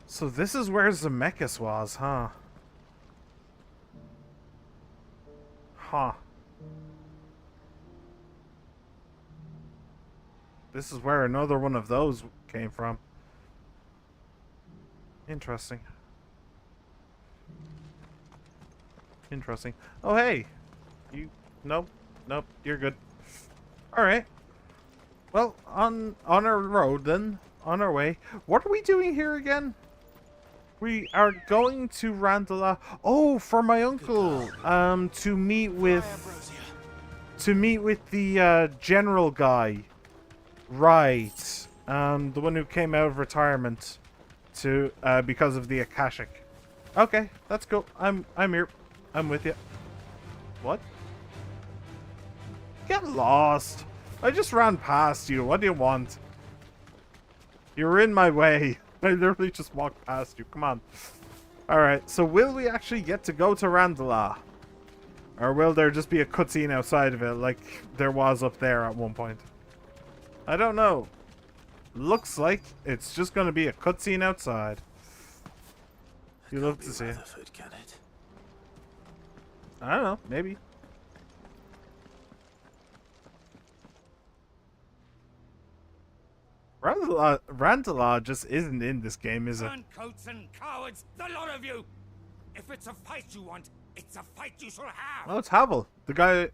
So this is where Zemeckis was, huh? Huh. This is where another one of those came from. Interesting. Interesting. Oh, hey! You... Nope. Nope. You're good. Alright. Well, on our road, then. On our way. What are we doing here again? We are going to Randala. Oh, for my uncle. To meet with... To meet with the, general guy. Right. The one who came out of retirement. To, because of the Akashic. Okay, that's cool. I'm here. I'm with you. What? Get lost. I just ran past you. What do you want? You're in my way. I literally just walked past you. Come on. Alright, so will we actually get to go to Randala? Or will there just be a cutscene outside of it like there was up there at one point? I don't know. Looks like it's just going to be a cutscene outside. You love to see it. Can it? I don't know. Maybe. Randala just isn't in this game, is it? Turncoats and cowards, the lot of you! If it's a fight you want, it's a fight you shall have! Oh, it's Havel. The guy...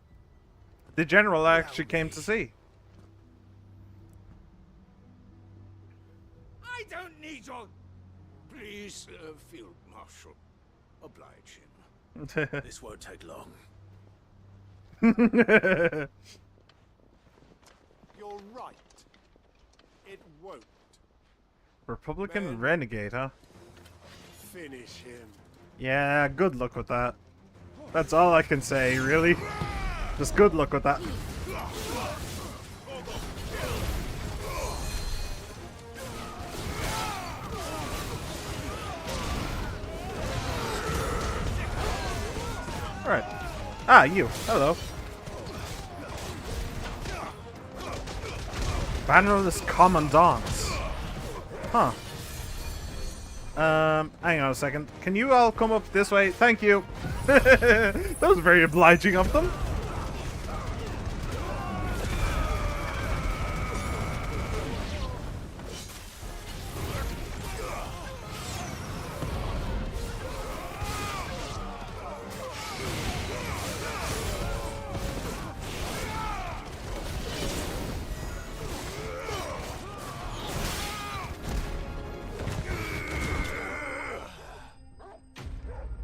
The general I actually came to see. I don't need your... Please, Field Marshal, oblige him. This won't take long. You're right. It won't. Republican renegade, huh? Finish him. Yeah, good luck with that. That's all I can say, really. Just good luck with that. Alright. Ah, you. Hello. Bannerless Commandants. Huh. Hang on a second. Can you all come up this way? Thank you. That was very obliging of them.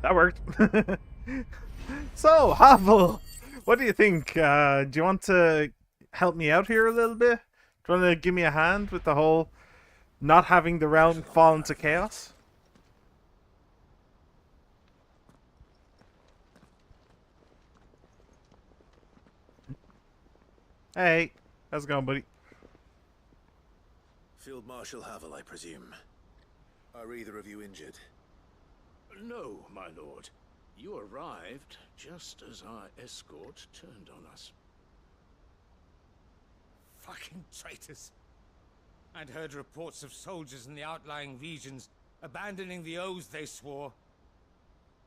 That worked. So, Havel, what do you think? Do you want to help me out here a little bit? Do you want to give me a hand with the whole not having the realm fall into chaos? Hey, how's it going, buddy? Field Marshal Havel, I presume. Are either of you injured? No, my lord. You arrived just as our escort turned on us. Fucking traitors. I'd heard reports of soldiers in the outlying regions abandoning the oaths they swore.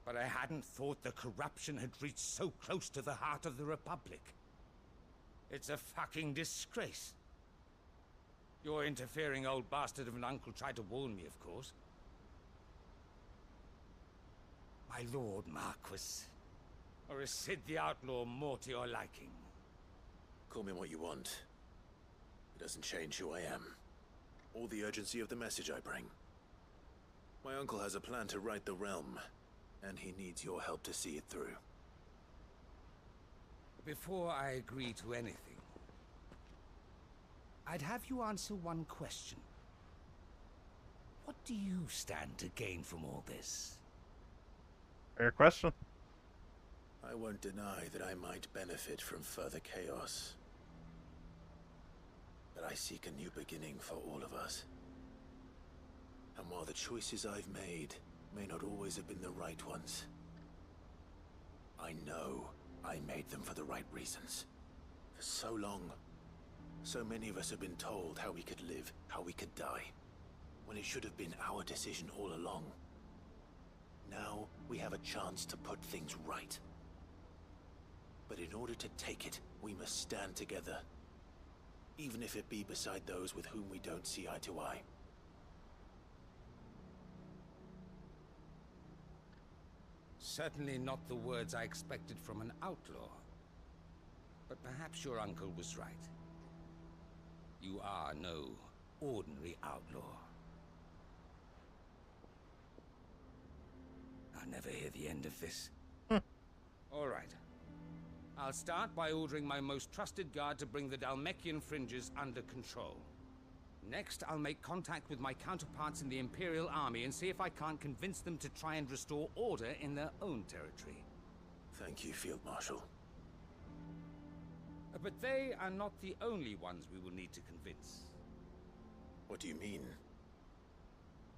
But I hadn't thought the corruption had reached so close to the heart of the Republic. It's a fucking disgrace. Your interfering old bastard of an uncle tried to warn me, of course. My lord Marquis. Or is Sid the Outlaw more to your liking? Call me what you want. It doesn't change who I am, or the urgency of the message I bring. My uncle has a plan to right the realm, and he needs your help to see it through. Before I agree to anything, I'd have you answer one question. What do you stand to gain from all this? Fair question. I won't deny that I might benefit from further chaos. But I seek a new beginning for all of us. And while the choices I've made may not always have been the right ones, I know I made them for the right reasons. For so long, so many of us have been told how we could live, how we could die, when it should have been our decision all along. Now, we have a chance to put things right. But in order to take it, we must stand together. Even if it be beside those with whom we don't see eye to eye. Certainly not the words I expected from an outlaw. But perhaps your uncle was right. You are no ordinary outlaw. I'll never hear the end of this. All right. I'll start by ordering my most trusted guard to bring the Dalmekian fringes under control. Next, I'll make contact with my counterparts in the Imperial Army and see if I can't convince them to try and restore order in their own territory. Thank you, Field Marshal. But they are not the only ones we will need to convince. What do you mean?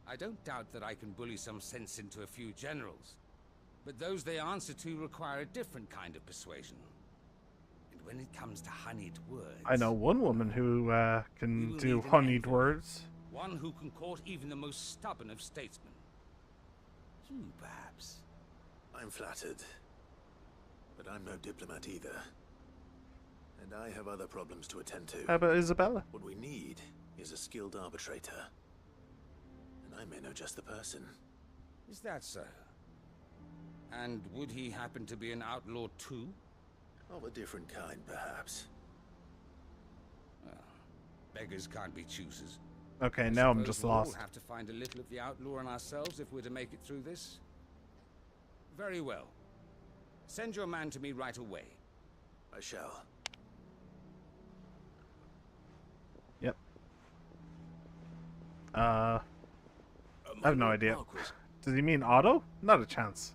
I don't doubt that I can bully some sense into a few generals, but those they answer to require a different kind of persuasion. And when it comes to honeyed words... I know one woman who can will do need an honeyed envoy. words. One who can court even the most stubborn of statesmen. You, perhaps. I'm flattered. But I'm no diplomat either. And I have other problems to attend to. How about Isabella? What we need is a skilled arbitrator. And I may know just the person. Is that so? And would he happen to be an outlaw too? Of a different kind, perhaps. Well, beggars can't be choosers. Okay, I now I'm suppose just we'll lost. all have to find a little of the outlaw in ourselves if we're to make it through this. Very well. Send your man to me right away. I shall. Yep. I have no idea. Does he mean Otto? Not a chance.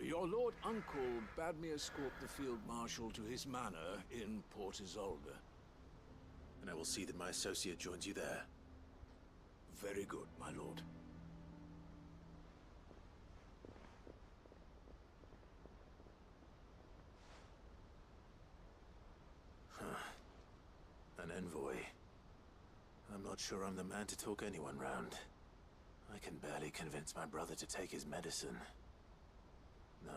Your Lord Uncle bade me escort the Field Marshal to his manor in Port Isolde. And I will see that my associate joins you there. Very good, my lord. An envoy. I'm not sure I'm the man to talk anyone round. I can barely convince my brother to take his medicine. No.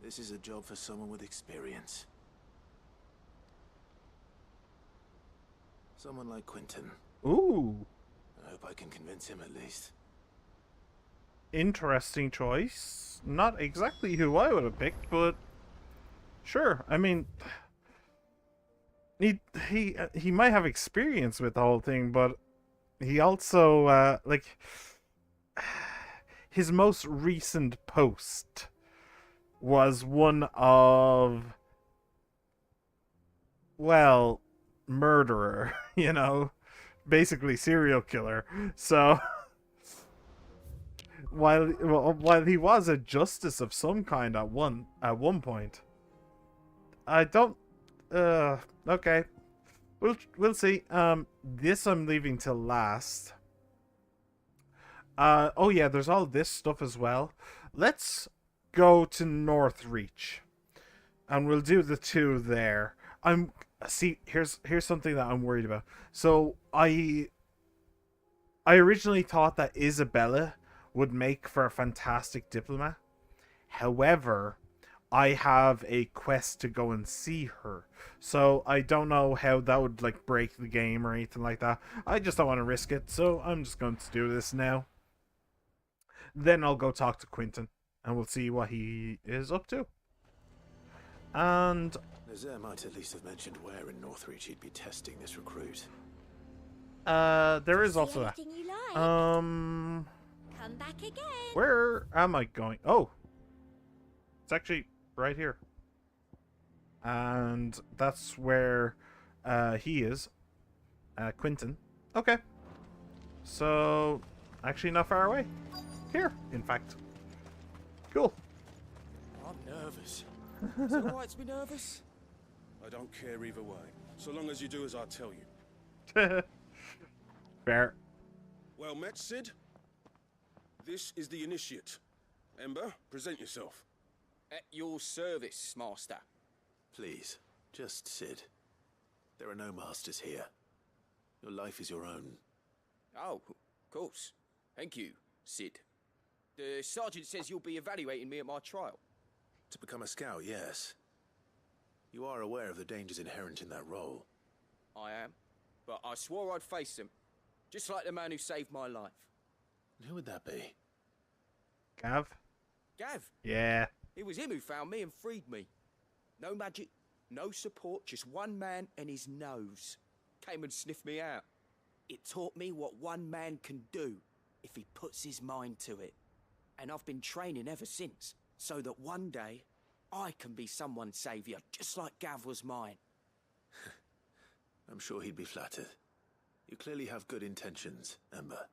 This is a job for someone with experience. Someone like Quentin. Ooh. I hope I can convince him at least. Interesting choice. Not exactly who I would have picked, but sure. I mean, he might have experience with the whole thing, but he also like his most recent post was one of, well, murderer, you know, basically serial killer. So while he was a justice of some kind at one point, I don't. Okay, we'll see. This I'm leaving till last. Oh yeah, there's all this stuff as well. Let's go to Northreach, and we'll do the two there. Here's something that I'm worried about. So I originally thought that Isabella would make for a fantastic diplomat. However, I have a quest to go and see her, so I don't know how that would like break the game or anything like that. I just don't want to risk it, so I'm just going to do this now. Then I'll go talk to Quentin, and we'll see what he is up to. And Nazaire might at least have mentioned where in Northreach he'd be testing this recruit. there is also that. Anything you like. Come back again. Where am I going? Oh, it's actually right here, and that's where he is, Quentin. Okay, so actually not far away. Here, in fact. Cool. I'm nervous. Is it alright to be nervous? I don't care either way, so long as you do as I tell you. Fair. Well met, Sid. This is the initiate. Ember, present yourself. At your service, Master. Please, just Sid. There are no masters here. Your life is your own. Oh, of course. Thank you, Sid. The sergeant says you'll be evaluating me at my trial. To become a scout, yes. You are aware of the dangers inherent in that role. I am. But I swore I'd face them. Just like the man who saved my life. Who would that be? Gav? Gav? Yeah. It was him who found me and freed me. No magic, no support, just one man and his nose. Came and sniffed me out. It taught me what one man can do if he puts his mind to it. And I've been training ever since, so that one day I can be someone's saviour, just like Gav was mine. I'm sure he'd be flattered. You clearly have good intentions, Ember.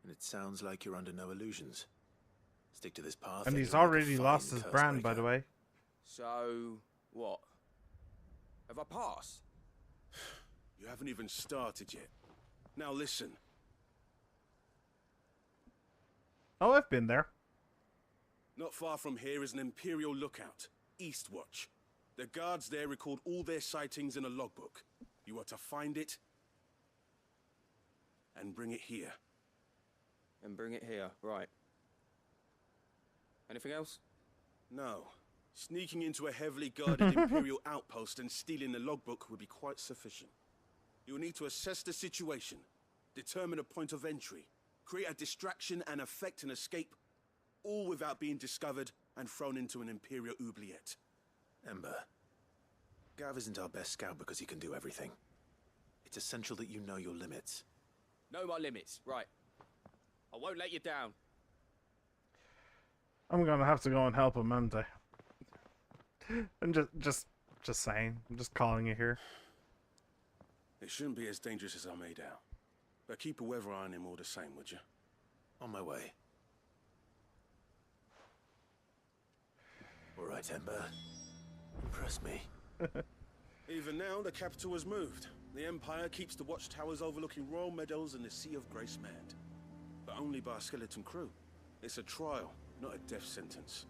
And it sounds like you're under no illusions. Stick to this path. And he's you'll make a already fine lost his brand, by cursebreaker. the way. So, what? Have I passed? You haven't even started yet. Now listen. Oh, I've been there. Not far from here is an Imperial lookout, Eastwatch. The guards there record all their sightings in a logbook. You are to find it and bring it here. And bring it here, right. Anything else? No. Sneaking into a heavily guarded Imperial outpost and stealing the logbook would be quite sufficient. You will need to assess the situation, determine a point of entry, create a distraction and effect an escape, all without being discovered and thrown into an Imperial oubliette. Ember, Gav isn't our best scout because he can do everything. It's essential that you know your limits. Know my limits, right. I won't let you down. I'm gonna have to go and help him, aren't I? I'm just saying. I'm just calling it here. It shouldn't be as dangerous as I made out. But keep a weather eye on him all the same, would you? On my way. All right, Ember. Impress me. Even now, the capital has moved. The Empire keeps the watchtowers overlooking royal meadows and the Sea of Grace manned. But only by a skeleton crew. It's a trial, not a death sentence.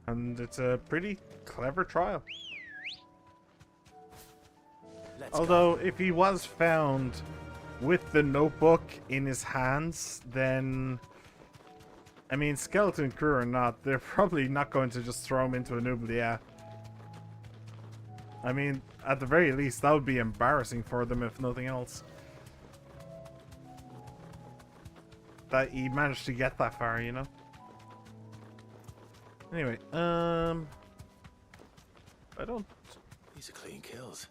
And it's a pretty clever trial. Although, if he was found with the notebook in his hands, then... I mean, skeleton crew or not, they're probably not going to just throw him into an oubliette. I mean, at the very least, that would be embarrassing for them, if nothing else. That he managed to get that far, you know? Anyway, I don't... These are clean kills.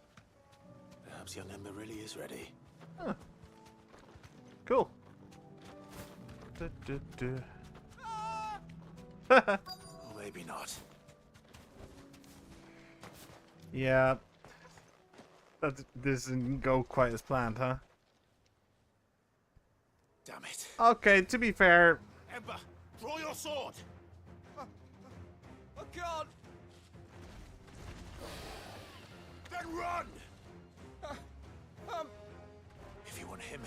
Perhaps young Ember really is ready. Huh. Cool. Or maybe not. Yeah. This didn't go quite as planned, huh? Damn it. Okay, to be fair... Ember, draw your sword! I can't! Then run! If you want him,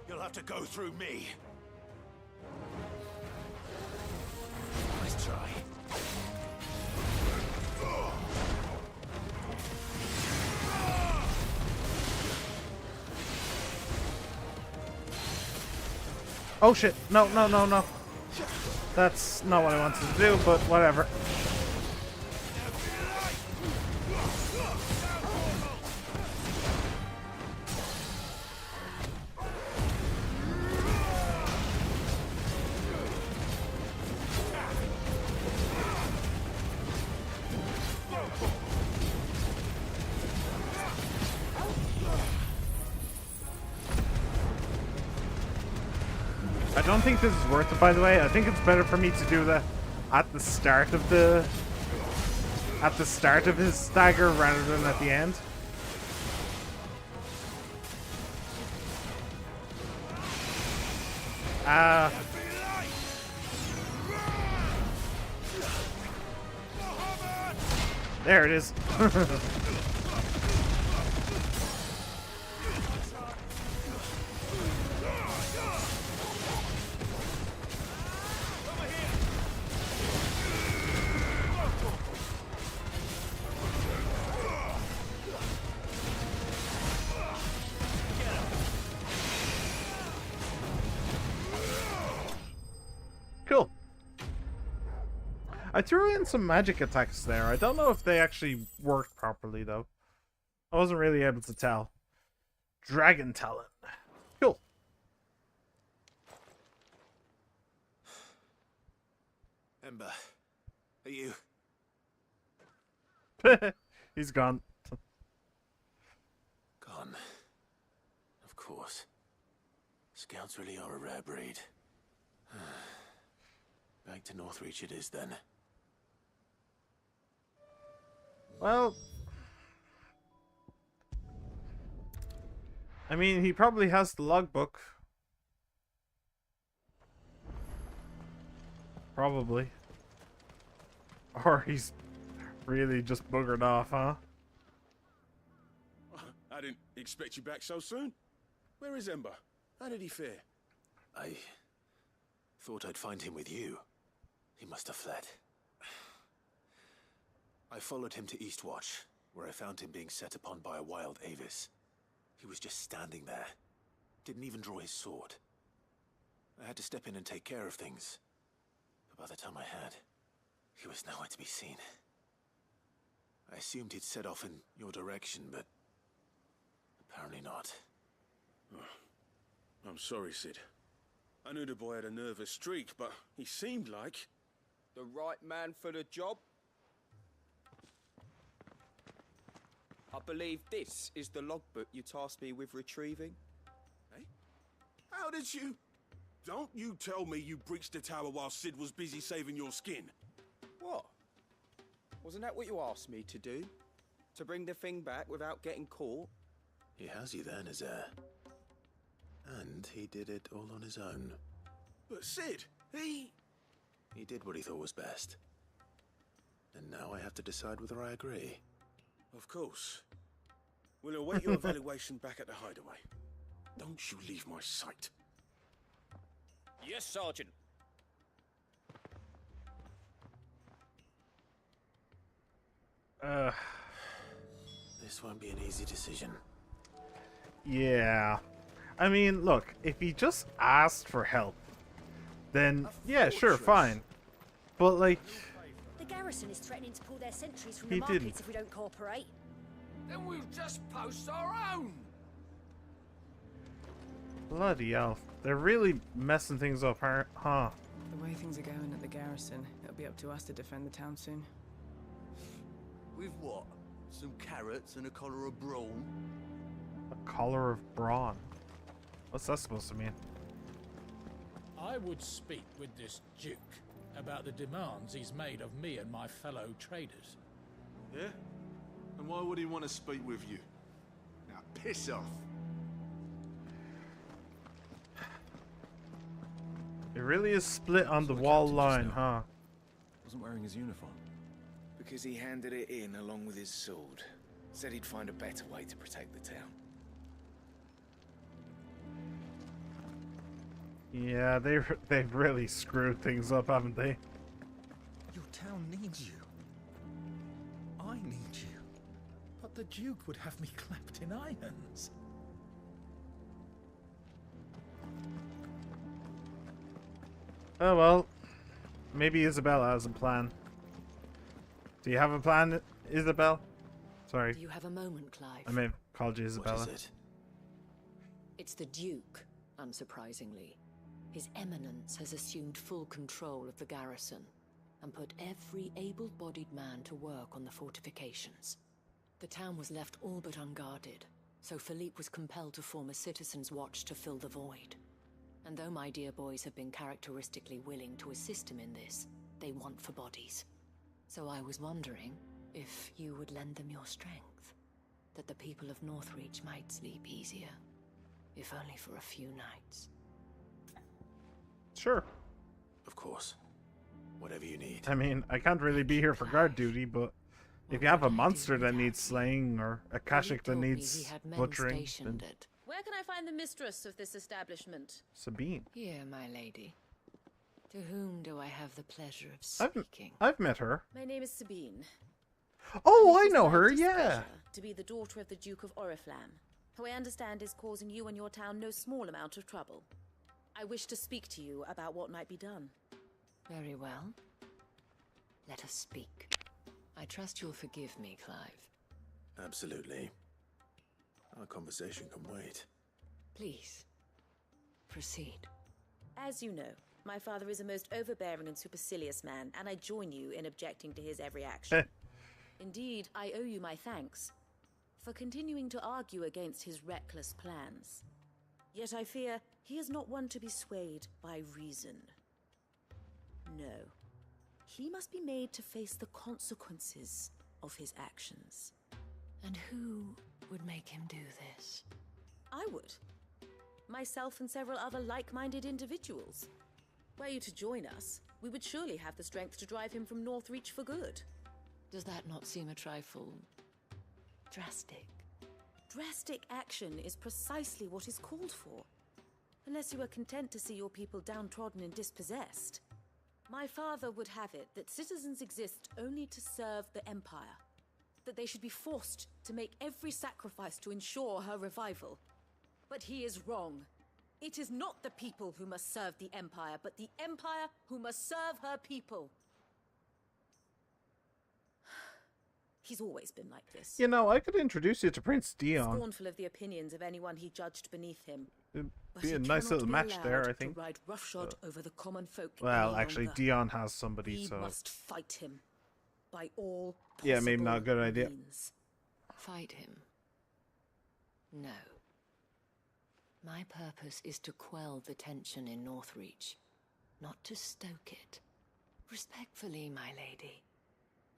you'll have to go through me. Nice try. Oh shit, no. That's not what I wanted to do, but whatever. I don't think this is worth it, by the way. I think it's better for me to do that at the start of his stagger rather than at the end. There it is. Cool. I threw in some magic attacks there. I don't know if they actually worked properly, though. I wasn't really able to tell. Dragon talent. Cool. Ember, are you... He's gone. Gone. Of course. Scouts really are a rare breed. Back to Northreach it is, then. Well... I mean, he probably has the logbook. Probably. Or Really just buggered off, huh? I didn't expect you back so soon. Where is Ember? How did he fare? I thought I'd find him with you. He must have fled. I followed him to Eastwatch, where I found him being set upon by a wild Avis. He was just standing there. Didn't even draw his sword. I had to step in and take care of things. But by the time I had, he was nowhere to be seen. I assumed he'd set off in your direction, but apparently not. Oh, I'm sorry, Sid. I knew the boy had a nervous streak, but he seemed like... The right man for the job? I believe this is the logbook you tasked me with retrieving. Eh? How did you... Don't you tell me you breached the tower while Sid was busy saving your skin. What? Wasn't that what you asked me to do? To bring the thing back without getting caught? He has you there, Nazaire. And he did it all on his own. But Sid, he did what he thought was best. And now I have to decide whether I agree. Of course. We'll await your evaluation back at the hideaway. Don't you leave my sight. Yes, Sergeant. This won't be an easy decision. Yeah. I mean, look, if he just asked for help, then yeah, sure, fine. But like, the garrison is threatening to pull their sentries from He the markets didn't. if we don't cooperate. Then we'll just post our own. bloody hell, they're really messing things up, huh? The way things are going at the garrison, it'll be up to us to defend the town soon. With what? Some carrots and a collar of brawn? A collar of brawn. What's that supposed to mean? I would speak with this Duke about the demands he's made of me and my fellow traders. Yeah? And why would he want to speak with you? Now piss off. It really is split on the wall line, huh? Wasn't wearing his uniform. Because he handed it in along with his sword. Said he'd find a better way to protect the town. Yeah, they've really screwed things up, haven't they? Your town needs you. I need you. But the Duke would have me clapped in irons. Oh well. Maybe Isabella has a plan. Do you have a plan, Isabel? Sorry. Do you have a moment, Clive? I may have called you Isabella. What is it? It's the Duke, unsurprisingly. His Eminence has assumed full control of the garrison and put every able-bodied man to work on the fortifications. The town was left all but unguarded, so Philippe was compelled to form a citizens' watch to fill the void. And though my dear boys have been characteristically willing to assist him in this, they want for bodies. So I was wondering if you would lend them your strength, that the people of Northreach might sleep easier, if only for a few nights. Sure. Of course. Whatever you need. I mean, I can't really be here for guard duty, but if you have a monster that needs slaying or a Kashik that needs butchering, then Where can I find the mistress of this establishment? Sabine. Here, my lady. To whom do I have the pleasure of speaking? I've met her. My name is Sabine. Oh, And I it is know my her, displeasure yeah. To be the daughter of the Duke of Oriflamme, who I understand is causing you and your town no small amount of trouble. I wish to speak to you about what might be done. Very well. Let us speak. I trust you'll forgive me, Clive. Absolutely. Our conversation can wait. Please, proceed. As you know, my father is a most overbearing and supercilious man, and I join you in objecting to his every action. Indeed, I owe you my thanks for continuing to argue against his reckless plans. Yet I fear he is not one to be swayed by reason. No. He must be made to face the consequences of his actions. And who would make him do this? I would. Myself and several other like-minded individuals. Were you to join us, we would surely have the strength to drive him from Northreach for good. Does that not seem a trifle drastic? Drastic action is precisely what is called for. Unless you are content to see your people downtrodden and dispossessed. My father would have it that citizens exist only to serve the Empire. That they should be forced to make every sacrifice to ensure her revival. But he is wrong. It is not the people who must serve the Empire, but the Empire who must serve her people. He's always been like this. You know, I could introduce you to Prince Dion. Scornful of the opinions of anyone he judged beneath him. It'd But be he a nice cannot little be match there, allowed I think. To ride roughshod over the common folk Well, any actually, longer. Dion has somebody, We so... must fight him by all Yeah, maybe not a good possible idea. means. Fight him? No. My purpose is to quell the tension in Northreach, not to stoke it. Respectfully, my lady.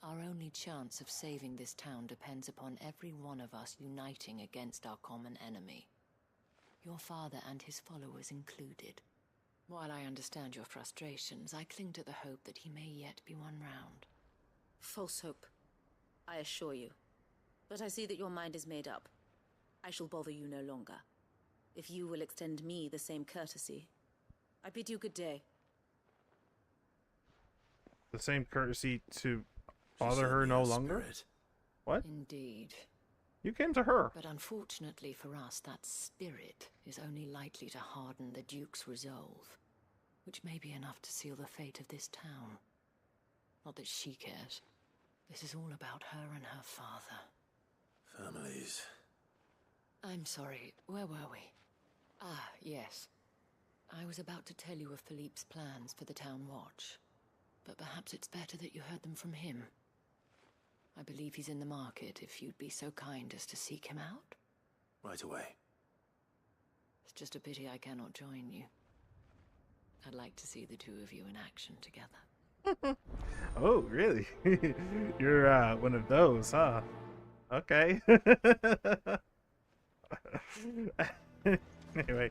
Our only chance of saving this town depends upon every one of us uniting against our common enemy. Your father and his followers included. While I understand your frustrations, I cling to the hope that he may yet be won round. False hope, I assure you. But I see that your mind is made up. I shall bother you no longer. If you will extend me the same courtesy, I bid you good day. The same courtesy to bother her no longer? What? Indeed. You came to her. But unfortunately for us, that spirit is only likely to harden the Duke's resolve, which may be enough to seal the fate of this town. Not that she cares. This is all about her and her father. Families. I'm sorry, where were we? Ah, yes. I was about to tell you of Philippe's plans for the town watch, but perhaps it's better that you heard them from him. I believe he's in the market, if you'd be so kind as to seek him out. Right away. Hmm. It's just a pity I cannot join you. I'd like to see the two of you in action together. Oh, really? You're one of those, huh? Okay. Anyway.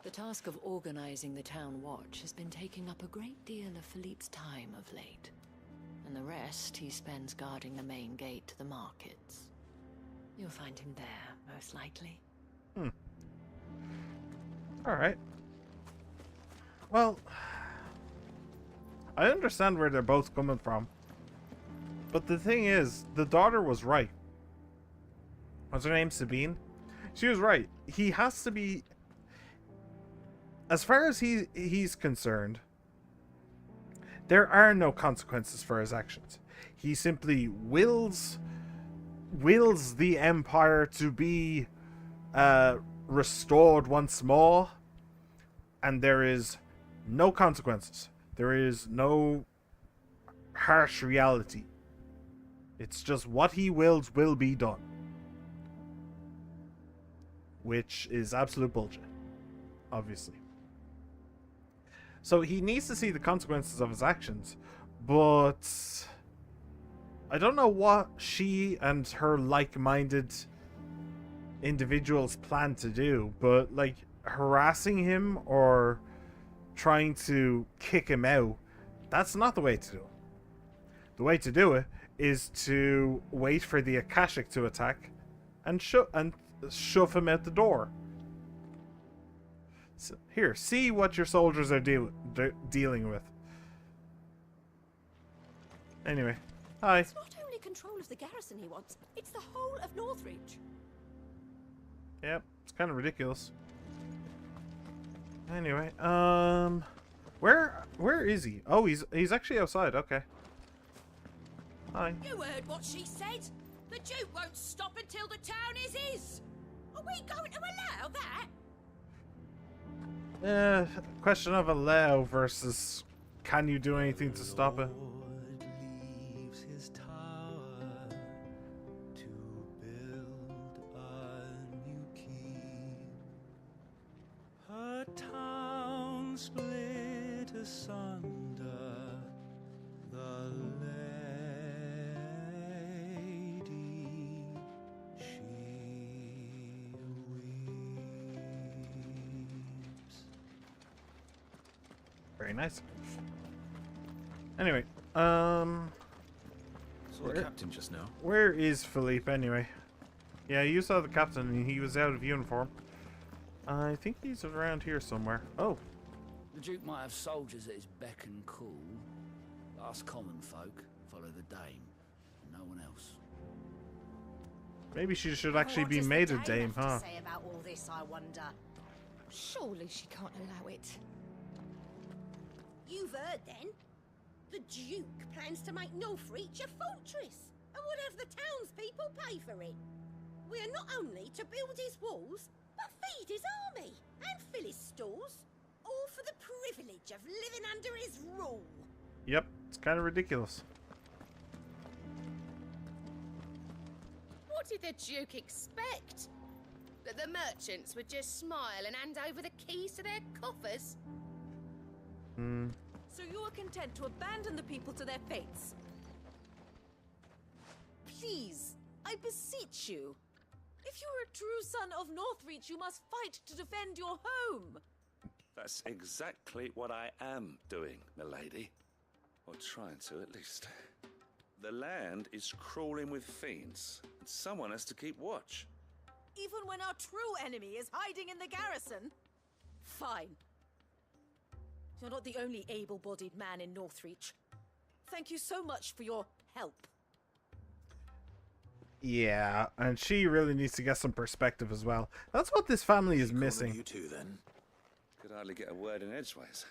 The task of organizing the town watch has been taking up a great deal of Philippe's time of late. And the rest he spends guarding the main gate to the markets. You'll find him there, most likely. Alright. Well, I understand where they're both coming from. But the thing is, the daughter was right. What's her name? Sabine? She was right. He has to be... As far as he's concerned, there are no consequences for his actions. He simply wills the Empire to be restored once more, and there is no consequences. There is no harsh reality. It's just what he wills will be done. Which is absolute bullshit, obviously. So he needs to see the consequences of his actions, but I don't know what she and her like-minded individuals plan to do, but like harassing him or trying to kick him out, that's not the way to do it. The way to do it is to wait for the Akashic to attack and shove him out the door. So, here, see what your soldiers are dealing with. Anyway, hi. It's not only control of the garrison he wants, it's the whole of Northreach. Yep, it's kind of ridiculous. Anyway, where is he? Oh, he's actually outside. Okay. Hi. You heard what she said? The Duke won't stop until the town is his. Are we going to allow that? Question of allow versus can you do anything to stop it? Leaves his tower to build a new keep. Her town split asunder, the lady she weeps. Very nice. Anyway, Saw the captain just now. Where is Philippe anyway? Yeah, you saw the captain and he was out of uniform. I think he's around here somewhere. Oh. The Duke might have soldiers at his beck and call. Us common folk follow the Dame, and no one else. Maybe she should actually be What does made the a dame, have to huh? say about all this, I wonder? Surely she can't allow it. You've heard then? The Duke plans to make Northreach a fortress, and would have the townspeople pay for it. We are not only to build his walls, but feed his army and fill his stores, all for the privilege of living under his rule. Yep, it's kind of ridiculous. What did the Duke expect? That the merchants would just smile and hand over the keys to their coffers? Hmm. So you are content to abandon the people to their fates? Please, I beseech you. If you are a true son of Northreach, you must fight to defend your home. That's exactly what I am doing, milady. Or trying to, at least. The land is crawling with fiends, and someone has to keep watch. Even when our true enemy is hiding in the garrison? Fine. You're not the only able-bodied man in Northreach. Thank you so much for your help. Yeah, and she really needs to get some perspective as well. That's what this family is missing. You two, then. Could hardly get a word in edgeways.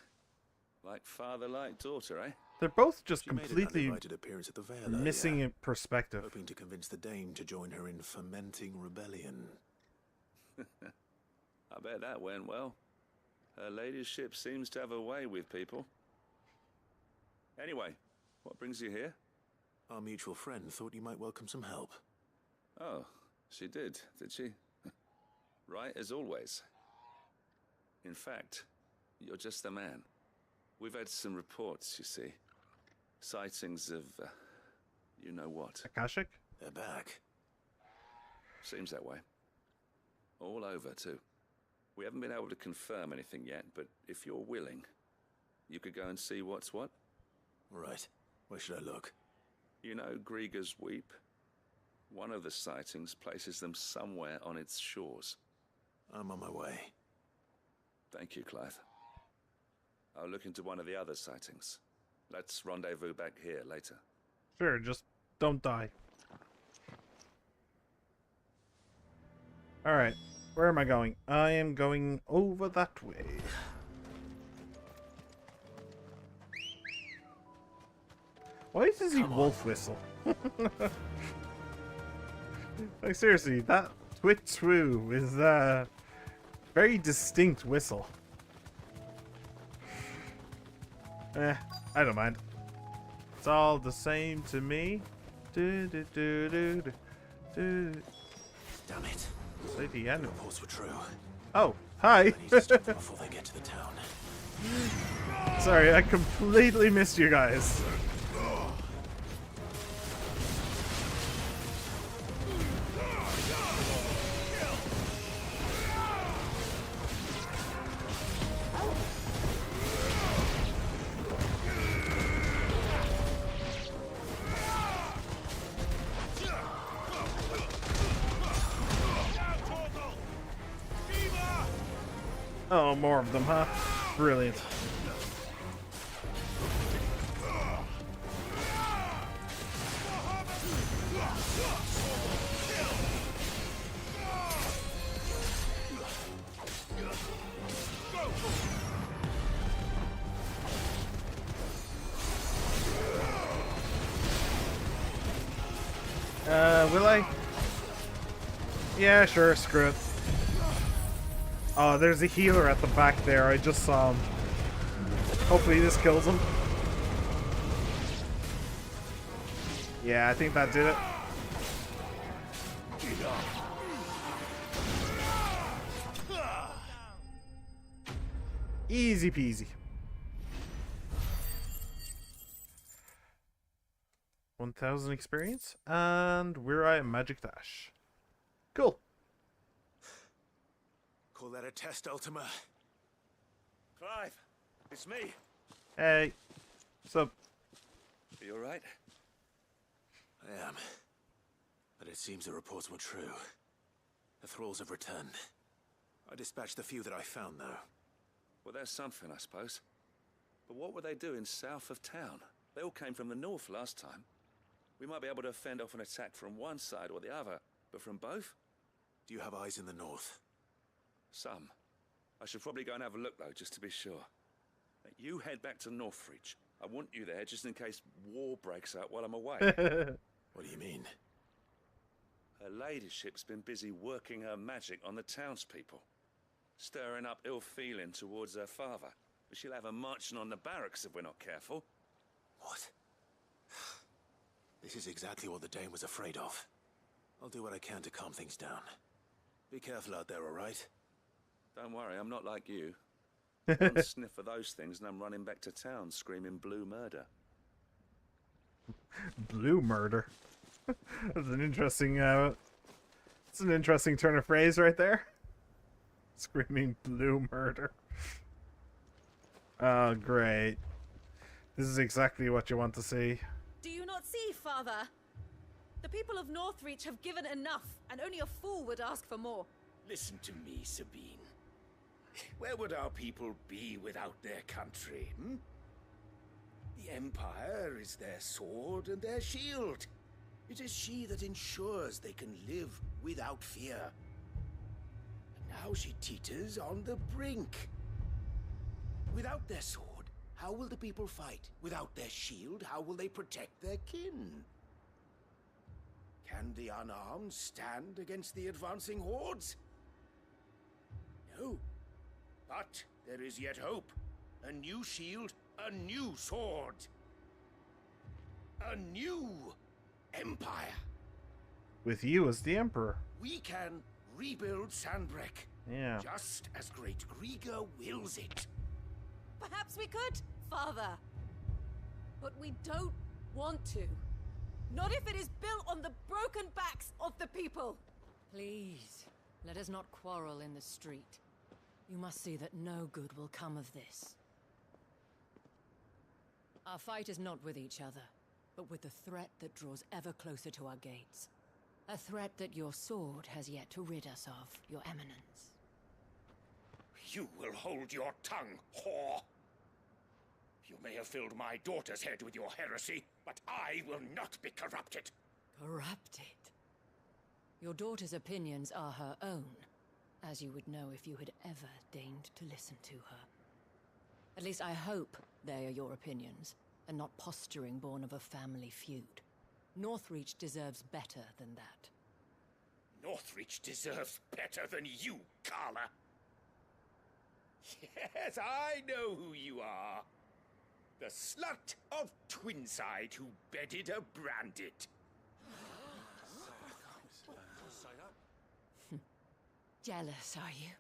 Like father, like daughter, eh? They're both just She made an completely uninvited appearance at the Vale missing earlier, in perspective. hoping to convince the Dame to join her in fomenting rebellion. I bet that went well. Her ladyship seems to have a way with people. Anyway, what brings you here? Our mutual friend thought you might welcome some help. Oh, she did she? Right as always. In fact, you're just the man. We've had some reports, you see. Sightings of, you know what. Akashic? They're back. Seems that way. All over, too. We haven't been able to confirm anything yet, but if you're willing, you could go and see what's what. Right. Where should I look? You know Grieger's Weep? One of the sightings places them somewhere on its shores. I'm on my way. Thank you, Clive. I'll look into one of the other sightings. Let's rendezvous back here later. Sure, just don't die. Alright, where am I going? I am going over that way. Why does he wolf whistle? Like, seriously, that twit-twoo is a very distinct whistle. I don't mind. It's all the same to me. Do, do, do, do, do, do. Damn it. Say the end. Reports were true. Oh, hi. I need to stop them before they get to the town. Sorry, I completely missed you guys. Oh, more of them, huh? Brilliant. Will I? Yeah, sure, screw it. Oh, there's a healer at the back there. I just saw him. Hopefully this kills him. Yeah, I think that did it. Easy peasy. 1,000 experience, and we're at Magic Dash. Cool. Call that a test, Ultima? Clive, it's me. Hey. What's up? Are you alright? I am. But it seems the reports were true. The thralls have returned. I dispatched the few that I found, though. Well, there's something, I suppose. But what were they doing south of town? They all came from the north last time. We might be able to fend off an attack from one side or the other, but from both? Do you have eyes in the north? Some. I should probably go and have a look, though, just to be sure. You head back to Northreach. I want you there just in case war breaks out while I'm away. What do you mean? Her ladyship's been busy working her magic on the townspeople, stirring up ill feeling towards her father. But she'll have her marching on the barracks if we're not careful. What? This is exactly what the Dane was afraid of. I'll do what I can to calm things down. Be careful out there, all right? Don't worry, I'm not like you. One sniff of those things and I'm running back to town screaming blue murder. Blue murder. That's an interesting it's an interesting turn of phrase right there. Screaming blue murder. Oh, great. This is exactly what you want to see. Do you not see, Father? The people of Northreach have given enough, and only a fool would ask for more. Listen to me, Sabine. Where would our people be without their country, hmm? The Empire is their sword and their shield. It is she that ensures they can live without fear. And now she teeters on the brink. Without their sword, how will the people fight? Without their shield, how will they protect their kin? Can the unarmed stand against the advancing hordes? No. But there is yet hope. A new shield, a new sword. A new empire. With you as the Emperor. We can rebuild Sandbreck. Yeah. Just as Great Grieger wills it. Perhaps we could, Father. But we don't want to. Not if it is built on the broken backs of the people. Please, let us not quarrel in the street. You must see that no good will come of this. Our fight is not with each other, but with the threat that draws ever closer to our gates. A threat that your sword has yet to rid us of, Your Eminence. You will hold your tongue, whore. You may have filled my daughter's head with your heresy, but I will not be corrupted. Corrupted? Your daughter's opinions are her own, as you would know if you had ever deigned to listen to her. At least I hope they are your opinions, and not posturing born of a family feud. Northreach deserves better than that. Northreach deserves better than you, Carla. Yes, I know who you are. The slut of Twinside who bedded a Brandit. Jealous, are you?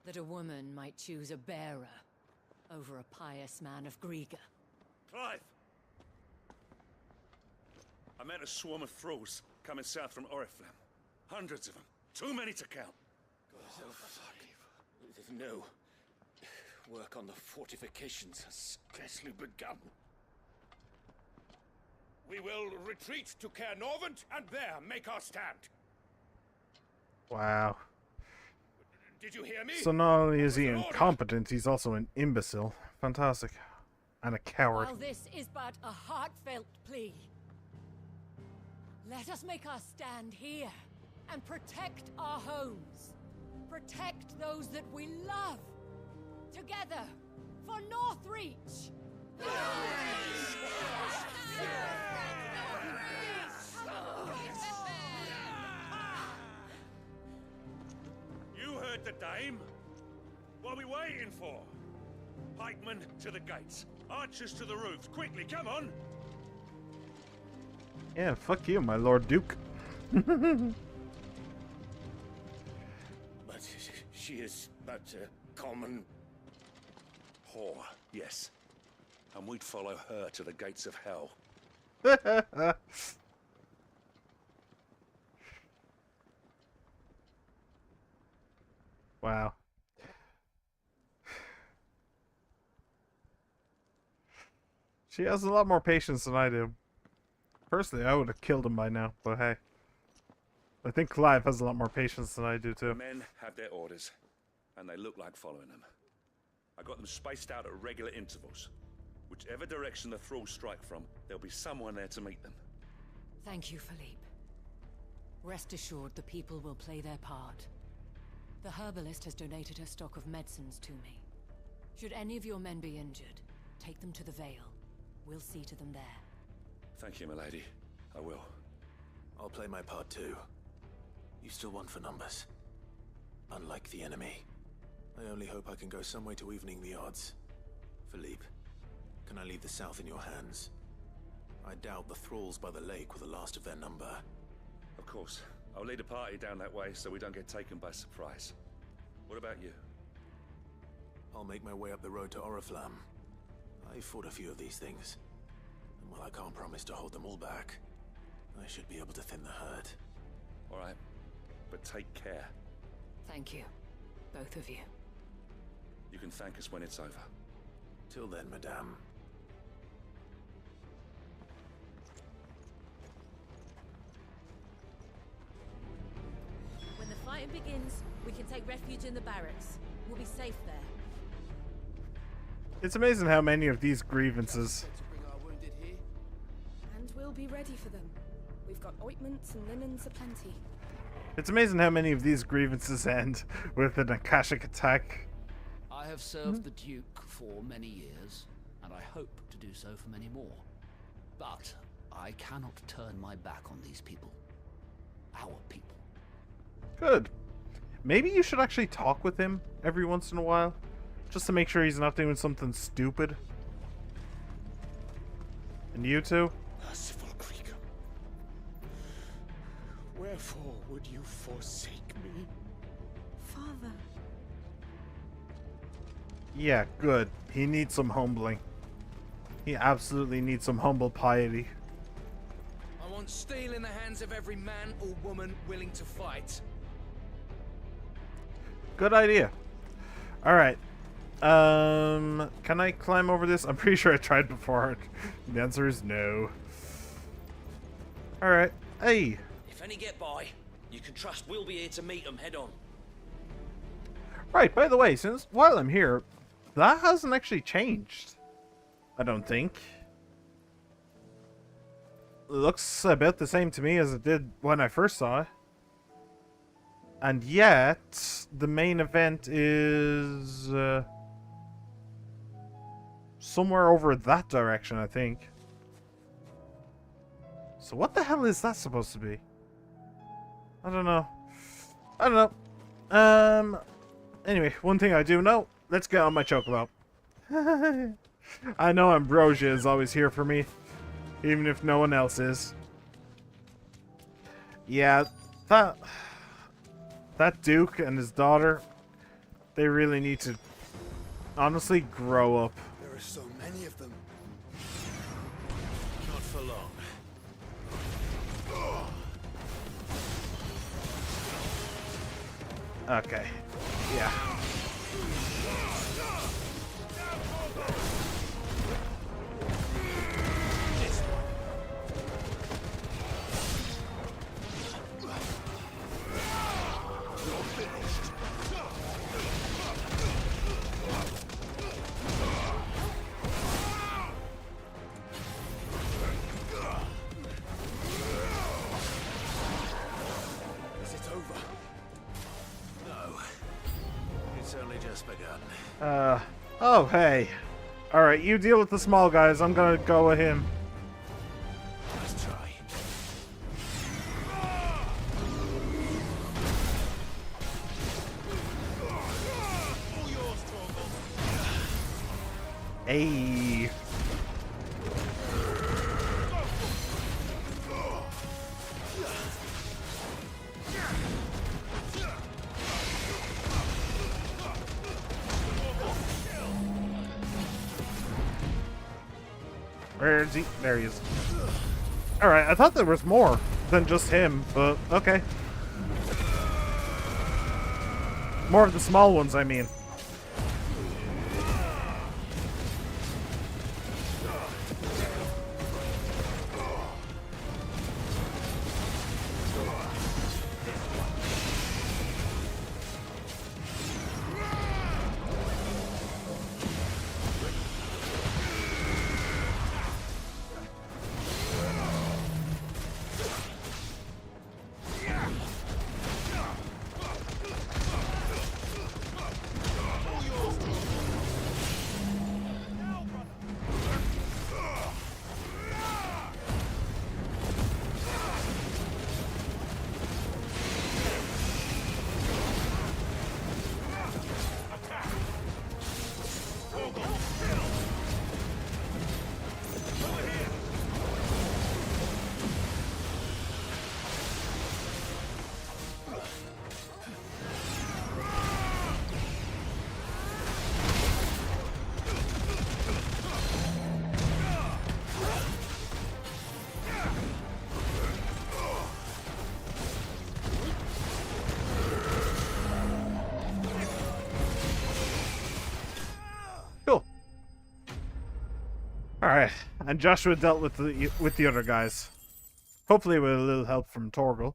That a woman might choose a bearer over a pious man of Grieger. Clive! I met a swarm of thralls coming south from Oriflamme. Hundreds of them. Too many to count. Oh, fuck. No. Work on the fortifications has scarcely begun. We will retreat to Caer Norvent and there make our stand. Wow. Did you hear me? So not only is he incompetent, he's also an imbecile. Fantastic. And a coward. While this is but a heartfelt plea, let us make our stand here and protect our homes. Protect those that we love. Together, for Northreach! You heard the dame. What are we waiting for? Pikemen to the gates. Archers to the roofs. Quickly, come on! Yeah, fuck you, my Lord Duke. But she is but a common whore, yes. And we'd follow her to the gates of hell. Wow. She has a lot more patience than I do. Personally, I would have killed him by now, but hey. I think Clive has a lot more patience than I do, too. The men have their orders, and they look like following them. I got them spaced out at regular intervals. Whichever direction the thralls strike from, there'll be someone there to meet them. Thank you, Philippe. Rest assured the people will play their part. The herbalist has donated her stock of medicines to me. Should any of your men be injured, take them to the Vale. We'll see to them there. Thank you, milady. I will. I'll play my part too. You still want for numbers. Unlike the enemy. I only hope I can go some way to evening the odds. Philippe, can I leave the south in your hands? I doubt the thralls by the lake were the last of their number. Of course. I'll lead a party down that way so we don't get taken by surprise. What about you? I'll make my way up the road to Oriflamme. I fought a few of these things. And while I can't promise to hold them all back, I should be able to thin the herd. All right. But take care. Thank you. Both of you. You can thank us when it's over. Till then, madame. When the fighting begins, we can take refuge in the barracks. We'll be safe there. It's amazing how many of these grievances... And we'll be ready for them. We've got ointments and linens aplenty. It's amazing how many of these grievances end with an Akashic attack. I have served the Duke for many years, and I hope to do so for many more. But I cannot turn my back on these people. Our people. Good. Maybe you should actually talk with him every once in a while, just to make sure he's not doing something stupid. And you too? Merciful creature. Wherefore would you forsake me? Father. Yeah, good. He needs some humbling. He absolutely needs some humble piety. I want steel in the hands of every man or woman willing to fight. Good idea. Alright. Can I climb over this? I'm pretty sure I tried before. The answer is no. Alright. Hey. If any get by, you can trust we'll be here to meet them head on. Right, by the way, since while I'm here, that hasn't actually changed. I don't think. It looks about the same to me as it did when I first saw it. And yet, the main event is somewhere over that direction, I think. So what the hell is that supposed to be? I don't know. I don't know. Anyway, one thing I do know, let's get on my chocobo. I know Ambrosia is always here for me, even if no one else is. Yeah, that Duke and his daughter, they really need to honestly grow up. There are so many of them. Not for long. Okay. Yeah. Is it over? No. It's only just begun. Oh, hey. Alright, you deal with the small guys. I'm gonna go with him. Let's try. Hey. Where is he? There he is. Alright, I thought there was more than just him, but okay. More of the small ones, I mean. Alright, and Joshua dealt with the other guys. Hopefully with a little help from Torgal.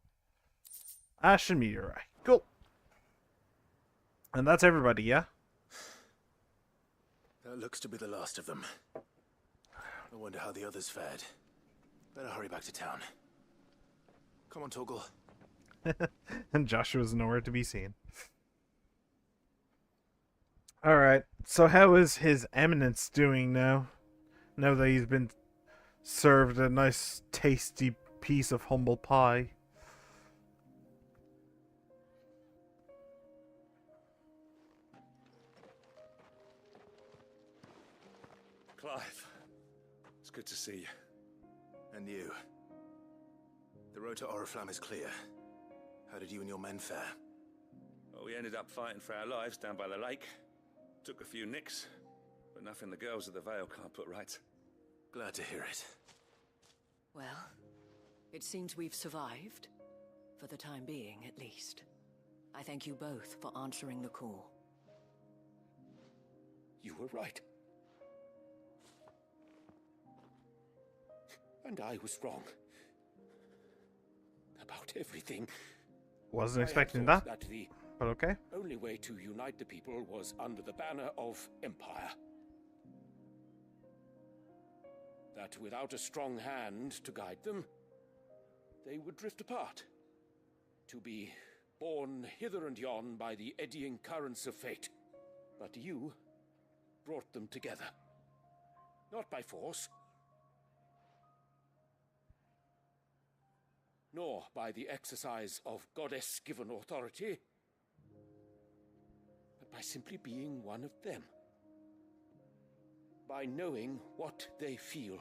Ash and Meteorite. Cool. And that's everybody, yeah? That looks to be the last of them. I wonder how the others fared. Better hurry back to town. Come on, Torgal. And Joshua's nowhere to be seen. Alright, so how is His Eminence doing now? Now that he's been served a nice, tasty piece of humble pie. Clive, it's good to see you. And you. The road to Oriflamme is clear. How did you and your men fare? Well, we ended up fighting for our lives down by the lake. Took a few nicks, but nothing the girls of the Vale can't put right. Glad to hear it. Well, it seems we've survived. For the time being, at least. I thank you both for answering the call. You were right. And I was wrong. About everything. Wasn't I expecting had that, thought the but okay. only way to unite the people was under the banner of Empire. That without a strong hand to guide them, they would drift apart. To be borne hither and yon by the eddying currents of fate. But you brought them together. Not by force, nor by the exercise of goddess-given authority, but by simply being one of them. By knowing what they feel,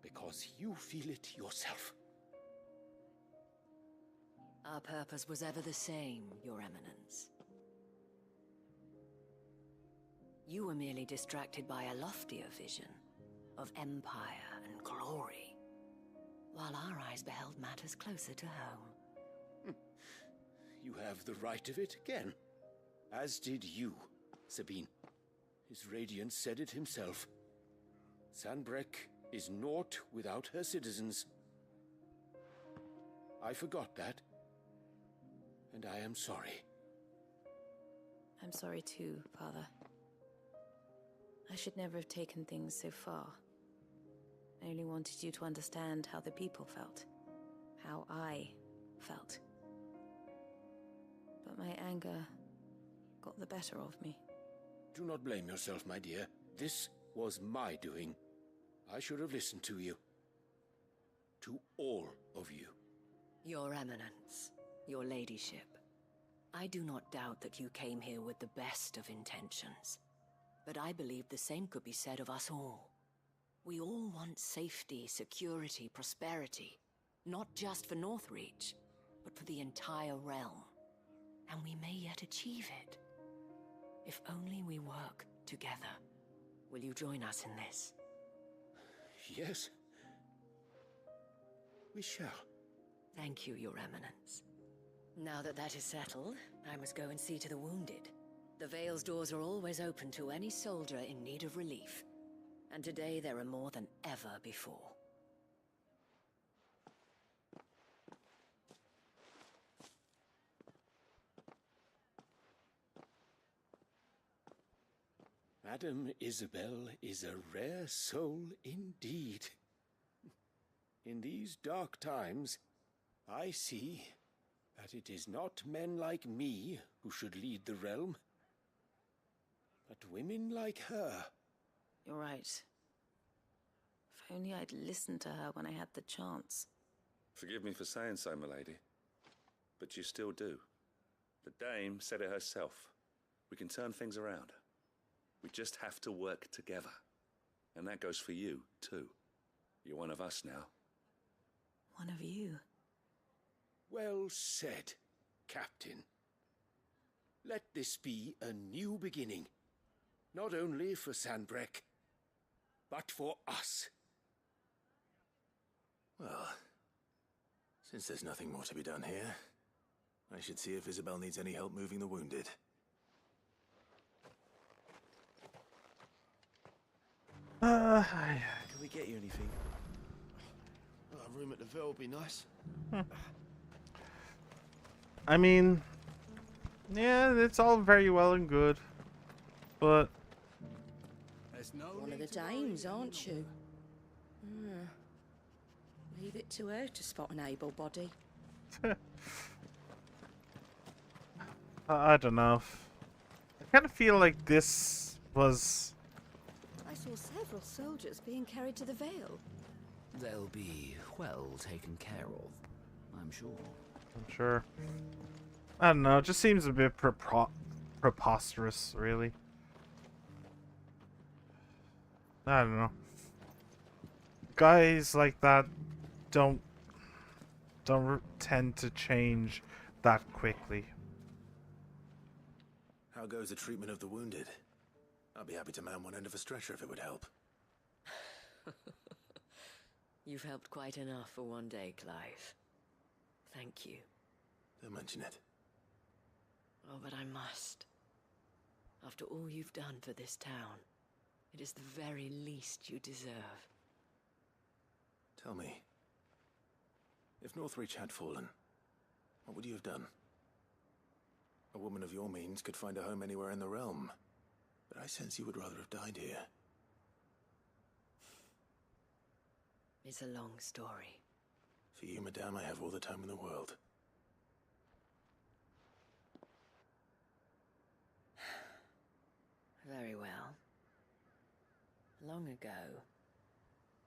because you feel it yourself. Our purpose was ever the same, Your Eminence. You were merely distracted by a loftier vision of empire and glory, while our eyes beheld matters closer to home. You have the right of it again. As did you, Sabine. His Radiance said it himself. Sanbreque is naught without her citizens. I forgot that. And I am sorry. I'm sorry too, Father. I should never have taken things so far. I only wanted you to understand how the people felt. How I felt. But my anger got the better of me. Do not blame yourself, my dear. This was my doing. I should have listened to you. To all of you. Your Eminence, your Ladyship, I do not doubt that you came here with the best of intentions. But I believe the same could be said of us all. We all want safety, security, prosperity. Not just for Northreach, but for the entire realm. And we may yet achieve it. If only we work together. Will you join us in this? Yes. We shall. Thank you, Your Eminence. Now that that is settled, I must go and see to the wounded. The Vale's doors are always open to any soldier in need of relief. And today there are more than ever before. Madame Isabel is a rare soul indeed. In these dark times, I see that it is not men like me who should lead the realm, but women like her. You're right. If only I'd listened to her when I had the chance. Forgive me for saying so, milady, but you still do. The Dame said it herself. We can turn things around. We just have to work together. And that goes for you, too. You're one of us now. One of you. Well said, Captain. Let this be a new beginning. Not only for Sanbreque, but for us. Well, since there's nothing more to be done here, I should see if Isabel needs any help moving the wounded. Can we get you anything? A room at the Ville would be nice. I mean, yeah, it's all very well and good, but One of the dames, aren't you? Hmm. Leave it to her to spot an able body. I don't know. I kind of feel like this was. I saw several soldiers being carried to the Vale. They'll be well taken care of, I'm sure. I'm sure. I don't know. It just seems a bit preposterous, really. I don't know. Guys like that don't tend to change that quickly. How goes the treatment of the wounded? I'll be happy to man one end of a stretcher if it would help. You've helped quite enough for one day, Clive. Thank you. Don't mention it. Oh, but I must. After all you've done for this town, it is the very least you deserve. Tell me, if Northreach had fallen, what would you have done? A woman of your means could find a home anywhere in the realm, but I sense you would rather have died here. It's a long story. For you, madame, I have all the time in the world. Very well. Long ago,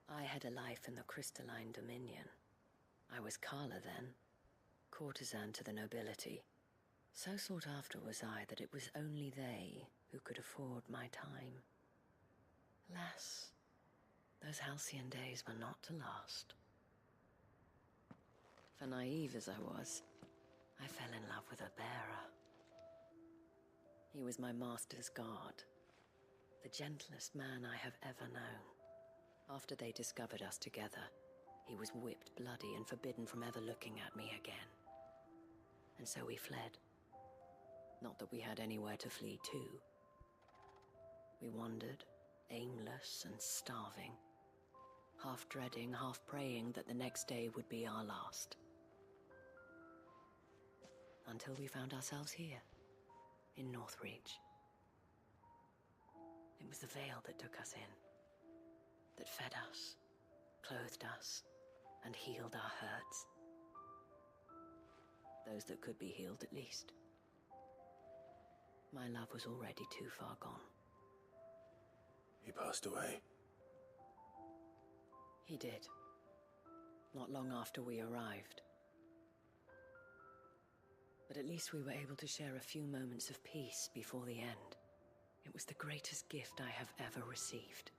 I had a life in the Crystalline Dominion. I was Carla then, courtesan to the nobility. So sought after was I that it was only they who could afford my time. Alas, those halcyon days were not to last. For naive as I was, I fell in love with a bearer. He was my master's guard, the gentlest man I have ever known. After they discovered us together, he was whipped bloody and forbidden from ever looking at me again. And so we fled. Not that we had anywhere to flee to. We wandered, aimless and starving, half dreading, half praying that the next day would be our last. Until we found ourselves here, in Northreach. It was the Vale that took us in, that fed us, clothed us, and healed our hurts. Those that could be healed, at least. My love was already too far gone. He passed away. He did. Not long after we arrived. But at least we were able to share a few moments of peace before the end. It was the greatest gift I have ever received.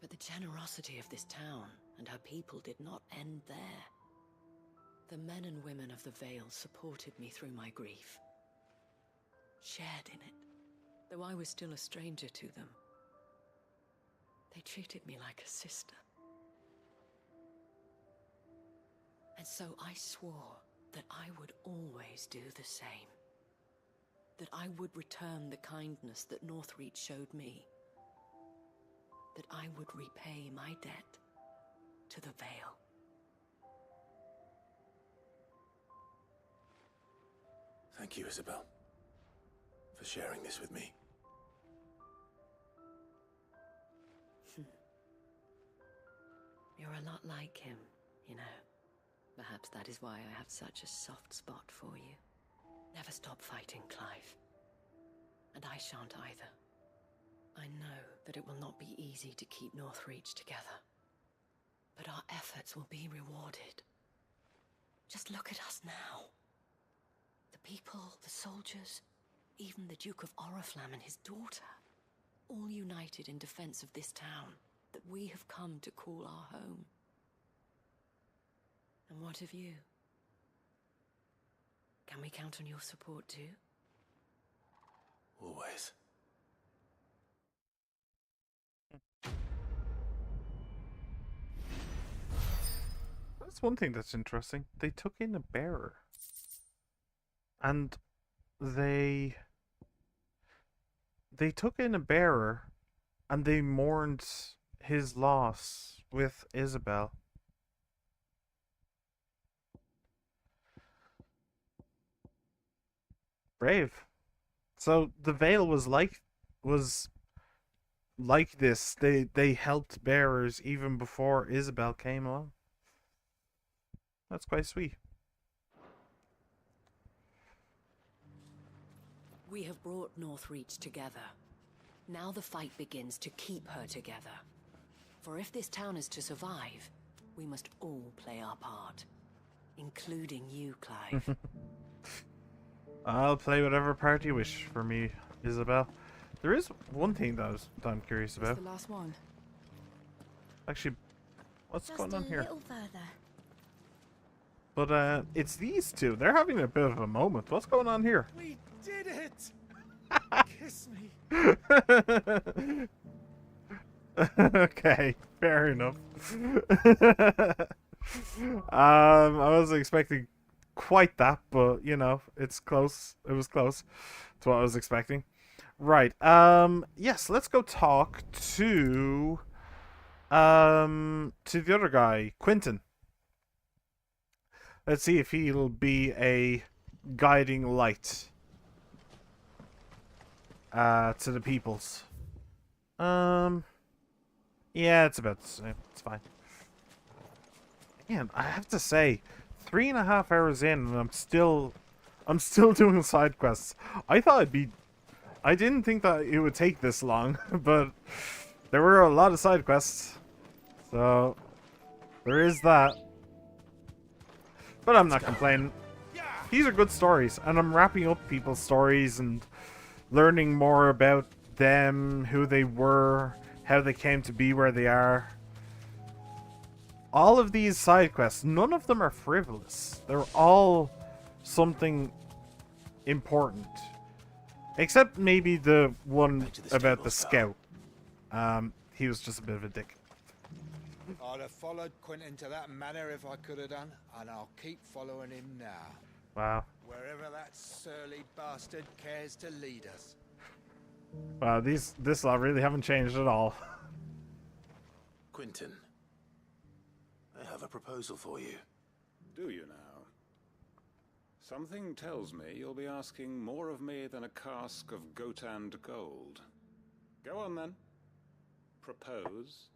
But the generosity of this town and her people did not end there. The men and women of the Vale supported me through my grief. Shared in it, though I was still a stranger to them. They treated me like a sister. And so I swore that I would always do the same. That I would return the kindness that Northreach showed me. That I would repay my debt to the Vale. Thank you, Isabel, for sharing this with me. You're a lot like him, you know. Perhaps that is why I have such a soft spot for you. Never stop fighting, Clive. And I shan't either. I know that it will not be easy to keep Northreach together. But our efforts will be rewarded. Just look at us now. The people, the soldiers, even the Duke of Oriflamme and his daughter, all united in defense of this town that we have come to call our home. And what of you? Can we count on your support too? Always. That's one thing that's interesting. They took in a bearer. And they took in a bearer and they mourned his loss with Isabel. Brave. So the Veil was like this. They helped bearers even before Isabel came along. That's quite sweet. We have brought Northreach together. Now the fight begins to keep her together. For if this town is to survive, we must all play our part. Including you, Clive. I'll play whatever part you wish for me, Isabel. There is one thing that I'm curious about. It's the last one. Actually, what's Just going on a here? little further. But it's these two. They're having a bit of a moment. What's going on here? We did it! Kiss me. Okay, fair enough. I wasn't expecting quite that, but you know, it's close. It was close to what I was expecting. Right. Yes, let's go talk to the other guy, Quentin. Let's see if he'll be a guiding light to the peoples. Yeah, it's about the same. It's fine. Man, I have to say, 3.5 hours in, and I'm still doing side quests. I didn't think that it would take this long, but there were a lot of side quests, so there is that. But I'm not complaining. These are good stories, and I'm wrapping up people's stories and learning more about them, who they were, how they came to be where they are. All of these side quests, none of them are frivolous. They're all something important. Except maybe the one about the scout. He was just a bit of a dick. I'd have followed Quentin to that manor if I could have done, and I'll keep following him now. Wow. Wherever that surly bastard cares to lead us. Wow, this lot really haven't changed at all. Quentin, I have a proposal for you. Do you now? Something tells me you'll be asking more of me than a cask of Gotand gold. Go on then. Propose.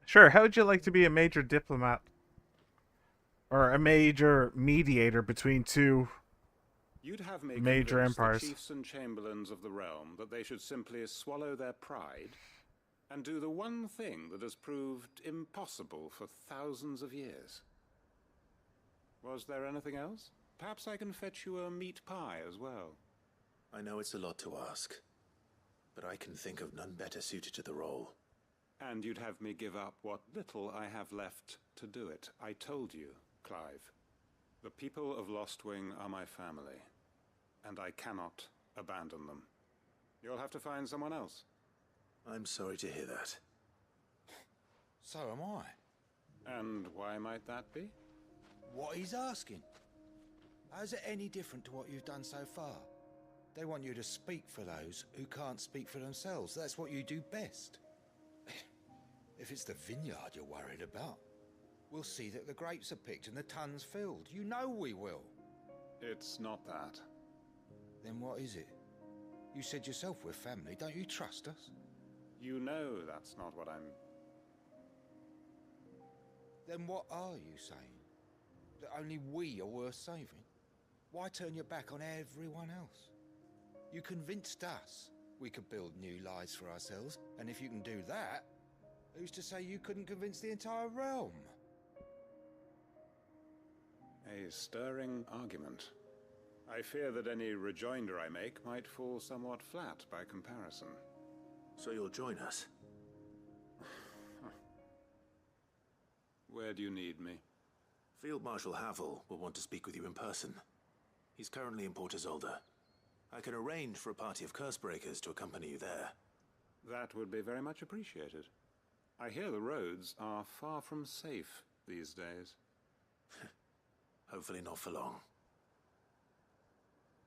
Sure, how would you like to be a major diplomat? Or a major mediator between two You'd have me major convince empires? the chiefs and chamberlains of the realm that they should simply swallow their pride and do the one thing that has proved impossible for thousands of years. Was there anything else? Perhaps I can fetch you a meat pie as well. I know it's a lot to ask, but I can think of none better suited to the role. And you'd have me give up what little I have left to do it. I told you, Clive. The people of Lostwing are my family, and I cannot abandon them. You'll have to find someone else. I'm sorry to hear that. So am I. And why might that be? What he's asking. How's it any different to what you've done so far? They want you to speak for those who can't speak for themselves. That's what you do best. If it's the vineyard you're worried about, we'll see that the grapes are picked and the tons filled. You know we will. It's not that. Then what is it? You said yourself we're family. Don't you trust us? You know that's not what I'm... Then what are you saying? That only we are worth saving? Why turn your back on everyone else? You convinced us we could build new lives for ourselves, and if you can do that, who's to say you couldn't convince the entire realm? A stirring argument. I fear that any rejoinder I make might fall somewhat flat by comparison. So you'll join us? Where do you need me? Field Marshal Havel will want to speak with you in person. He's currently in Port Isolde. I can arrange for a party of Cursebreakers to accompany you there. That would be very much appreciated. I hear the roads are far from safe these days. Hopefully not for long.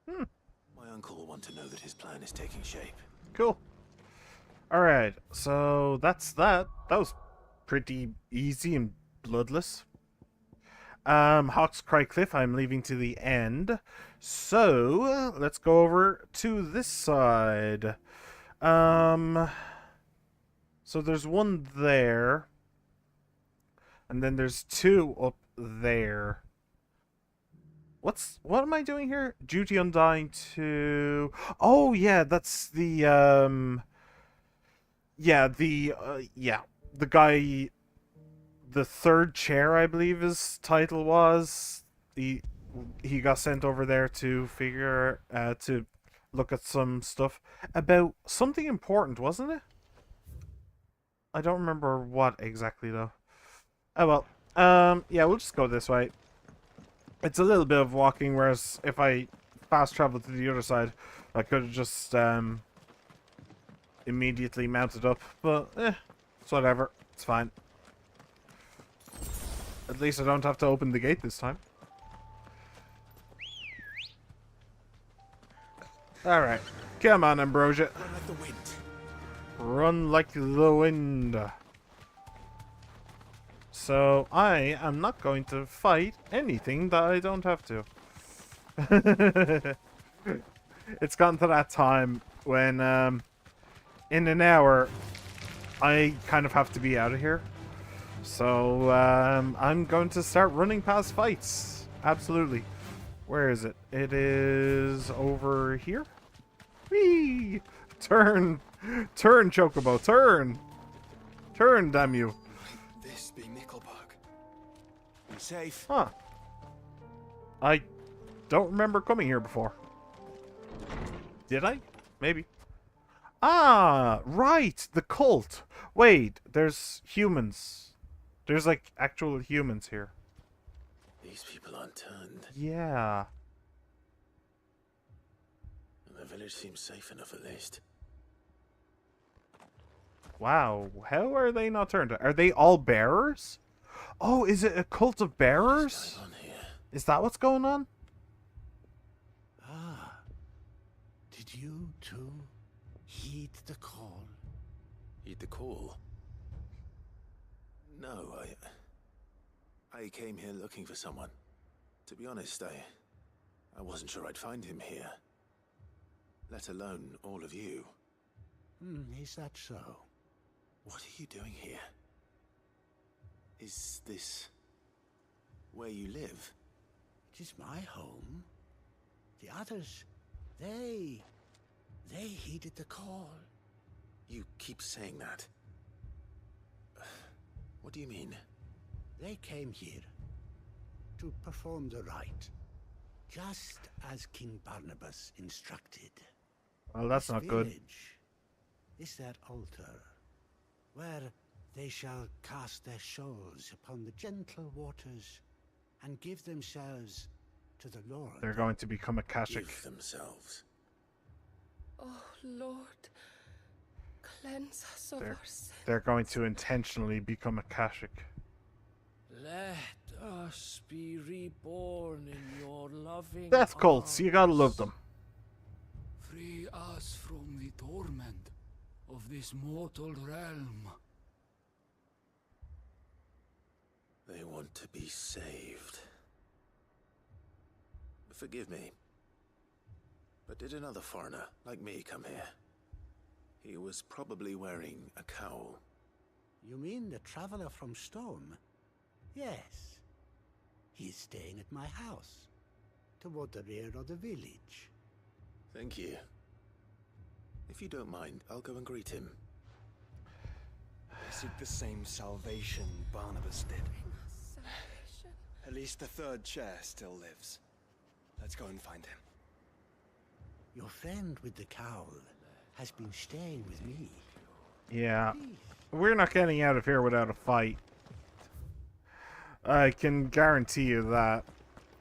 My uncle will want to know that his plan is taking shape. Cool. Alright, so that's that. That was pretty easy and bloodless. Hawk's Cry Cliff, I'm leaving to the end. So, let's go over to this side. So there's one there. And then there's two up there. What am I doing here? Duty Undying to... Oh, yeah, that's the, yeah, the guy... The third chair, I believe his title was. He got sent over there to to look at some stuff about something important, wasn't it? I don't remember what exactly though. Oh well. Yeah, we'll just go this way. It's a little bit of walking, whereas if I fast travel to the other side, I could have just immediately mounted up. But it's whatever. It's fine. At least I don't have to open the gate this time. Alright. Come on, Ambrosia. Run like the wind. Run like the wind. So, I am not going to fight anything that I don't have to. It's gotten to that time when, in an hour, I kind of have to be out of here. So, I'm going to start running past fights. Absolutely. Where is it? It is over here? Whee! Turn! Turn, Chocobo, turn! Turn, damn you. This be Nickelbug. I'm safe. Huh. I don't remember coming here before. Did I? Maybe. Ah, right! The cult! Wait, there's humans. There's, like, actual humans here. These people aren't turned. Yeah. The village seems safe enough, at least. Wow, how are they not turned? Are they all bearers? Oh, is it a cult of bearers? Is that what's going on? Ah. Did you, too, heed the call? Heed the call? No, I came here looking for someone. To be honest, I wasn't sure I'd find him here. Let alone all of you. Is that so? What are you doing here? Is this where you live? It is my home. The others, they heeded the call. You keep saying that. What do you mean? They came here to perform the rite, just as King Barnabas instructed. Well, that's not good. Village is their altar, where they shall cast their souls upon the gentle waters and give themselves to the Lord. They're going to become Akashic. Give themselves. Oh, Lord, cleanse us of our sins. They're going to intentionally become Akashic. Let us be reborn in your loving Death cults, arms. you gotta love them. Free us from the torment of this mortal realm. They want to be saved. Forgive me. But did another foreigner, like me, come here? He was probably wearing a cowl. You mean the traveler from Storm? Yes. He's staying at my house, toward the rear of the village. Thank you. If you don't mind, I'll go and greet him. They seek the same salvation Barnabas did. At least the third chair still lives. Let's go and find him. Your friend with the cowl has been staying with me. Yeah. We're not getting out of here without a fight. I can guarantee you that.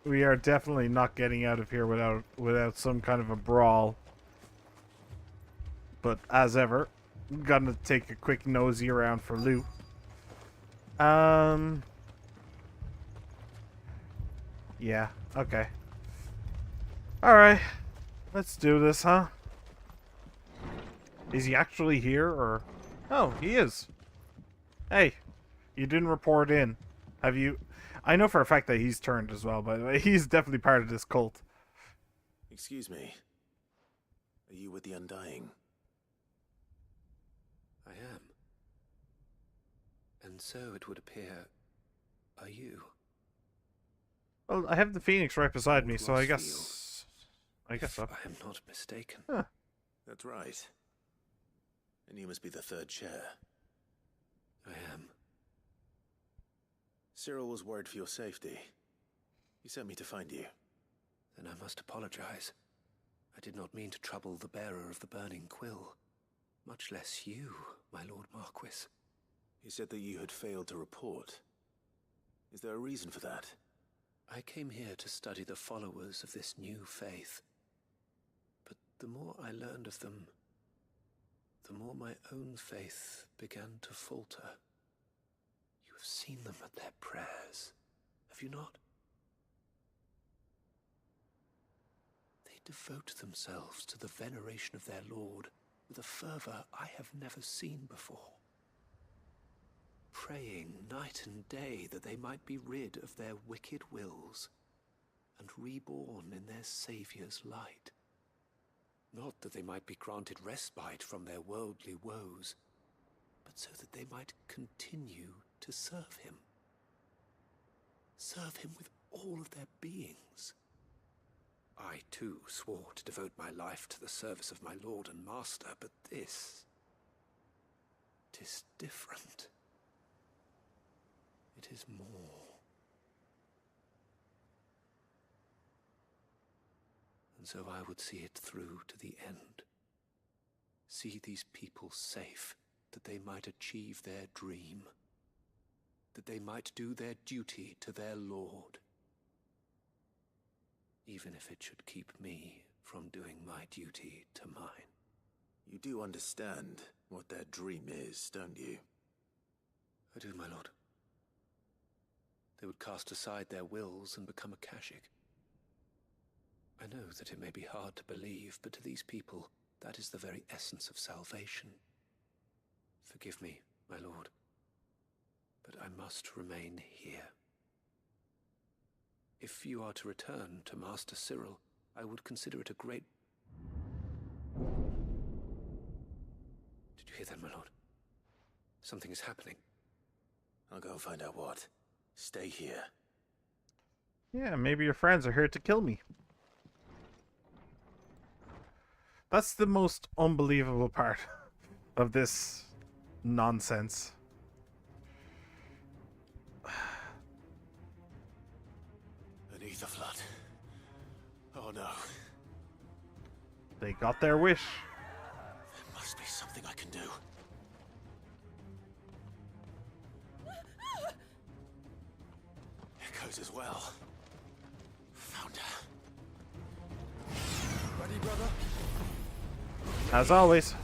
We are definitely not getting out of here without some kind of a brawl. But as ever, I'm gonna take a quick nosy around for loot. Yeah, okay. Alright. Let's do this, huh? Is he actually here, or... Oh, he is. Hey, you didn't report in. Have you... I know for a fact that he's turned as well, by the way. He's definitely part of this cult. Excuse me. Are you with the Undying? I am. And so it would appear, are you? Well, I have the Phoenix right beside me, Old so I guess... Rossfield. I guess so. If I am not mistaken. Huh. That's right. And you must be the third chair. I am. Cyril was worried for your safety. He sent me to find you. Then I must apologize. I did not mean to trouble the bearer of the burning quill. Much less you, my Lord Marquis. He said that you had failed to report. Is there a reason for that? I came here to study the followers of this new faith. But the more I learned of them, the more my own faith began to falter. You have seen them at their prayers, have you not? They devote themselves to the veneration of their Lord with a fervor I have never seen before. Praying night and day that they might be rid of their wicked wills and reborn in their Saviour's light. Not that they might be granted respite from their worldly woes, but so that they might continue to serve him. Serve him with all of their beings. I, too, swore to devote my life to the service of my Lord and Master, but this... 'tis different. It is more. And so I would see it through to the end. See these people safe, that they might achieve their dream. That they might do their duty to their Lord. Even if it should keep me from doing my duty to mine. You do understand what their dream is, don't you? I do, my lord. They would cast aside their wills and become a Kashik. I know that it may be hard to believe, but to these people, that is the very essence of salvation. Forgive me, my lord, but I must remain here. If you are to return to Master Cyril, I would consider it a great... Did you hear that, my lord? Something is happening. I'll go and find out what. Stay here. Yeah, maybe your friends are here to kill me. That's the most unbelievable part of this nonsense. Beneath the flood. Oh no. They got their wish. There must be something I can do. Echoes as well. Found her. Ready, brother? As always.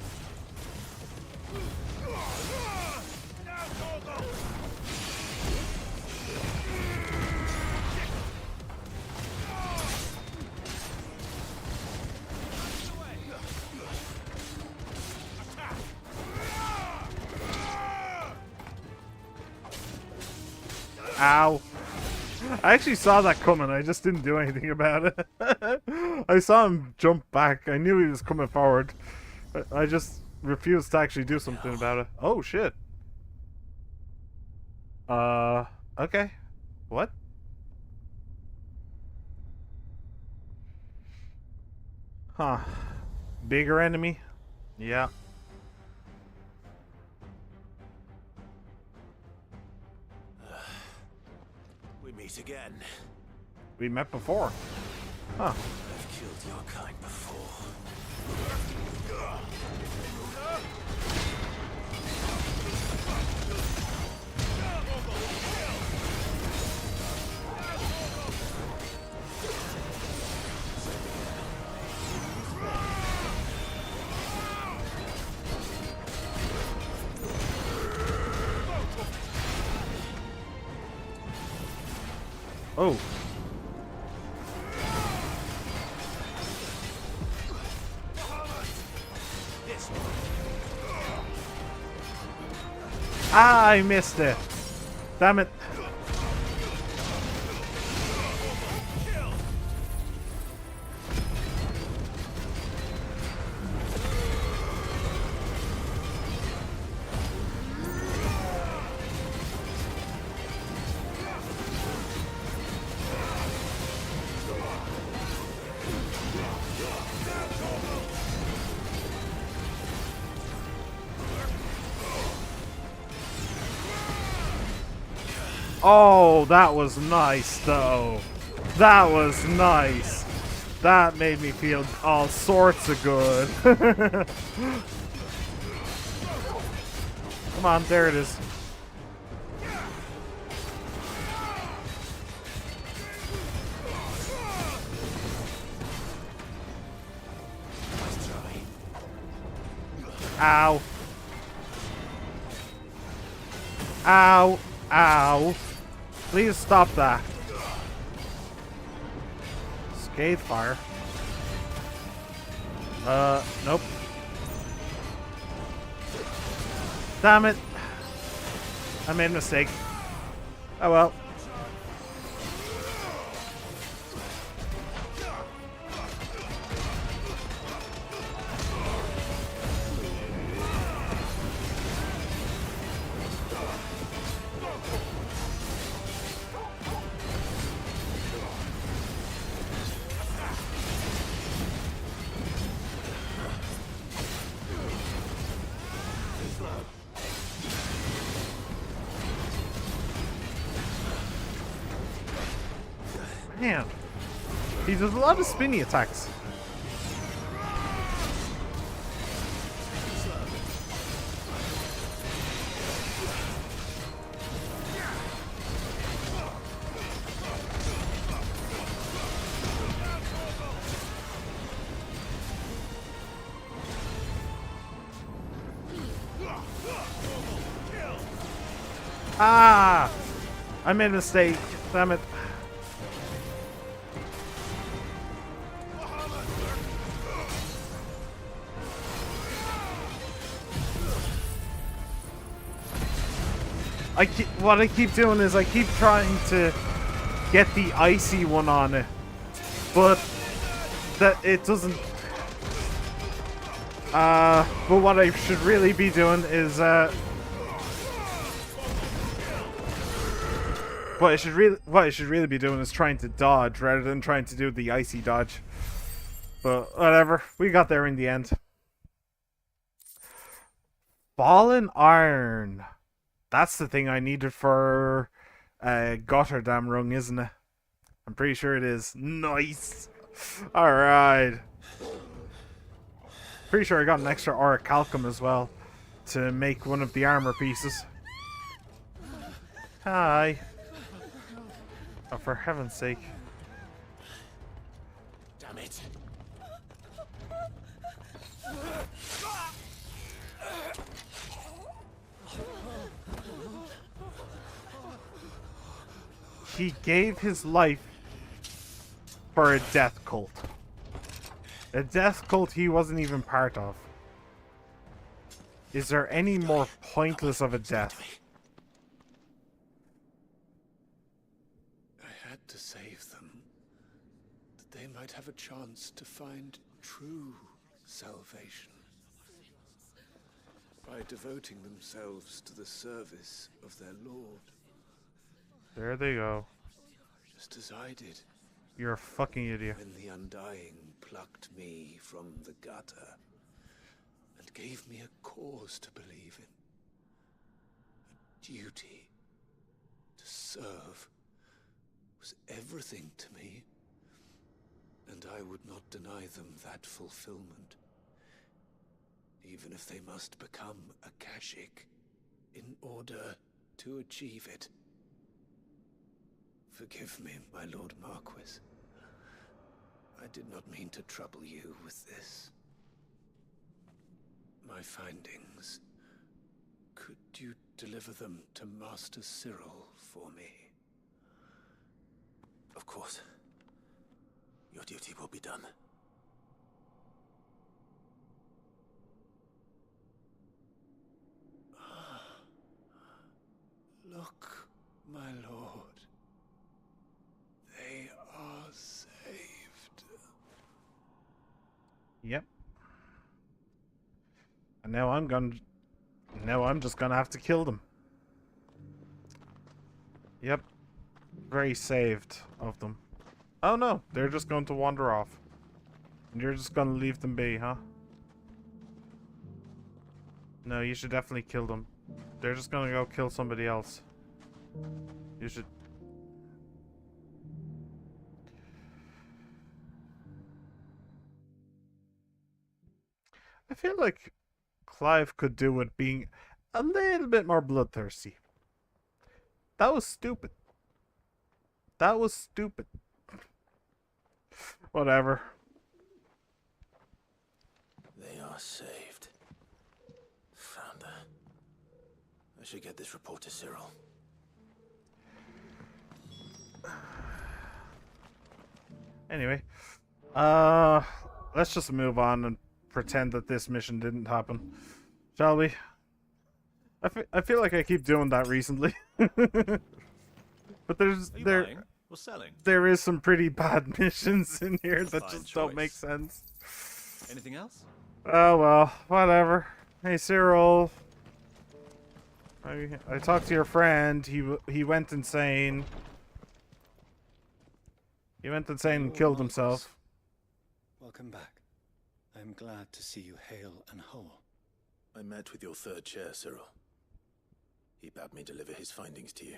Ow. I actually saw that coming, I just didn't do anything about it. I saw him jump back, I knew he was coming forward. I just refused to actually do something about it. Oh shit. Okay. What? Huh. Bigger enemy? Yeah. We meet again. We met before. Huh. I've killed your kind before. Oh. Ah, I missed it. Damn it. Oh, that was nice, though. That was nice. That made me feel all sorts of good. Come on, there it is. Ow. Ow. Ow. Please stop that. Scathe fire. Nope. Damn it. I made a mistake. Oh well. Man, he does a lot of spinny attacks. Ah! I made a mistake. Damn it. What I keep doing is I keep trying to get the icy one on it, but that it doesn't. But what I should really be doing is what I should really be doing is trying to dodge rather than trying to do the icy dodge. But whatever, we got there in the end. Fallen Iron. That's the thing I needed for Gotterdam Rung, isn't it? I'm pretty sure it is. Nice. Alright. Pretty sure I got an extra orichalcum as well to make one of the armor pieces. Hi. Oh, for heaven's sake. Damn it. He gave his life for a death cult. A death cult he wasn't even part of. Is there any more pointless of a death? I had to save them, that they might have a chance to find true salvation. By devoting themselves to the service of their Lord. There they go. Just as I did. You're a fucking idiot. When the Undying plucked me from the gutter and gave me a cause to believe in. A duty to serve was everything to me, and I would not deny them that fulfillment, even if they must become a Kashik in order to achieve it. Forgive me, my Lord Marquis. I did not mean to trouble you with this. My findings. Could you deliver them to Master Cyril for me? Of course. Your duty will be done. Look, my lord. They are saved. Yep. And now I'm just gonna have to kill them. Yep. Very saved of them. Oh no, they're just going to wander off. And you're just gonna leave them be, huh? No, you should definitely kill them. They're just gonna go kill somebody else. You should... I feel like Clive could do with being a little bit more bloodthirsty. That was stupid. That was stupid. Whatever. They are saved. Founder. I should get this report to Cyril. Anyway. Let's just move on and pretend that this mission didn't happen. Shall we? I feel like I keep doing that recently. But Buying or selling? There is some pretty bad missions in here that Fine just don't make choice. sense. Anything else? Oh well, whatever. Hey Cyril, I talked to your friend. He went insane. He went insane and killed himself. Welcome back. I'm glad to see you hale and whole. I met with your third chair, Cyril. He bade me deliver his findings to you.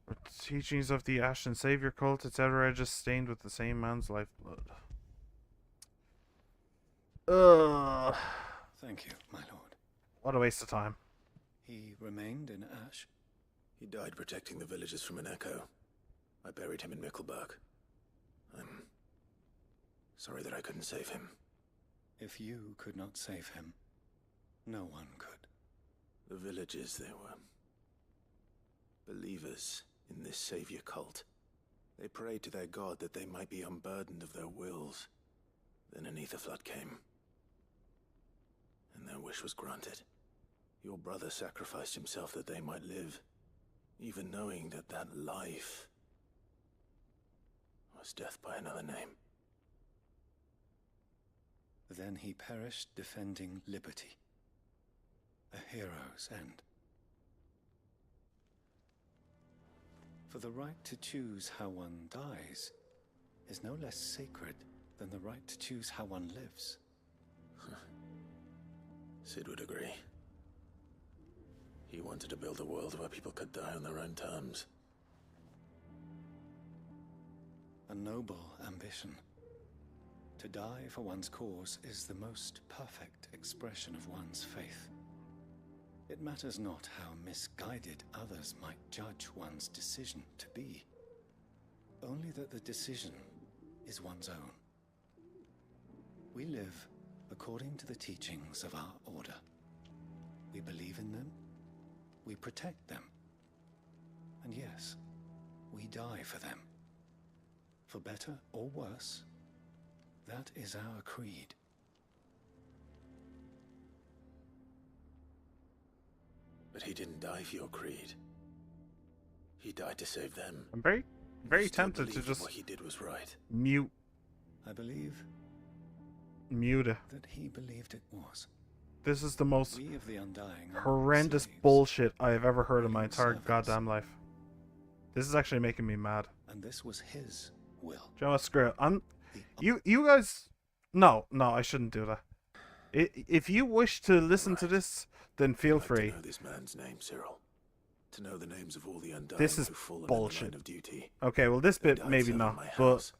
The teachings of the Ashen Savior cult, etc., just stained with the same man's lifeblood. Ugh. Thank you, my lord. What a waste of time. He remained in Ash? He died protecting the villagers from an echo. I buried him in Mickelberg. I'm sorry that I couldn't save him. If you could not save him, no one could. The villagers, they were believers in this savior cult. They prayed to their god that they might be unburdened of their wills. Then an ether flood came, and their wish was granted. Your brother sacrificed himself that they might live, even knowing that that life was death by another name. Then he perished defending liberty. A hero's end. For the right to choose how one dies is no less sacred than the right to choose how one lives. Sid would agree. He wanted to build a world where people could die on their own terms. A noble ambition. To die for one's cause is the most perfect expression of one's faith. It matters not how misguided others might judge one's decision to be. Only that the decision is one's own. We live according to the teachings of our order. We believe in them, we protect them, and yes, we die for them. For better or worse, that is our creed. But he didn't die for your creed. He died to save them. I'm very You still tempted to believe just what he did was right. mute I believe it. that he believed it was. This is the most We of the Undying are horrendous slaves, bullshit I have ever heard in my entire servants. goddamn life. This is actually making me mad. and this was his will. Joe, screw it. You guys... No, I shouldn't do that. If you wish to listen to this, then feel free. To know this man's name, Cyril. To know the names of all the Undying This is who've fallen in bullshit. the line of duty. Okay, well this bit died maybe serving not, my but house.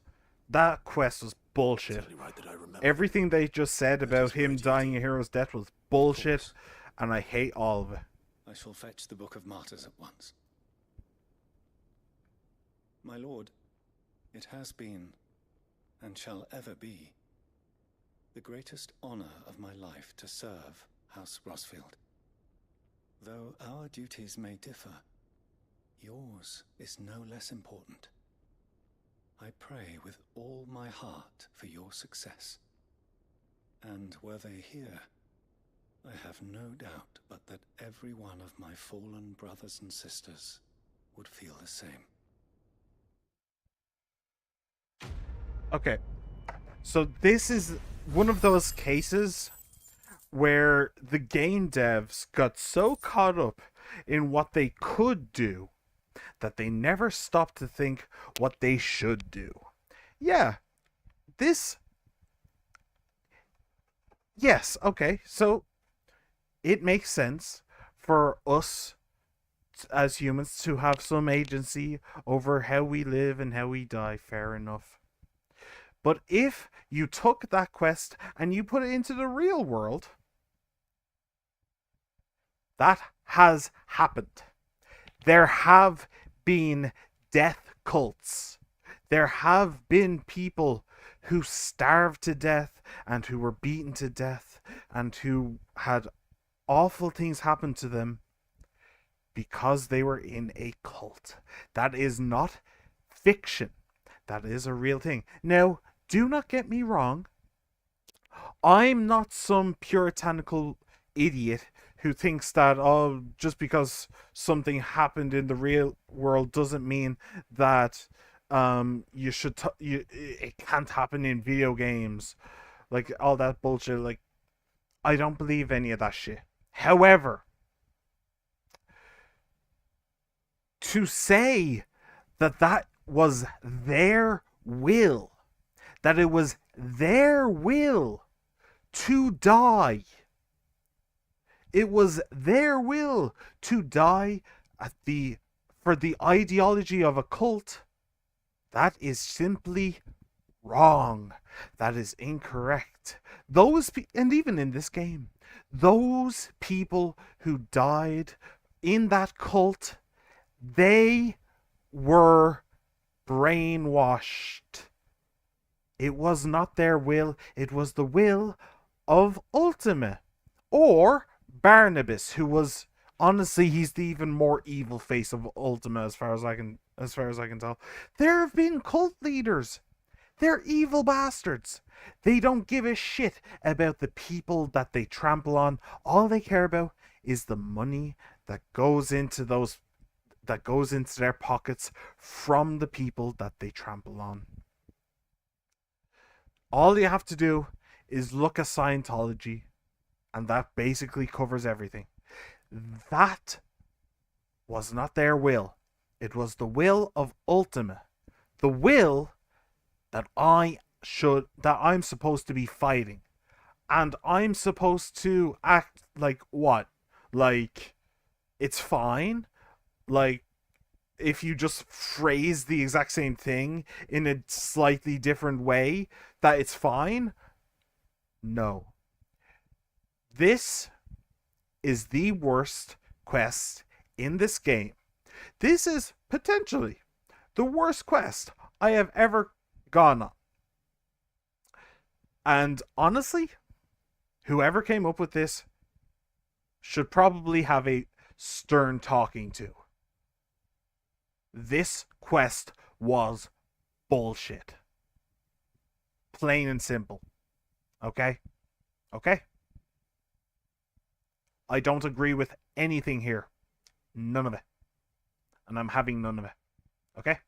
that quest was bullshit. It's only right that I remember. Everything they just said about him dying a hero's death was bullshit, and I hate all of it. I shall fetch the Book of Martyrs at once. My lord, it has been, and shall ever be, the greatest honor of my life to serve House Rosfield. Though our duties may differ, yours is no less important. I pray with all my heart for your success. And were they here, I have no doubt but that every one of my fallen brothers and sisters would feel the same. Okay. So this is one of those cases where the game devs got so caught up in what they could do that they never stopped to think what they should do. Yeah, this... Yes, okay, so it makes sense for us as humans to have some agency over how we live and how we die, fair enough. But if you took that quest and you put it into the real world, that has happened. There have been death cults. There have been people who starved to death and who were beaten to death and who had awful things happen to them because they were in a cult. That is not fiction. That is a real thing. Now, do not get me wrong. I'm not some puritanical idiot who thinks that, oh, just because something happened in the real world doesn't mean that you should it can't happen in video games, like all that bullshit. Like, I don't believe any of that shit. However, to say that that was their will, that it was their will to die, it was their will to die for the ideology of a cult, that is simply wrong. That is incorrect. And even in this game, those people who died in that cult, they were brainwashed. It was not their will, it was the will of Ultima, or Barnabas, who was, honestly, he's the even more evil face of Ultima as far as I can tell. There have been cult leaders. They're evil bastards. They don't give a shit about the people that they trample on. All they care about is the money that goes into their pockets from the people that they trample on. All you have to do is look at Scientology, and that basically covers everything. That was not their will. It was the will of Ultima. The will that I'm supposed to be fighting. And I'm supposed to act like what? Like, it's fine? Like, if you just phrase the exact same thing in a slightly different way, that it's fine? No. This is the worst quest in this game. This is potentially the worst quest I have ever gone on. And honestly, whoever came up with this should probably have a stern talking to. This quest was bullshit. Plain and simple. Okay? Okay? I don't agree with anything here. None of it. And I'm having none of it. Okay?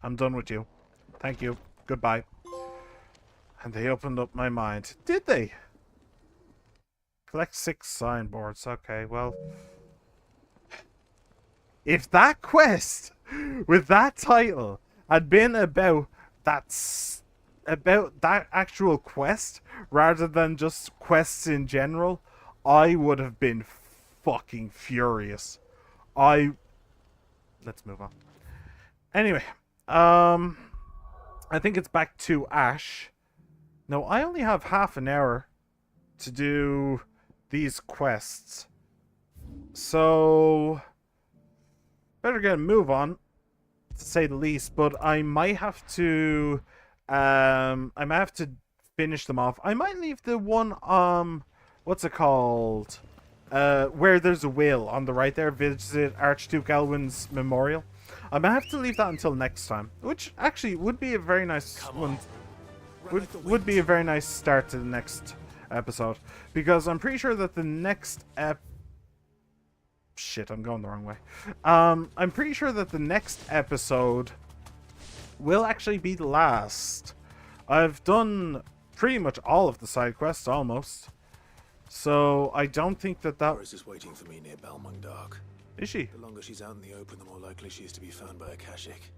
I'm done with you. Thank you. Goodbye. And they opened up my mind. Did they? Collect 6 signboards. Okay, well. If that quest with that title had been about that actual quest rather than just quests in general, I would have been fucking furious. Let's move on. Anyway, I think it's back to Ash. No, I only have half an hour to do these quests. So better get a move on, to say the least, but I might have to finish them off. I might leave the one what's it called? Where there's a will on the right there, visit Archduke Elwin's memorial. I might have to leave that until next time, which actually would be a very nice one. Would be a very nice start to the next episode, because I'm pretty sure that the next shit, I'm going the wrong way. I'm pretty sure that the next episode will actually be the last. I've done pretty much all of the side quests almost, so I don't think that Doris is waiting for me near Balmung Dark. Is she? The longer she's out in the open, the more likely she is to be found by Akashic.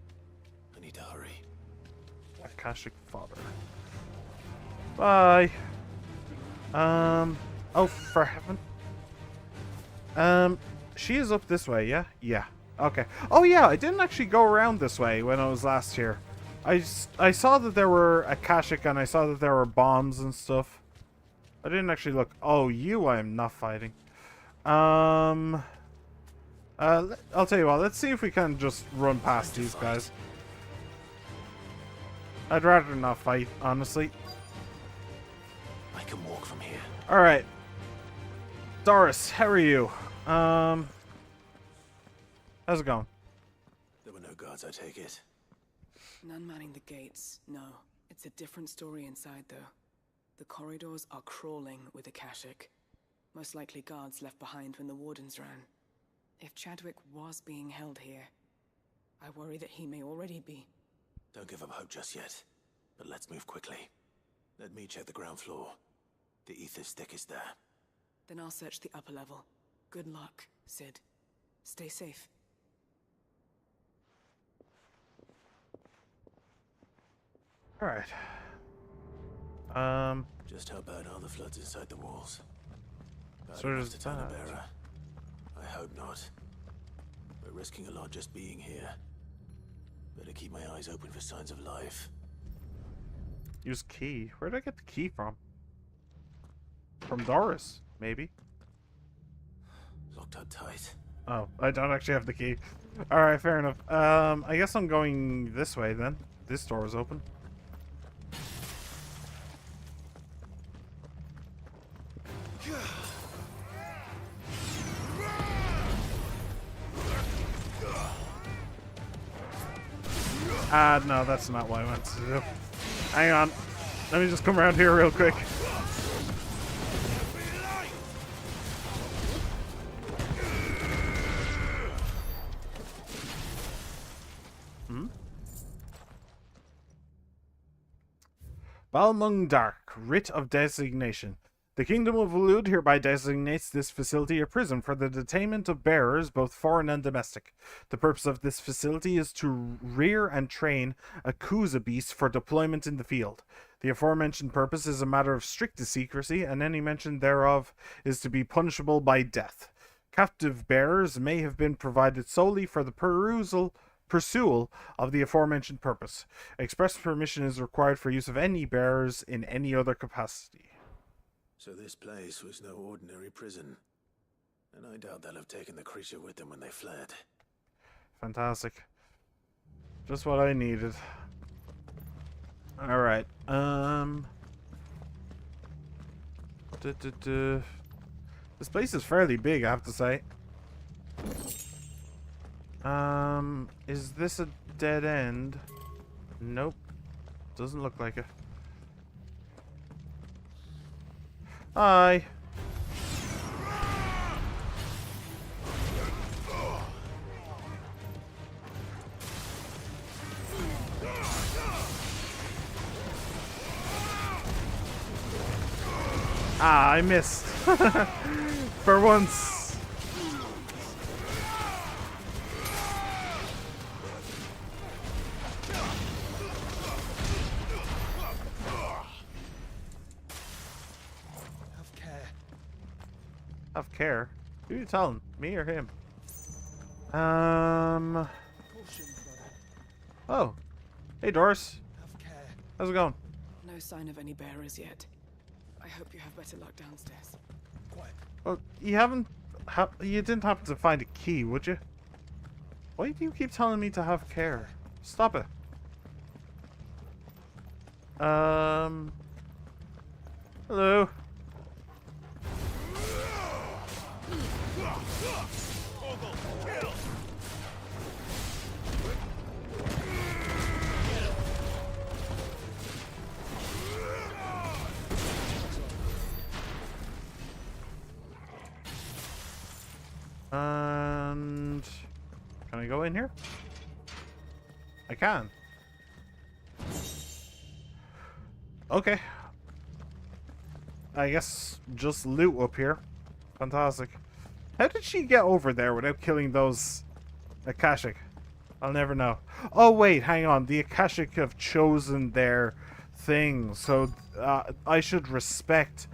I need to hurry. Akashic father. Bye. Oh, for heaven. She is up this way, yeah? Yeah. Okay. Oh, yeah, I didn't actually go around this way when I was last here. I saw that there were Akashic and I saw that there were bombs and stuff. I didn't actually look. Oh, you I am not fighting. I'll tell you what, let's see if we can just run past these guys. I'd rather not fight, honestly. I can walk from here. Alright. Doris, how are you? How's it going? There were no guards, I take it. None manning the gates, no. It's a different story inside, though. The corridors are crawling with Akashic. Most likely guards left behind when the wardens ran. If Chadwick was being held here, I worry that he may already be. Don't give up hope just yet, but let's move quickly. Let me check the ground floor. The ether's thickest there. Then I'll search the upper level. Good luck, Sid. Stay safe. Alright. Just how bad are the floods inside the walls? Bad So enough does to turn a that. bearer? I hope not. We're risking a lot just being here. Better keep my eyes open for signs of life. Use key. Where did I get the key from? From Doris, maybe? Locked up tight. Oh, I don't actually have the key. Alright, fair enough. I guess I'm going this way then. This door is open. No, that's not what I meant to do. Hang on. Let me just come around here real quick. Balmung Dark, Writ of Designation. The Kingdom of Waloed hereby designates this facility a prison for the detainment of bearers, both foreign and domestic. The purpose of this facility is to rear and train a Kuza beast for deployment in the field. The aforementioned purpose is a matter of strictest secrecy, and any mention thereof is to be punishable by death. Captive bearers may have been provided solely for the pursual of the aforementioned purpose. Express permission is required for use of any bearers in any other capacity. So this place was no ordinary prison. And I doubt they'll have taken the creature with them when they fled. Fantastic. Just what I needed. Alright, This place is fairly big, I have to say. Is this a dead end? Nope. Doesn't look like it. Hi. Ah, I missed. For once. Have care. Who are you telling? Me or him? Oh. Hey, Doris. How's it going? No sign of any bearers yet. I hope you have better luck downstairs. Well, you haven't... you didn't happen to find a key, would you? Why do you keep telling me to have care? Stop it. Hello. And can I go in here? I can. Okay. I guess just loot up here. Fantastic. How did she get over there without killing those Akashic? I'll never know. Oh wait, hang on. The Akashic have chosen their thing, so I should respect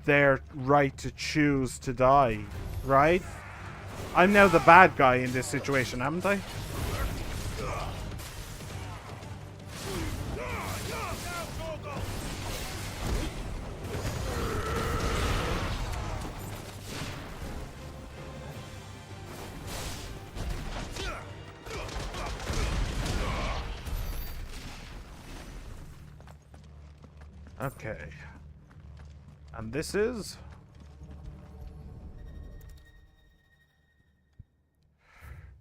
their right to choose to die, right? I'm now the bad guy in this situation, haven't I? Okay. And this is...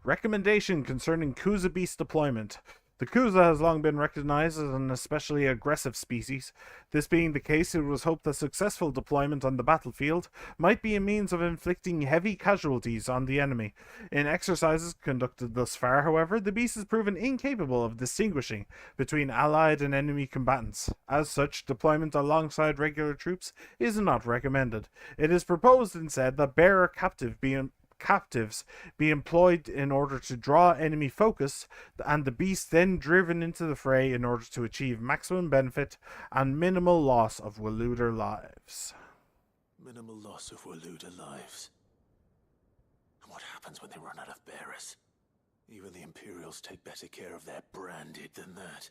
Recommendation concerning Kuza beast deployment. The Kuza has long been recognized as an especially aggressive species. This being the case, it was hoped that successful deployment on the battlefield might be a means of inflicting heavy casualties on the enemy. In exercises conducted thus far, however, the beast has proven incapable of distinguishing between allied and enemy combatants. As such, deployment alongside regular troops is not recommended. It is proposed instead that bearer captives be employed in order to draw enemy focus, and the beast then driven into the fray in order to achieve maximum benefit and minimal loss of Waluder lives. Minimal loss of Waluder lives. And what happens when they run out of bearers? Even the Imperials take better care of their branded than that.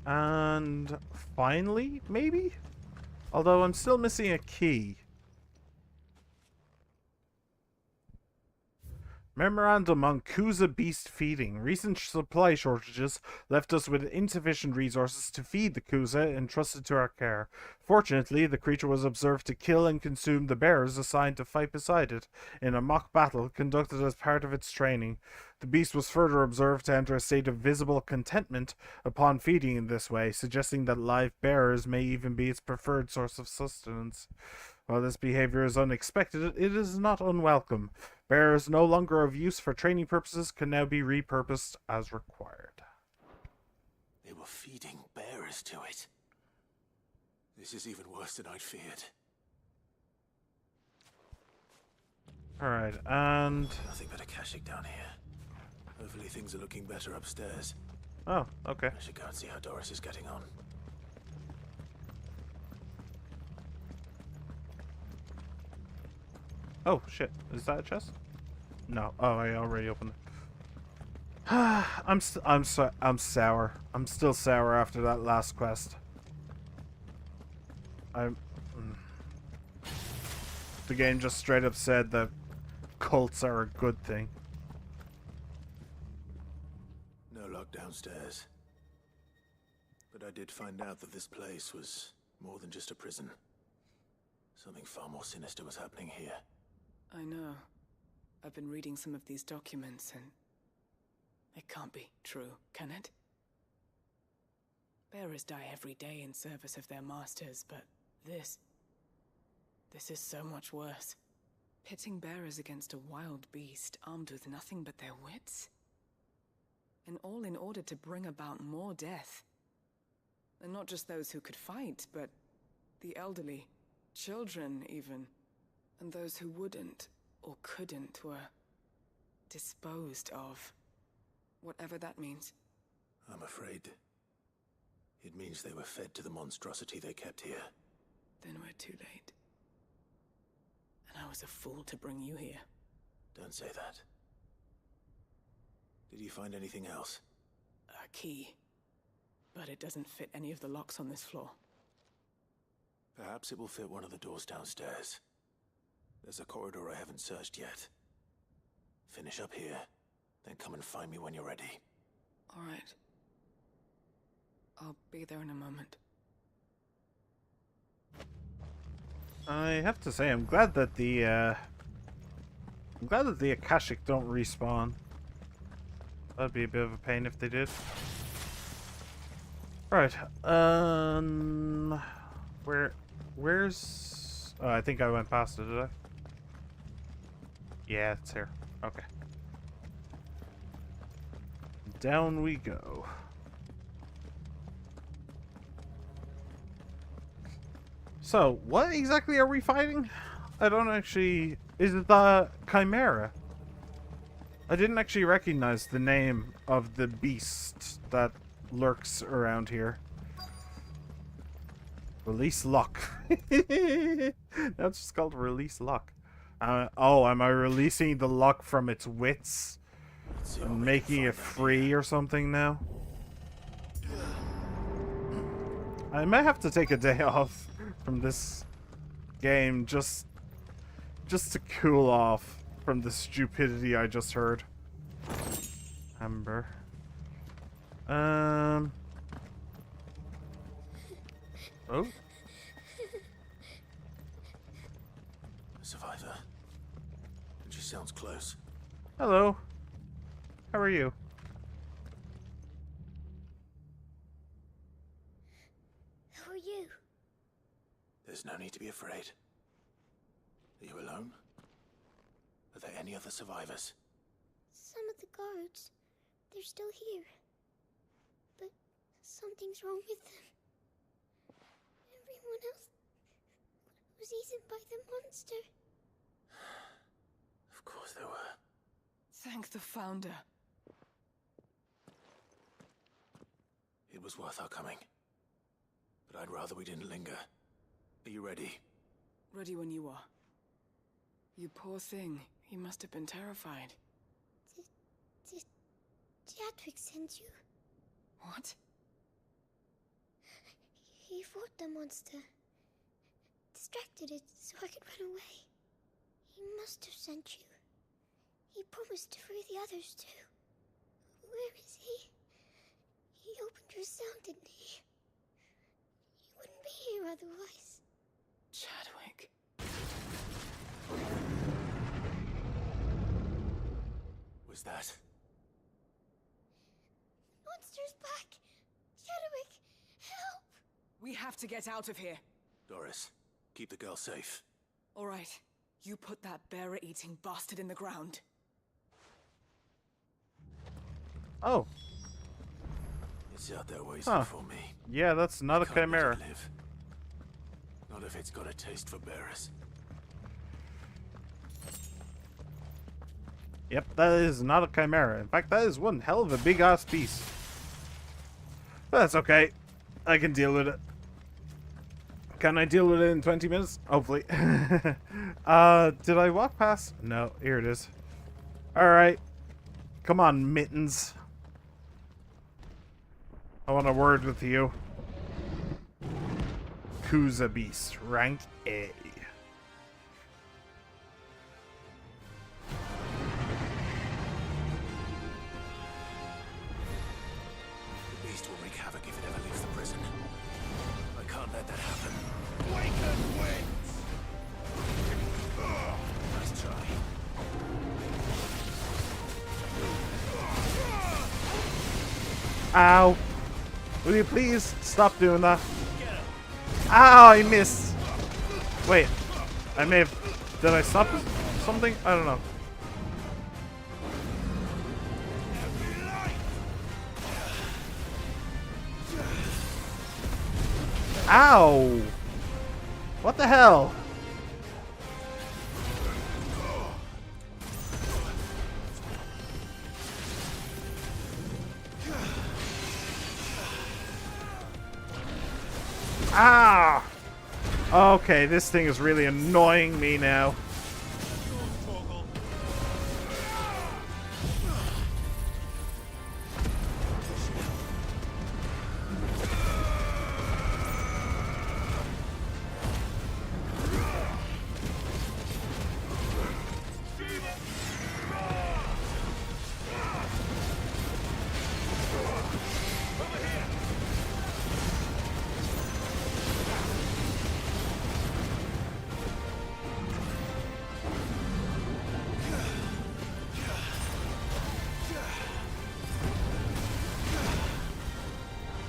And finally, maybe? Although I'm still missing a key. Memorandum on Kuza beast feeding. Recent supply shortages left us with insufficient resources to feed the Kuza entrusted to our care. Fortunately, the creature was observed to kill and consume the bearers assigned to fight beside it in a mock battle conducted as part of its training. The beast was further observed to enter a state of visible contentment upon feeding in this way, suggesting that live bearers may even be its preferred source of sustenance. While this behavior is unexpected, it is not unwelcome. Bearers no longer of use for training purposes can now be repurposed as required. They were feeding bearers to it. This is even worse than I'd feared. Alright, and... Nothing but Akashic down here. Hopefully things are looking better upstairs. Oh, okay. I should go and see how Doris is getting on. Oh, shit. Is that a chest? No. Oh, I already opened it. I'm sour. I'm still sour after that last quest. The game just straight up said that cults are a good thing. No luck downstairs. But I did find out that this place was more than just a prison. Something far more sinister was happening here. I know. I've been reading some of these documents, and it can't be true, can it? Bearers die every day in service of their masters, but this is so much worse. Pitting bearers against a wild beast armed with nothing but their wits? And all in order to bring about more death. And not just those who could fight, but the elderly, children even. And those who wouldn't, or couldn't, were disposed of. Whatever that means. I'm afraid it means they were fed to the monstrosity they kept here. Then we're too late. And I was a fool to bring you here. Don't say that. Did you find anything else? A key. But it doesn't fit any of the locks on this floor. Perhaps it will fit one of the doors downstairs. There's a corridor I haven't searched yet. Finish up here, then come and find me when you're ready. All right. I'll be there in a moment. I have to say, I'm glad that the Akashic don't respawn. That'd be a bit of a pain if they did. Right. Where's? Oh, I think I went past it. Did I? Yeah, it's here. Okay. Down we go. So, what exactly are we fighting? I don't actually... Is it the Chimera? I didn't actually recognize the name of the beast that lurks around here. Release Luck. That's just called Release Luck. Oh, am I releasing the luck from its wits? And making it free or something now? I might have to take a day off from this game just to cool off from the stupidity I just heard. Amber. Oh. A survivor. And she sounds close. Hello. How are you? Who are you? There's no need to be afraid. Are you alone? Are there any other survivors? Some of the guards. They're still here. But something's wrong with them. Everyone else was eaten by the monster. Of course there were. Thank the Founder. It was worth our coming. But I'd rather we didn't linger. Are you ready? Ready when you are. You poor thing. You must have been terrified. Did Jadwick send you? What? He fought the monster. Distracted it so I could run away. He must have sent you. He promised to free the others too. Where is he? He opened your cell, didn't he? He wouldn't be here otherwise. Chadwick. Was that? Monster's back! Chadwick, help! We have to get out of here. Doris, keep the girl safe. All right. You put that bearer-eating bastard in the ground. Oh. It's out there waiting for me. Yeah, that's not a Can't let chimera. it live. Not if it's got a taste for bearers. Yep, that is not a chimera. In fact, that is one hell of a big-ass beast. But that's okay. I can deal with it. Can I deal with it in 20 minutes? Hopefully. Did I walk past? No, here it is. Alright. Come on, Mittens. I want a word with you. Kuza Beast, rank A. The beast will wreak havoc if it ever leaves the prison. I can't let that happen. Waken wings! Nice try. Ow. Will you please stop doing that? Ow, I missed. Wait. I may have... Did I stop something? I don't know. Ow! What the hell? Ah! Okay, this thing is really annoying me now.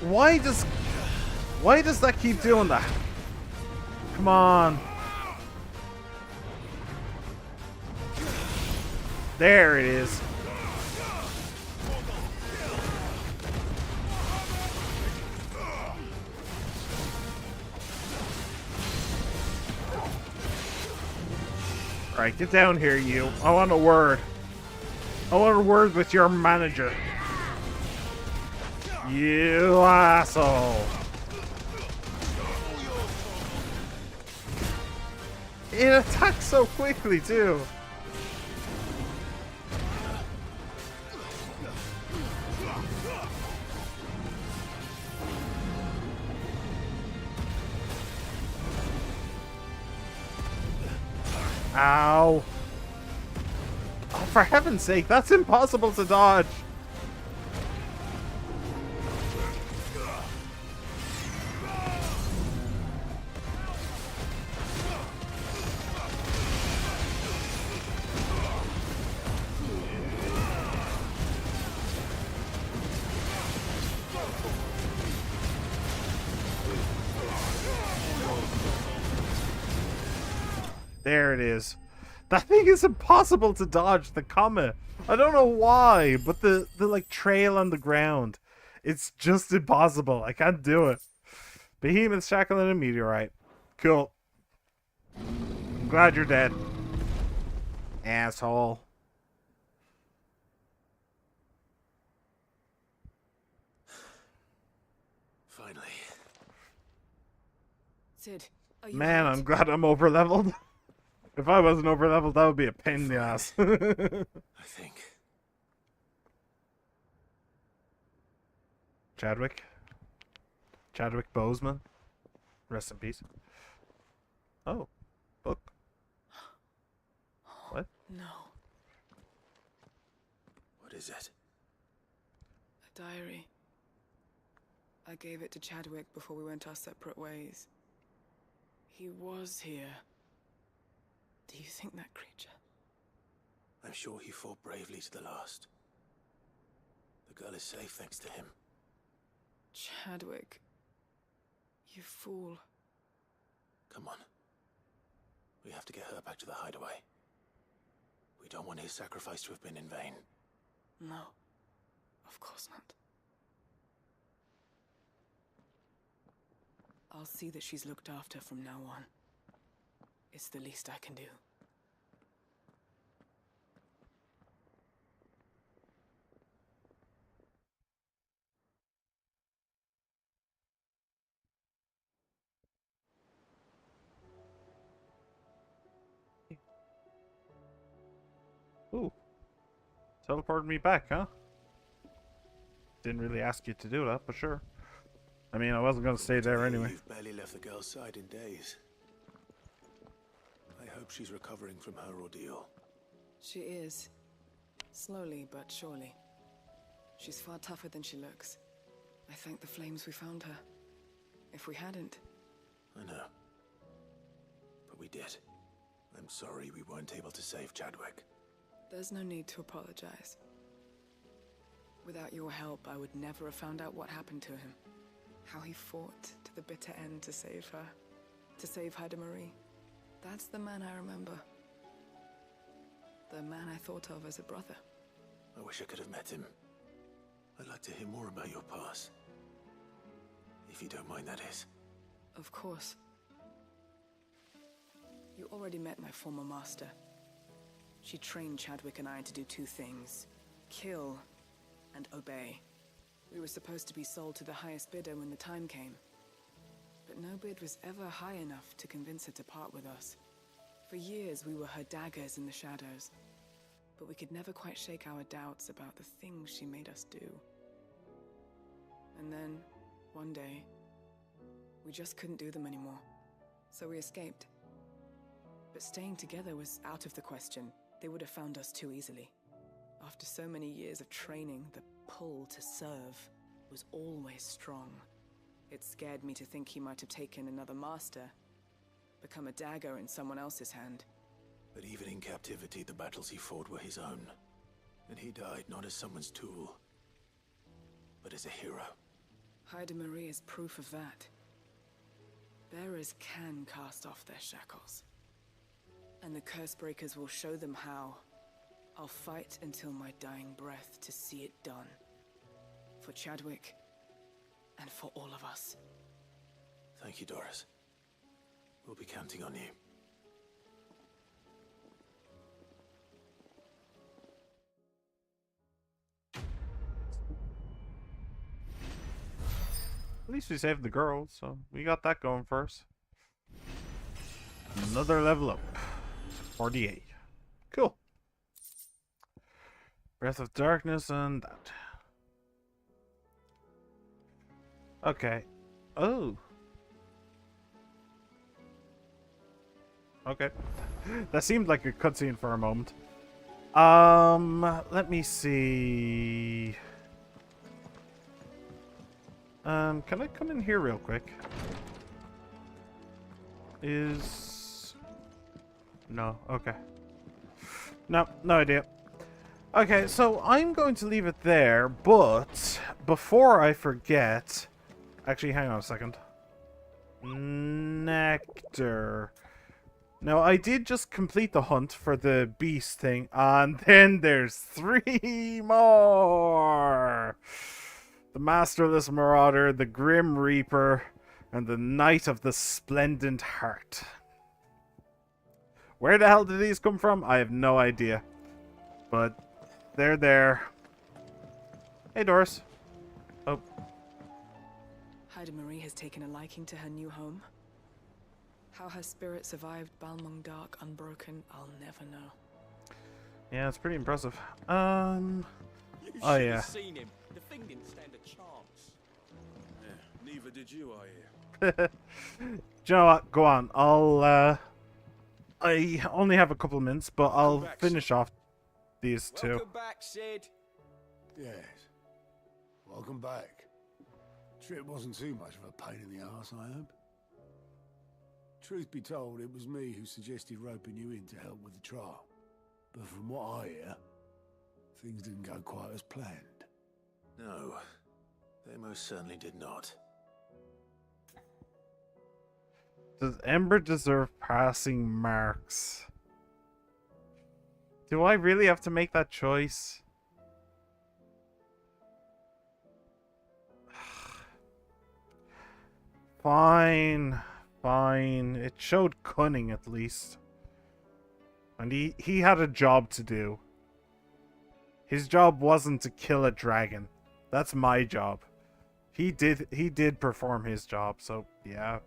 Why does that keep doing that? Come on. There it is. Alright, get down here, you. I want a word. I want a word with your manager. You asshole. It attacks so quickly, too. Ow. Oh, for heaven's sake, that's impossible to dodge. There it is. That thing is impossible to dodge, the comet. I don't know why, but the like trail on the ground. It's just impossible. I can't do it. Behemoth shackling a meteorite. Cool. I'm glad you're dead. Asshole. Finally. Sid, are you Man, hurt? I'm glad I'm over leveled. If I wasn't over leveled, that would be a pain in the ass. I think. Chadwick Boseman. Rest in peace. Oh, book. What? No. What is it? A diary. I gave it to Chadwick before we went our separate ways. He was here. Do you think that creature? I'm sure he fought bravely to the last. The girl is safe thanks to him. Chadwick. You fool. Come on. We have to get her back to the hideaway. We don't want his sacrifice to have been in vain. No. Of course not. I'll see that she's looked after from now on. It's the least I can do. Ooh. Teleported me back, huh? Didn't really ask you to do that, but sure. I mean, I wasn't going to stay there anyway. You've barely left the girl's side in days. I hope she's recovering from her ordeal. She is. Slowly but surely. She's far tougher than she looks. I thank the flames we found her. If we hadn't... I know. But we did. I'm sorry we weren't able to save Chadwick. There's no need to apologize. Without your help, I would never have found out what happened to him. How he fought to the bitter end to save her. To save Haida Marie. That's the man I remember. The man I thought of as a brother. I wish I could have met him. I'd like to hear more about your past. If you don't mind, that is. Of course. You already met my former master. She trained Chadwick and I to do two things. Kill and obey. We were supposed to be sold to the highest bidder when the time came. But no bid was ever high enough to convince her to part with us. For years we were her daggers in the shadows. But we could never quite shake our doubts about the things she made us do. And then, one day, we just couldn't do them anymore. So we escaped. But staying together was out of the question. They would have found us too easily. After so many years of training, the pull to serve was always strong. It scared me to think he might have taken another master, become a dagger in someone else's hand. But even in captivity, the battles he fought were his own. And he died not as someone's tool, but as a hero. Haida Marie is proof of that. Bearers can cast off their shackles. And the Cursebreakers will show them how. I'll fight until my dying breath to see it done. For Chadwick, and for all of us. Thank you, Doris. We'll be counting on you. At least we saved the girl, so we got that going first. Another level up. 48. Cool. Breath of Darkness and that. Okay. Oh. Okay. That seemed like a cutscene for a moment. Let me see. Can I come in here real quick? No, okay. No idea. Okay, so I'm going to leave it there, but before I forget... Actually, hang on a second. Nectar. Now, I did just complete the hunt for the beast thing, and then there's 3 more! The Masterless Marauder, the Grim Reaper, and the Knight of the Splendid Heart. Where the hell did these come from? I have no idea. But they're there. Hey, Doris. Oh. Haida Marie has taken a liking to her new home. How her spirit survived Balmung Dark unbroken, I'll never know. Yeah, it's pretty impressive. You Oh, should yeah. have seen him. The thing didn't stand a chance. Yeah, neither did you, I Do hear. you know what? Go on. I only have a couple of minutes, but I'll finish off these two. Welcome back, Sid. Yes. Welcome back. Trip wasn't too much of a pain in the arse, I hope. Truth be told, it was me who suggested roping you in to help with the trial. But from what I hear, things didn't go quite as planned. No, they most certainly did not. Does Ember deserve passing marks? Do I really have to make that choice? Fine. It showed cunning at least. And he had a job to do. His job wasn't to kill a dragon. That's my job. He did perform his job, so yeah.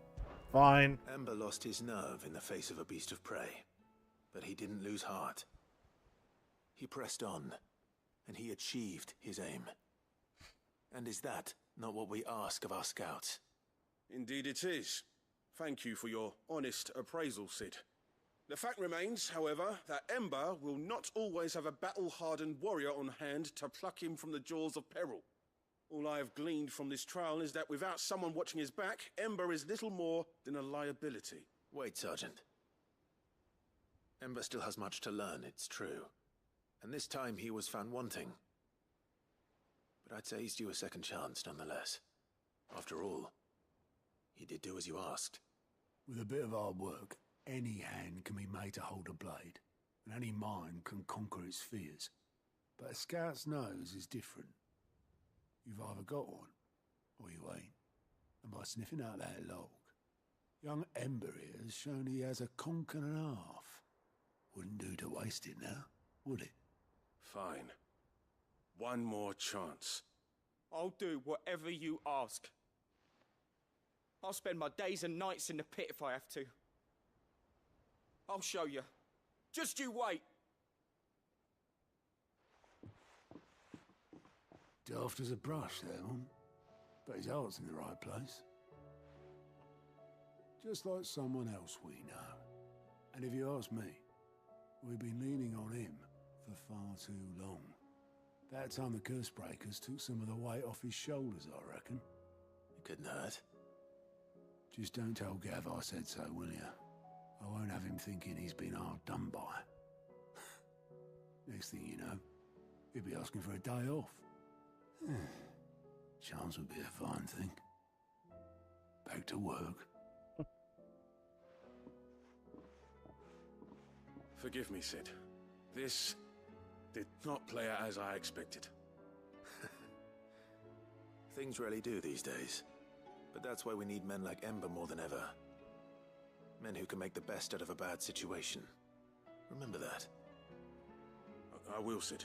Fine. Ember lost his nerve in the face of a beast of prey. But he didn't lose heart. He pressed on, and he achieved his aim. And is that not what we ask of our scouts? Indeed it is. Thank you for your honest appraisal, Sid. The fact remains, however, that Ember will not always have a battle-hardened warrior on hand to pluck him from the jaws of peril. All I have gleaned from this trial is that without someone watching his back, Ember is little more than a liability. Wait, Sergeant. Ember still has much to learn, it's true. And this time he was found wanting. But I'd say he's due a second chance, nonetheless. After all, he did do as you asked. With a bit of hard work, any hand can be made to hold a blade, and any mind can conquer its fears. But a scout's nose is different. You've either got one, or you ain't. And by sniffing out that log, young Ember here has shown he has a conch and a half. Wouldn't do to waste it now, would it? Fine. One more chance. I'll do whatever you ask. I'll spend my days and nights in the pit if I have to. I'll show you. Just you wait. Daft as a brush, that one. But his heart's in the right place. Just like someone else we know. And if you ask me, we've been leaning on him for far too long. That time the Cursebreakers took some of the weight off his shoulders, I reckon. It couldn't hurt. Just don't tell Gav I said so, will you? I won't have him thinking he's been hard done by. Next thing you know, he'll be asking for a day off. Chance would be a fine thing. Back to work. Forgive me, Sid. This did not play out as I expected. Things really do these days. But that's why we need men like Ember more than ever. Men who can make the best out of a bad situation. Remember that. I will, Sid.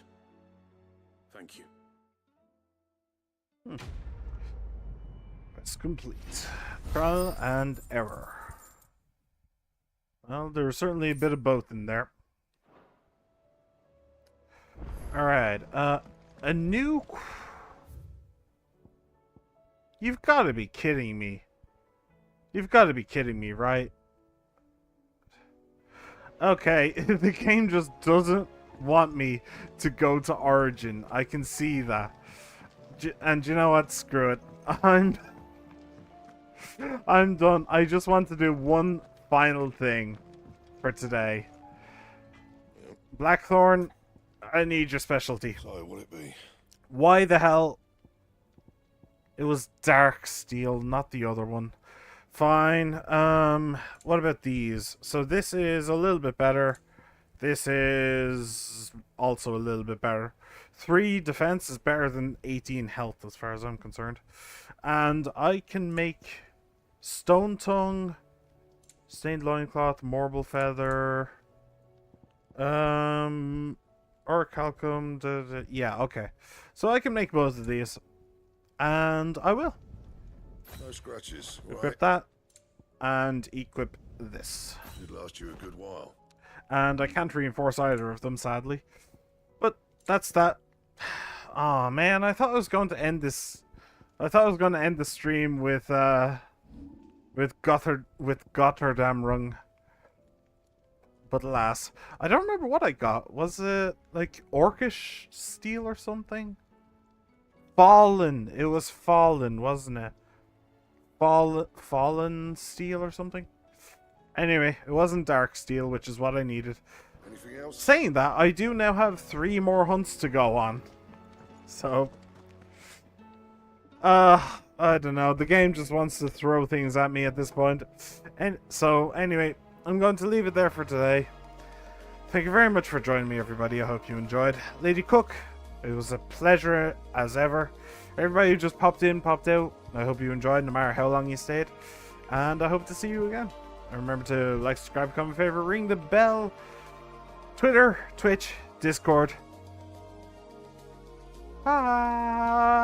Thank you. Quest complete. Trial and error. Well, there's certainly a bit of both in there. Alright, a new... You've got to be kidding me. You've got to be kidding me, right? Okay, the game just doesn't want me to go to Origin. I can see that. And you know what? Screw it. I'm done. I just want to do one final thing for today. Blackthorn, I need your specialty. So, will it be? Why the hell? It was Dark Steel, not the other one. Fine. What about these? So this is a little bit better. This is also a little bit better. 3 defense is better than 18 health as far as I'm concerned. And I can make Stone Tongue, Stained Loincloth, Marble Feather, Orichalcum, yeah, okay. So I can make both of these. And I will. No scratches, Equip that. And equip this. It'd last you a good while. And I can't reinforce either of them, sadly. But that's that. Oh man, I thought I was going to end this. I thought I was going to end the stream with Gotterdam Rung. But alas, I don't remember what I got. Was it like Orcish Steel or something? Fallen. It was Fallen, wasn't it? Fallen Steel or something? Anyway, it wasn't Dark Steel, which is what I needed. Anything else? Saying that, I do now have 3 more hunts to go on. So... I don't know. The game just wants to throw things at me at this point. And so, anyway, I'm going to leave it there for today. Thank you very much for joining me, everybody. I hope you enjoyed. Lady Cook, it was a pleasure as ever. Everybody who just popped in, popped out, I hope you enjoyed no matter how long you stayed. And I hope to see you again. And remember to like, subscribe, comment, favorite, ring the bell. Twitter, Twitch, Discord. Bye!